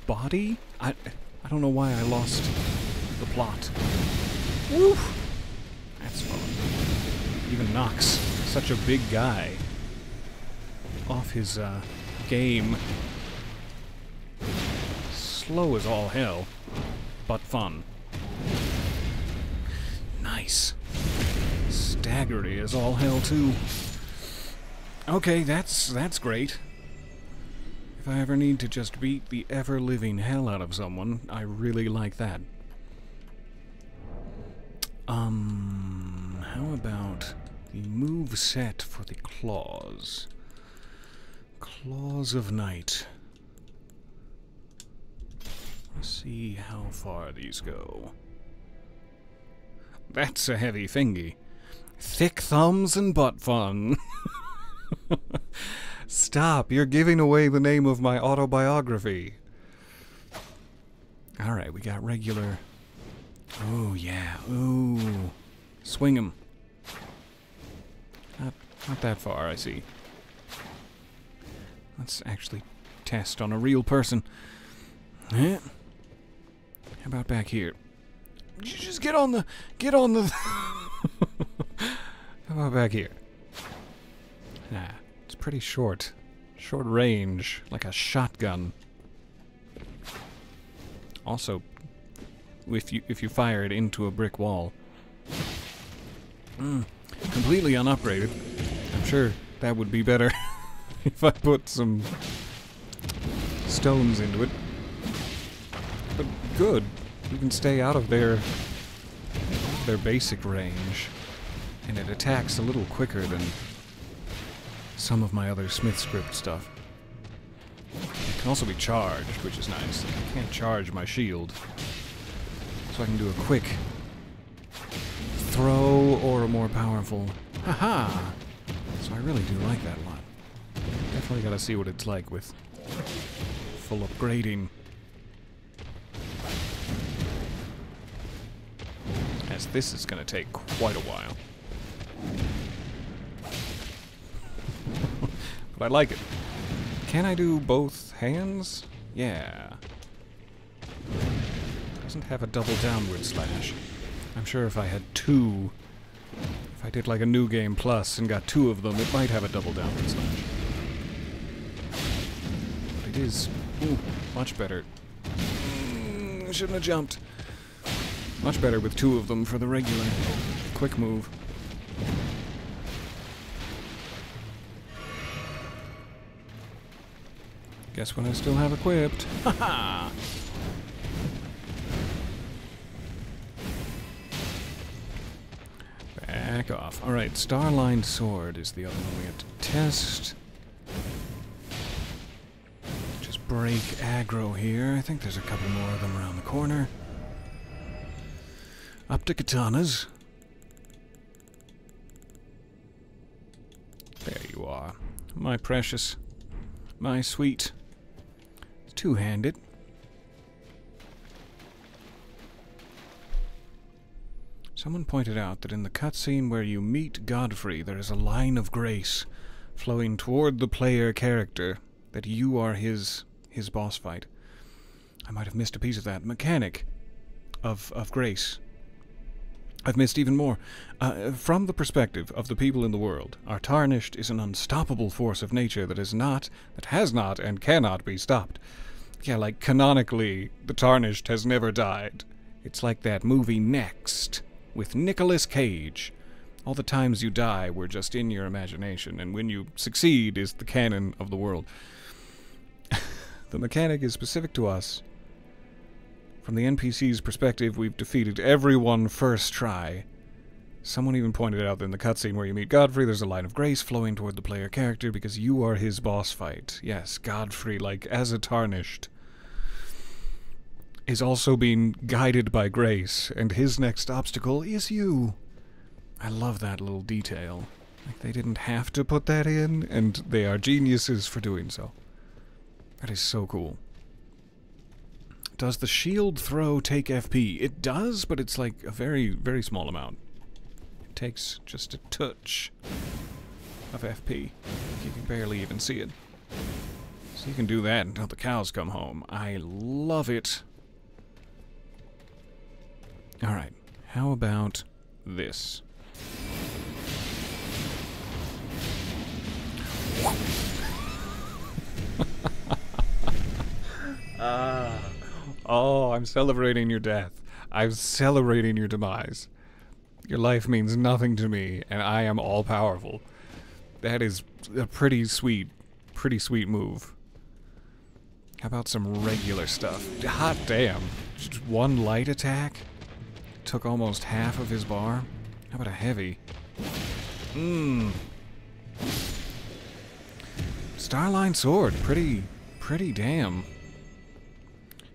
body? I don't know why I lost the plot. Woo! That's fun. Even knocks such a big guy off his game. Slow as all hell, but fun. Nice. Staggery as all hell too. Okay, that's great. If I ever need to just beat the ever-living hell out of someone, I really like that. How about the move set for the claws? Claws of Night. Let's see how far these go. That's a heavy thingy. Thick thumbs and butt fun. Stop, you're giving away the name of my autobiography. Alright, we got regular. Oh, yeah. Ooh. Swing 'em. Not that far, I see. Let's actually test on a real person. How about back here? Just get on the... How about back here? Nah, it's pretty short. Short range, like a shotgun. Also, if you fire it into a brick wall. Completely unupgraded. I'm sure that would be better if I put some stones into it. But good. You can stay out of their basic range. And it attacks a little quicker than some of my other Smith script stuff. It can also be charged, which is nice. I can't charge my shield. So I can do a quick throw or a more powerful haha. So I really do like that a lot. Definitely gotta see what it's like with full upgrading. As this is gonna take quite a while. But I like it. Can I do both hands? Yeah. Doesn't have a double downward slash. I'm sure if I had two, if I did like a New Game Plus and got two of them, it might have a double downward slash. But it is, much better. Shouldn't have jumped. Much better with two of them for the regular quick move. Guess what I still have equipped. Haha! Back off. Alright, Starlined Sword is the other one we have to test. Just break aggro here. I think there's a couple more of them around the corner. Up to katanas. There you are. My precious. My sweet. Two-handed. Someone pointed out that in the cutscene where you meet Godfrey, there is a line of grace flowing toward the player character, that you are his boss fight. I might have missed a piece of that mechanic of grace. I've missed even more. From the perspective of the people in the world, our Tarnished is an unstoppable force of nature that has not, and cannot be stopped. Yeah, like, canonically, the Tarnished has never died. It's like that movie Next, with Nicolas Cage. All the times you die were just in your imagination, and when you succeed is the canon of the world. The mechanic is specific to us. From the NPC's perspective, we've defeated everyone first try. Someone even pointed out that in the cutscene where you meet Godfrey, there's a line of grace flowing toward the player character because you are his boss fight. Yes, Godfrey, like, as a Tarnished, is also being guided by grace, and his next obstacle is you. I love that little detail. Like, they didn't have to put that in, and they are geniuses for doing so. That is so cool. Does the shield throw take FP? It does, but it's like a very, very small amount. It takes just a touch of FP. You can barely even see it. So you can do that until the cows come home. I love it. Alright, how about this? Oh, I'm celebrating your death. I'm celebrating your demise. Your life means nothing to me, and I am all-powerful. That is a pretty sweet move. How about some regular stuff? Hot damn. Just one light attack? Took almost half of his bar? How about a heavy? Starline Sword. Pretty damn.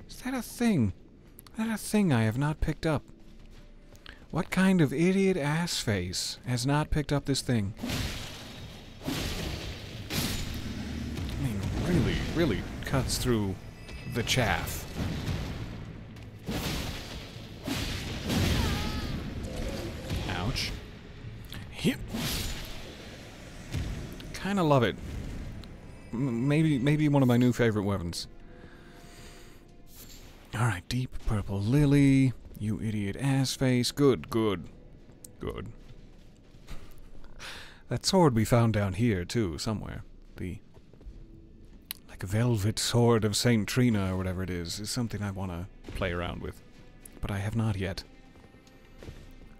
Is that a thing? Is that a thing I have not picked up? What kind of idiot ass face has not picked up this thing? I mean, really cuts through the chaff. Ouch. Hip. kind of love it. Maybe one of my new favorite weapons. Alright, deep purple lily. You idiot ass face. Good, good, good. That sword we found down here, too, somewhere. Like a velvet sword of Saint Trina, or whatever it is something I want to play around with. But I have not yet.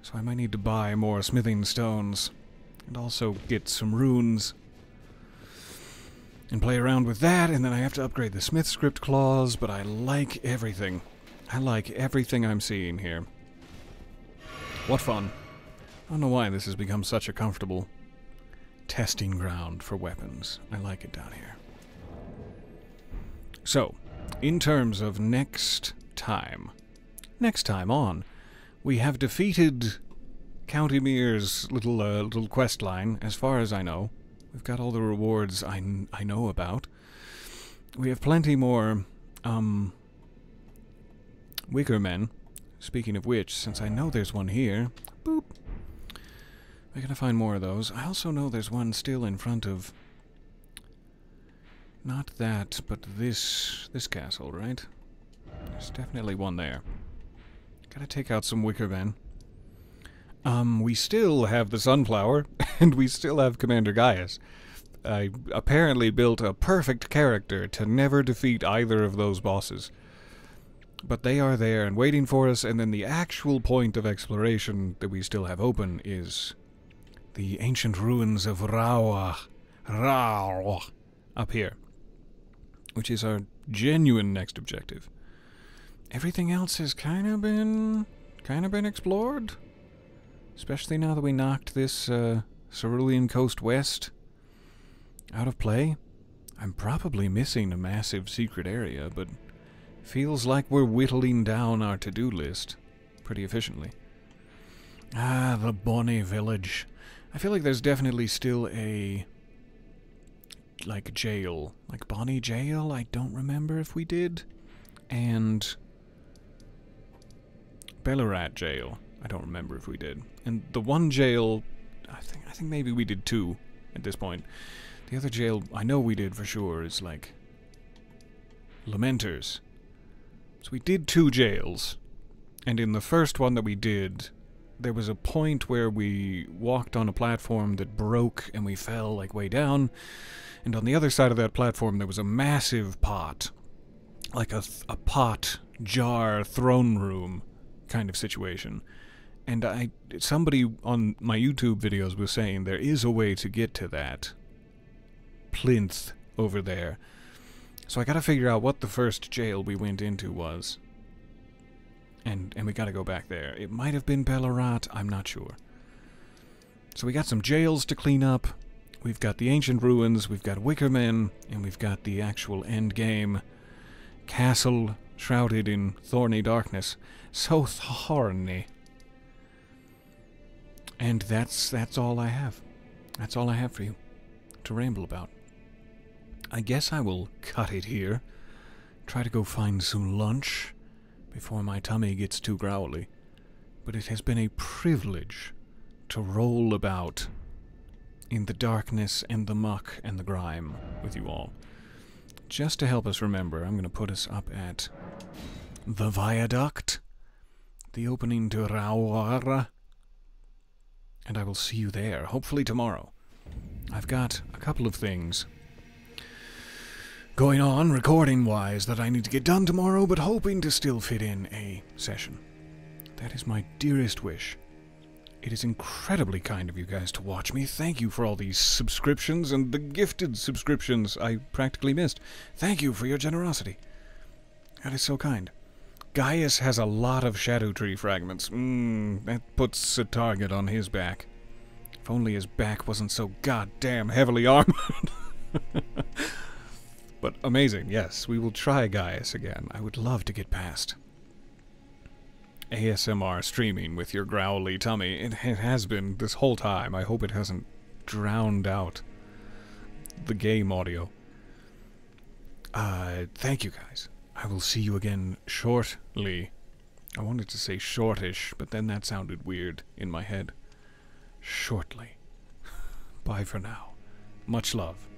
So I might need to buy more smithing stones. And also get some runes. And play around with that, and then I have to upgrade the smith script clause, but I like everything. I like everything I'm seeing here. What fun. I don't know why this has become such a comfortable testing ground for weapons. I like it down here. So, in terms of next time on, we have defeated County Mere's little quest line, as far as I know. We've got all the rewards I know about. We have plenty more, Wicker Men. Speaking of which, since I know there's one here, boop, we're gonna find more of those. I also know there's one still in front of, not that, but this castle, right? There's definitely one there. Gotta take out some Wicker Men. We still have the Sunflower, and we still have Commander Gaius. I apparently built a perfect character to never defeat either of those bosses. But they are there and waiting for us, and then the actual point of exploration that we still have open is the ancient ruins of Rawa up here, which is our genuine next objective. Everything else has kind of been explored. Especially now that we knocked this Cerulean Coast West out of play. I'm probably missing a massive secret area, but feels like we're whittling down our to-do list pretty efficiently. Ah, the Bonnie Village. I feel like there's definitely still a, like, jail. Like Bonnie Jail? I don't remember if we did. And Bellarat Jail. I don't remember if we did. And the one jail, I think maybe we did 2 at this point. The other jail I know we did for sure is like Lamenters. So we did 2 jails. And in the first one that we did, there was a point where we walked on a platform that broke and we fell like way down. And on the other side of that platform there was a massive pot. Like a pot, jar, throne room kind of situation. And somebody on my YouTube videos was saying there is a way to get to that plinth over there. So I gotta figure out what the first jail we went into was. And we gotta go back there. It might have been Bellarat, I'm not sure. So we got some jails to clean up. We've got the ancient ruins, we've got Wicker Men, and we've got the actual end game castle shrouded in thorny darkness. So thorny. And that's all I have. That's all I have for you to ramble about. I guess I will cut it here. Try to go find some lunch before my tummy gets too growly. But it has been a privilege to roll about in the darkness and the muck and the grime with you all. Just to help us remember, I'm going to put us up at the viaduct, the opening to Rawara, and I will see you there, hopefully tomorrow. I've got a couple of things going on, recording-wise, that I need to get done tomorrow, but hoping to still fit in a session. That is my dearest wish. It is incredibly kind of you guys to watch me. Thank you for all these subscriptions and the gifted subscriptions I practically missed. Thank you for your generosity. That is so kind. Gaius has a lot of Erdtree fragments. That puts a target on his back. If only his back wasn't so goddamn heavily armored. But amazing, yes. We will try Gaius again. I would love to get past ASMR streaming with your growly tummy. It has been this whole time. I hope it hasn't drowned out the game audio. Thank you guys. I will see you again shortly. I wanted to say shortish, but then that sounded weird in my head. Shortly. Bye for now. Much love.